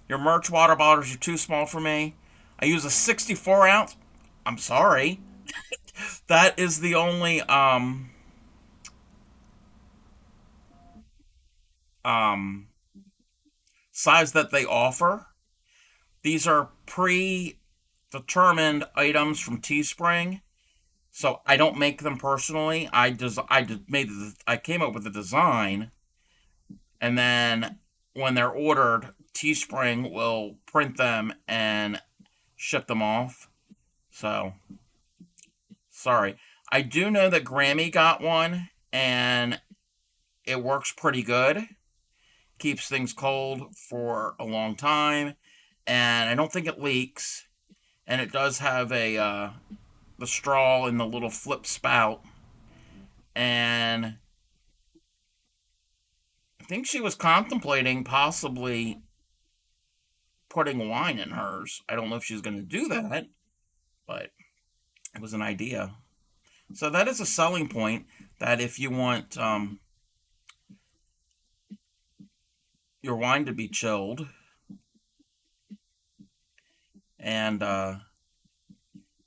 Your merch water bottles are too small for me. I use a 64 ounce. I'm sorry. That is the only um size that they offer. These are predetermined items from Teespring, so I don't make them personally. I came up with the design, and then when they're ordered, Teespring will print them and ship them off. So sorry. I do know that Grammy got one, and it works pretty good. Keeps things cold for a long time, and I don't think it leaks. And it does have a the straw in the little flip spout, and I think she was contemplating possibly putting wine in hers. I don't know if she's going to do that, but it was an idea. So that is a selling point. That if you want your wine to be chilled, and I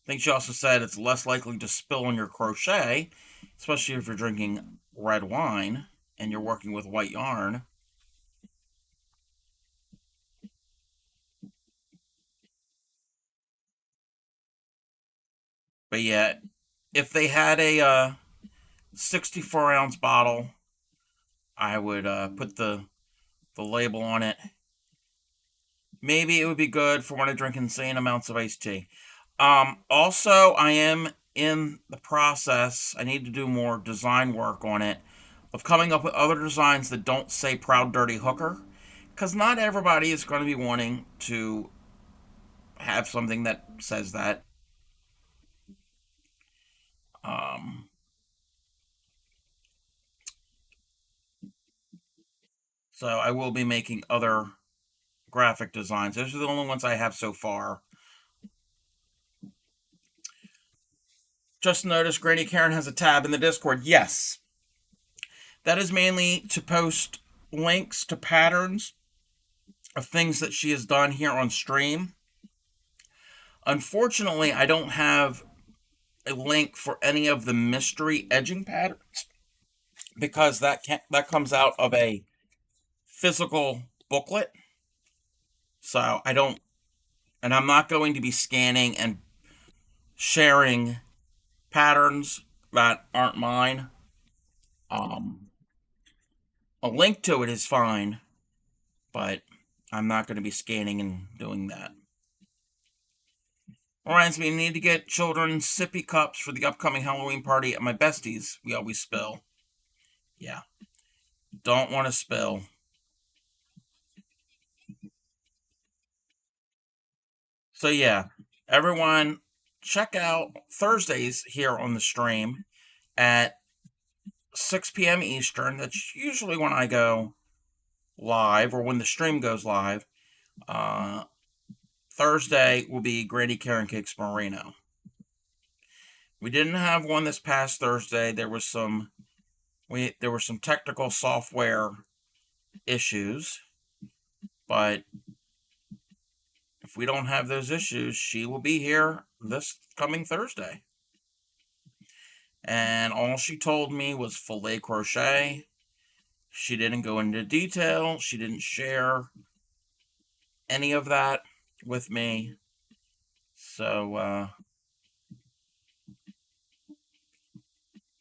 think she also said it's less likely to spill on your crochet, especially if you're drinking red wine and you're working with white yarn. But yeah, if they had a 64-ounce bottle, I would put the label on it. Maybe it would be good for when I drink insane amounts of iced tea. Also, I am in the process, I need to do more design work on it, of coming up with other designs that don't say Proud Dirty Hooker. Because not everybody is going to be wanting to have something that says that. Um, so I will be making other graphic designs. Those are the only ones I have so far. Just noticed Granny Karen has a tab in the Discord. Yes. That is mainly to post links to patterns of things that she has done here on stream. Unfortunately, I don't have a link for any of the mystery edging patterns because that comes out of a physical booklet. So I don't, and I'm not going to be scanning and sharing patterns that aren't mine. Um, a link to it is fine, but I'm not going to be scanning and doing that. Reminds me, I need to get children sippy cups for the upcoming Halloween party at my besties. We always spill. Yeah, don't want to spill. So yeah, everyone, check out Thursdays here on the stream at 6 p.m. Eastern. That's usually when I go live or when the stream goes live. Uh, Thursday will be Granny Karen Cakes Marino. We didn't have one this past Thursday. There were some technical software issues, but if we don't have those issues, she will be here this coming Thursday. And all she told me was filet crochet. She didn't go into detail. She didn't share any of that with me. So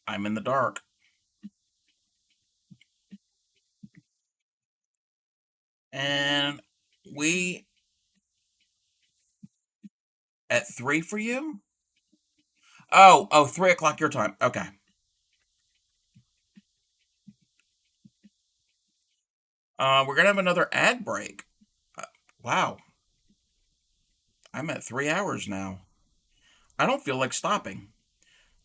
I'm in the dark. And we at 3 for you? Oh, 3 o'clock your time. Okay. We're gonna have another ad break. Uh, wow, I'm at 3 hours now. I don't feel like stopping.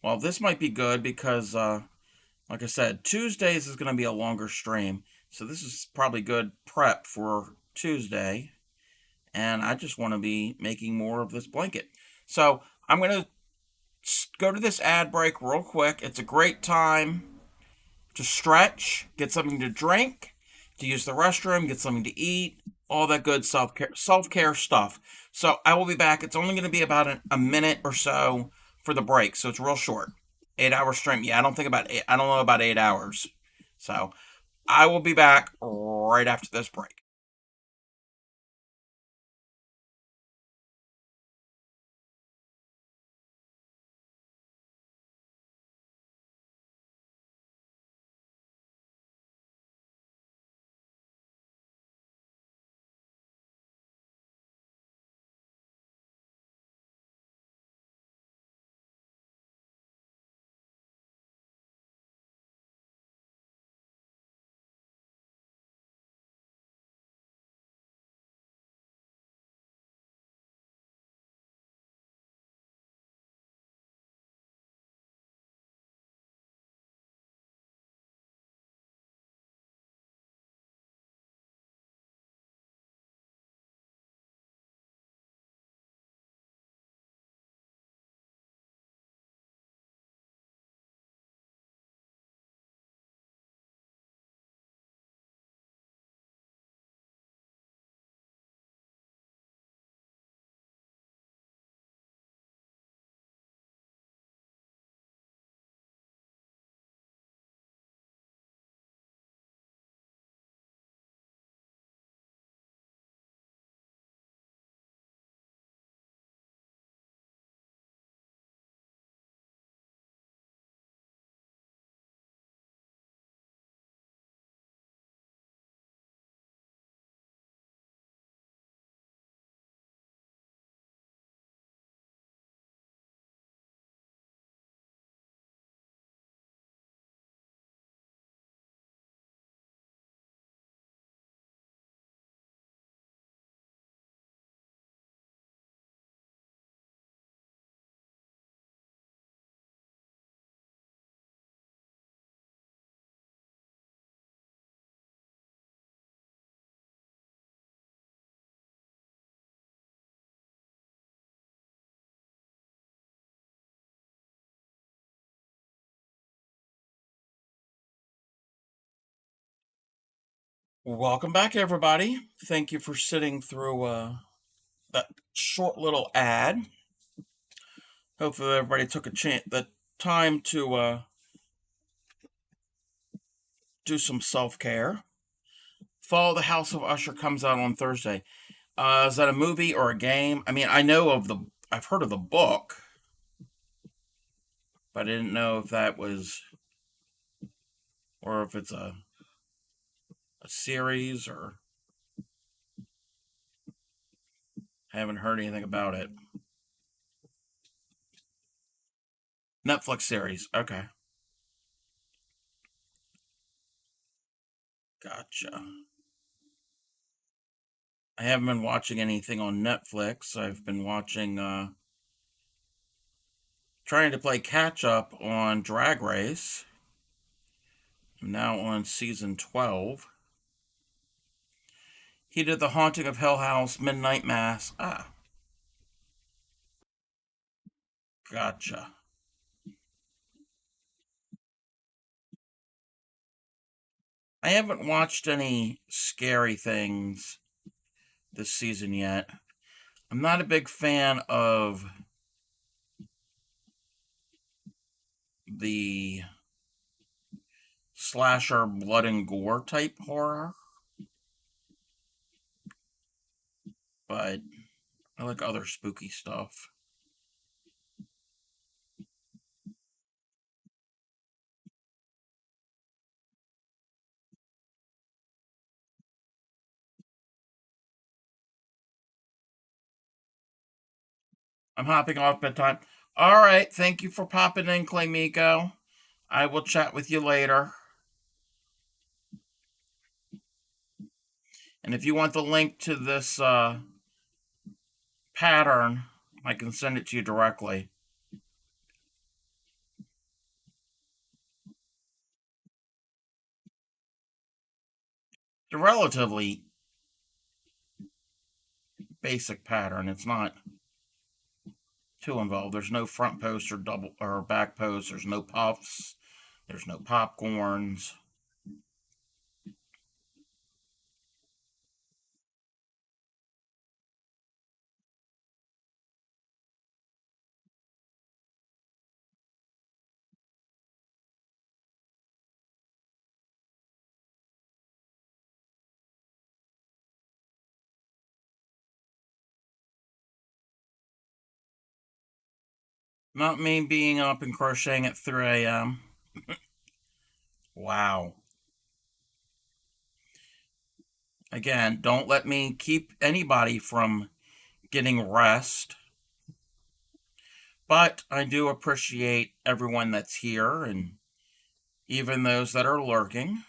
Well, this might be good because, like I said, Tuesdays is gonna be a longer stream, so this is probably good prep for Tuesday. And I just want to be making more of this blanket. So I'm gonna go to this ad break real quick. It's a great time to stretch, get something to drink, to use the restroom, get something to eat, all that good self care stuff. So I will be back. It's only going to be about a minute or so for the break, so it's real short. 8 hour stream. Yeah, I don't think about eight. I don't know about 8 hours. So I will be back right after this break. Welcome back, everybody. Thank you for sitting through that short little ad. Hopefully, everybody took the time to do some self care. Follow the House of Usher comes out on Thursday. Is that a movie or a game? I mean, I've heard of the book, but I didn't know if that was, or if it's a series, or haven't heard anything about it. Netflix series. Okay. Gotcha. I haven't been watching anything on Netflix. I've been watching, trying to play catch up on Drag Race. I'm now on season 12. He did The Haunting of Hill House, Midnight Mass. Ah, gotcha. I haven't watched any scary things this season yet. I'm not a big fan of the slasher blood and gore type horror, but I like other spooky stuff. I'm hopping off bedtime. All right, thank you for popping in, Claymiko. I will chat with you later. And if you want the link to this pattern, I can send it to you directly. It's a relatively basic pattern. It's not too involved. There's no front post or double or back post. There's no puffs. There's no popcorns. Not me being up and crocheting at 3 a.m. Wow. Again, don't let me keep anybody from getting rest. But I do appreciate everyone that's here and even those that are lurking.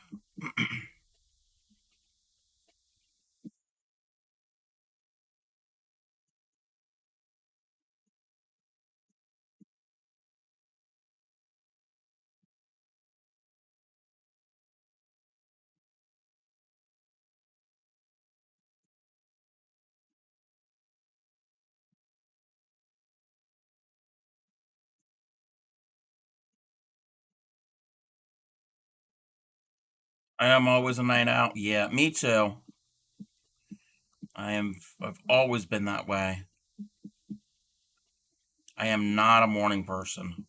I am always a night out. Yeah, me too. I've always been that way. I am not a morning person.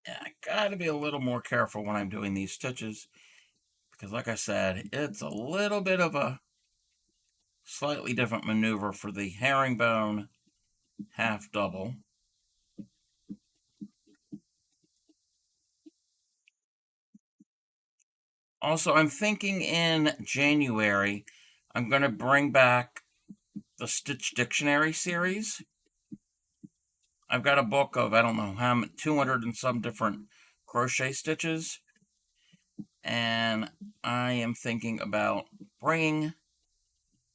Yeah, I gotta be a little more careful when I'm doing these stitches because, like I said, it's a little bit of a slightly different maneuver for the herringbone half double. Also, I'm thinking in January, I'm going to bring back the Stitch Dictionary series. I've got a book of, I don't know how many, 200 and some different crochet stitches. And I am thinking about bringing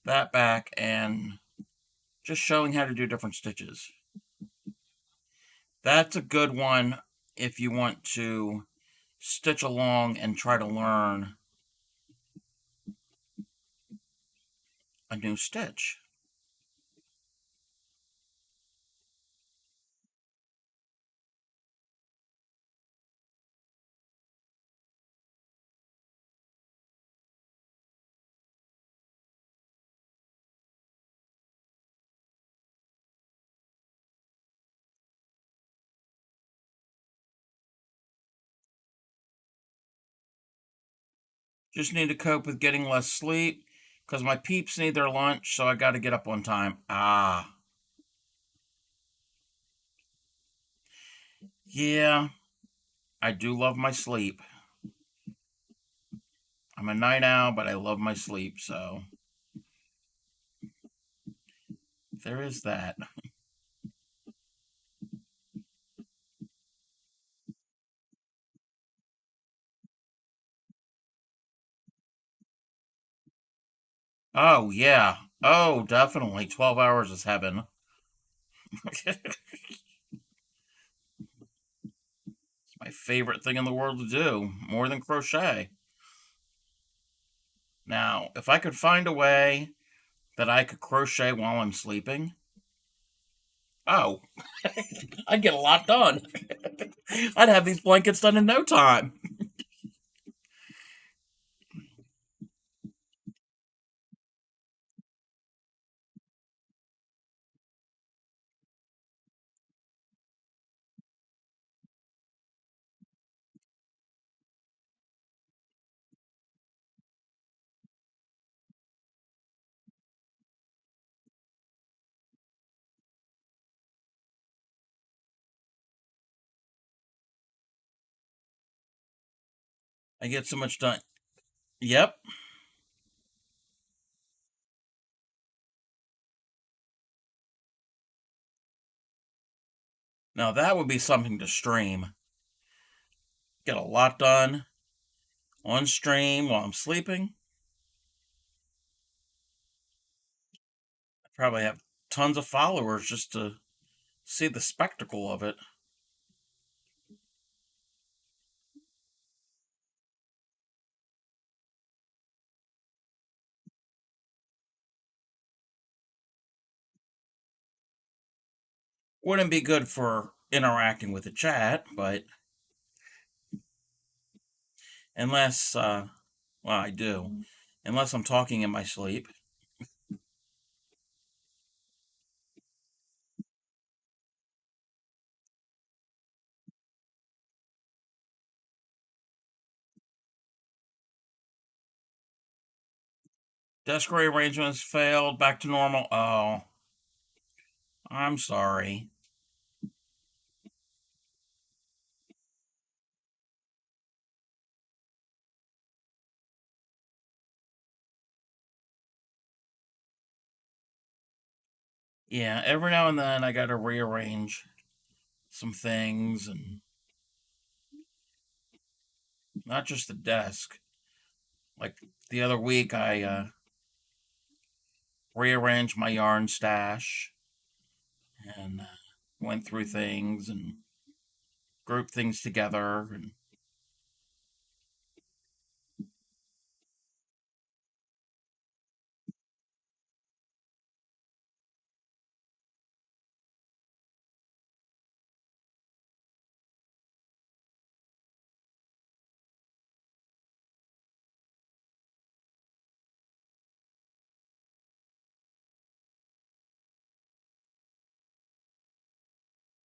that back and just showing how to do different stitches. That's a good one if you want to stitch along and try to learn a new stitch. Just need to cope with getting less sleep because my peeps need their lunch, so I got to get up on time. Ah, yeah, I do love my sleep. I'm a night owl, but I love my sleep, so there is that. Oh, yeah. Oh, definitely. 12 hours is heaven. It's my favorite thing in the world to do, more than crochet. Now, if I could find a way that I could crochet while I'm sleeping, oh, I'd get a lot done. I'd have these blankets done in no time. I get so much done. Yep. Now that would be something to stream. Get a lot done on stream while I'm sleeping. I probably have tons of followers just to see the spectacle of it. Wouldn't be good for interacting with the chat, but unless, well, I do. Unless I'm talking in my sleep. Desk rearrangements failed. Back to normal. Oh, I'm sorry. Yeah, every now and then I gotta rearrange some things, and not just the desk. Like the other week, I rearranged my yarn stash and went through things and grouped things together. And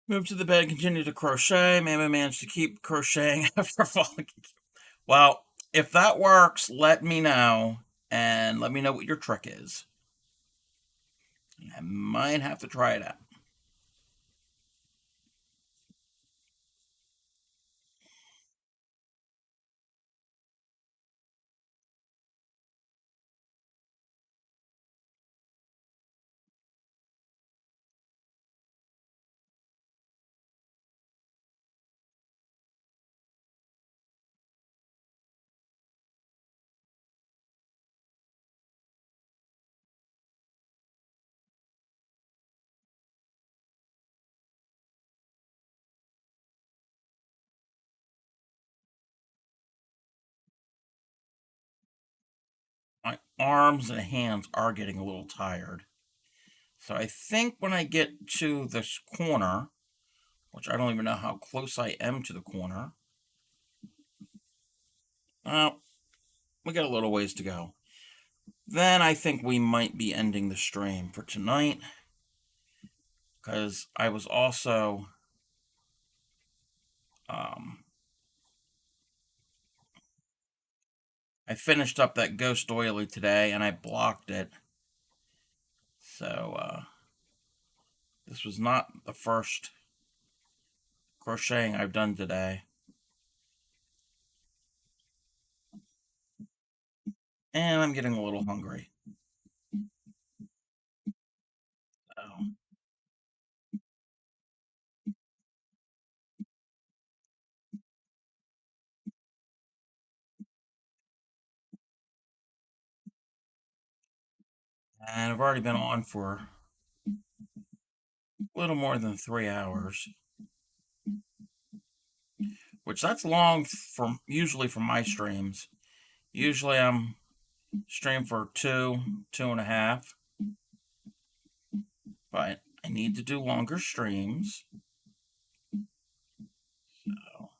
moved to the bed, continued to crochet. Maybe I managed to keep crocheting after falling. Well, if that works, let me know. And let me know what your trick is. I might have to try it out. arms and hands are getting a little tired. So I think when I get to this corner, which I don't even know how close I am to the corner, we got a little ways to go. Then I think we might be ending the stream for tonight, because I was also I finished up that ghost oily today and I blocked it. So this was not the first crocheting I've done today. And I'm getting a little hungry. So, and I've already been on for a little more than 3 hours, which that's long from usually for my streams. Usually I'm stream for 2.5, but I need to do longer streams. So,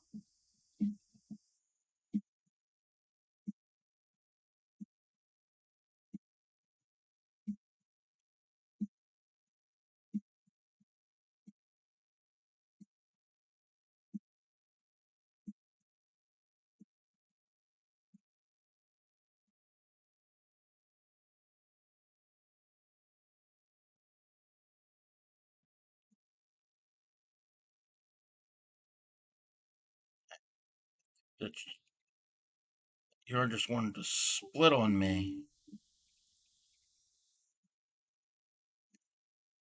you're just wanting to split on me.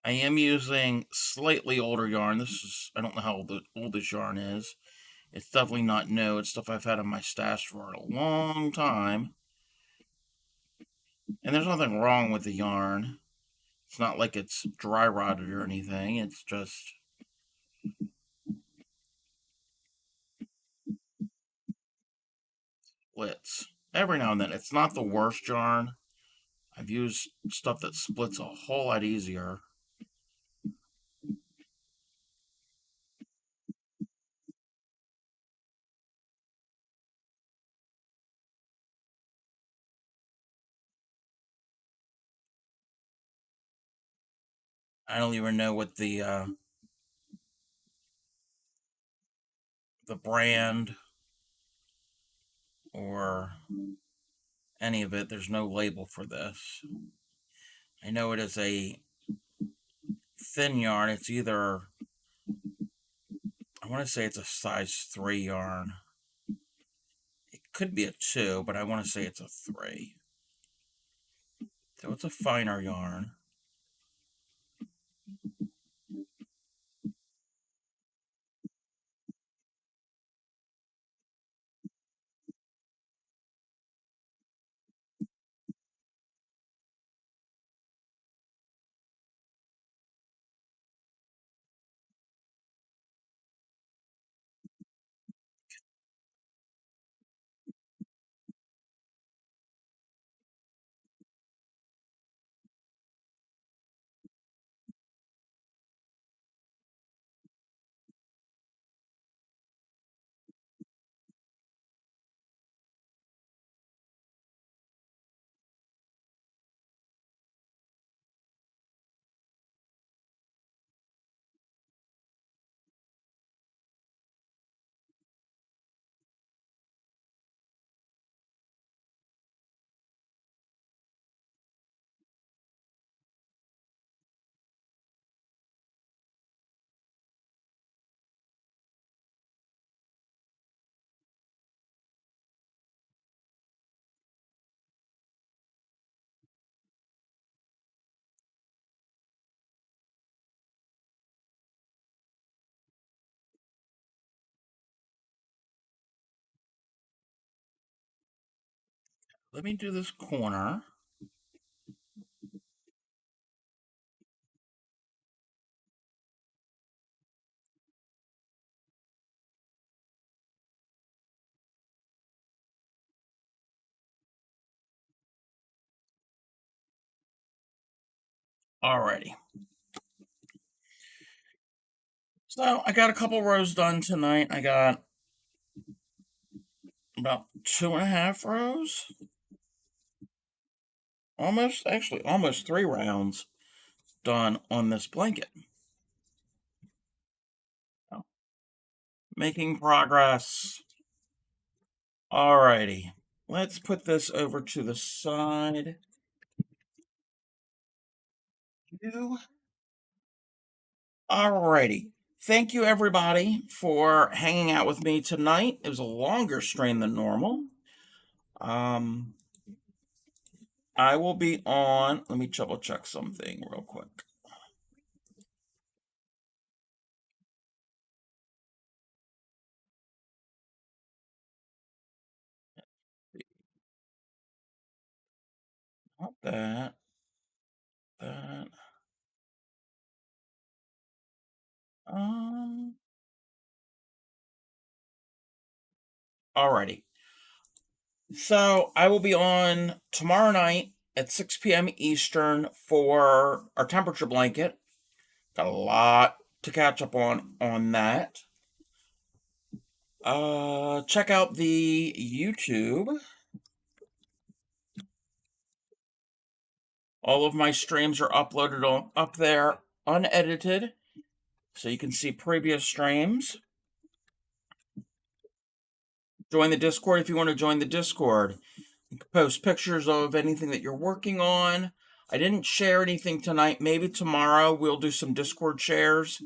I am using slightly older yarn. I don't know how old this yarn is. It's definitely not new. It's stuff I've had in my stash for a long time. And there's nothing wrong with the yarn. It's not like it's dry rotted or anything. It's just splits. Every now and then. It's not the worst yarn. I've used stuff that splits a whole lot easier. I don't even know what the brand or any of it. There's no label for this. I know it is a thin yarn. It's either, I want to say it's a size 3 yarn. It could be a 2, but I want to say it's a 3. So it's a finer yarn. Let me do this corner. Alrighty. So I got a couple rows done tonight. I got about 2.5 rows. Almost 3 rounds done on this blanket. So, making progress. Alrighty. Let's put this over to the side. Alrighty. Thank you, everybody, for hanging out with me tonight. It was a longer stream than normal. I will be on. Let me double check something real quick. Not that. That. Um. Alrighty. So I will be on tomorrow night at 6 p.m. Eastern for our temperature blanket. Got a lot to catch up on that. Check out the YouTube. All of my streams are uploaded up there unedited, so you can see previous streams. Join the Discord if you want to join the Discord. You can post pictures of anything that you're working on. I didn't share anything tonight. Maybe tomorrow we'll do some Discord shares.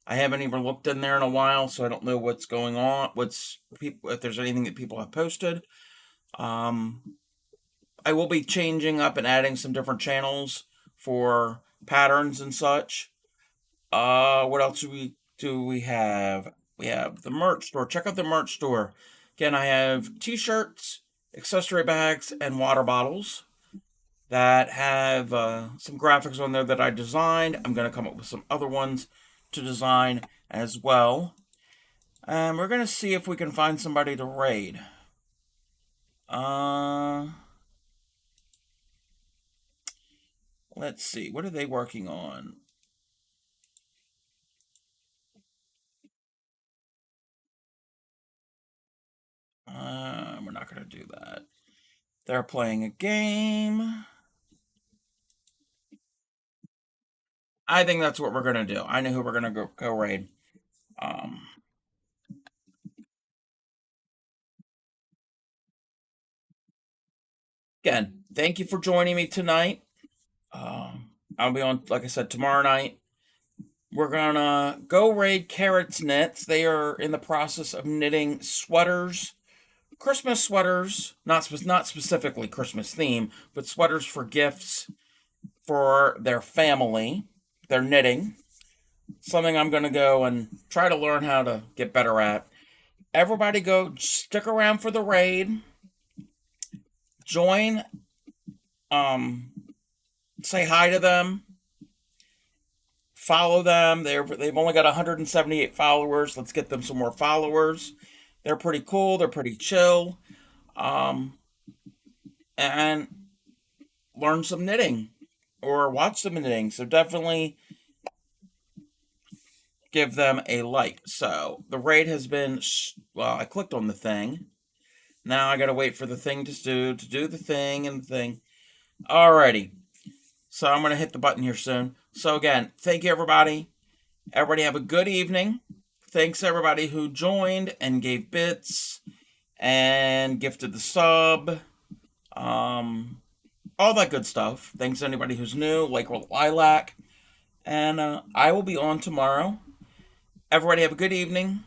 I haven't even looked in there in a while, so I don't know what's going on. If there's anything that people have posted. I will be changing up and adding some different channels for patterns and such. What else do we have? We have the merch store. Check out the merch store. Again, I have t-shirts, accessory bags, and water bottles that have some graphics on there that I designed. I'm going to come up with some other ones to design as well. And we're going to see if we can find somebody to raid. Let's see. What are they working on? We're not going to do that. They're playing a game. I think that's what we're going to do. I know who we're going to go raid. Again, thank you for joining me tonight. I'll be on, like I said, tomorrow night. We're gonna go raid Carrots Knits. They are in the process of knitting sweaters, Christmas sweaters, not specifically Christmas theme, but sweaters for gifts for their family. They're knitting. Something I'm gonna go and try to learn how to get better at. Everybody go stick around for the raid. Join. Say hi to them. Follow them. They've only got 178 followers. Let's get them some more followers. They're pretty cool. They're pretty chill. And learn some knitting or watch some knitting. So definitely give them a like. So the raid has been, well, I clicked on the thing. Now I gotta wait for the thing to do the thing and the thing. Alrighty. So I'm gonna hit the button here soon. So again, thank you everybody. Everybody have a good evening. Thanks everybody who joined and gave bits and gifted the sub. All that good stuff. Thanks to anybody who's new, like Lilac. And I will be on tomorrow. Everybody have a good evening.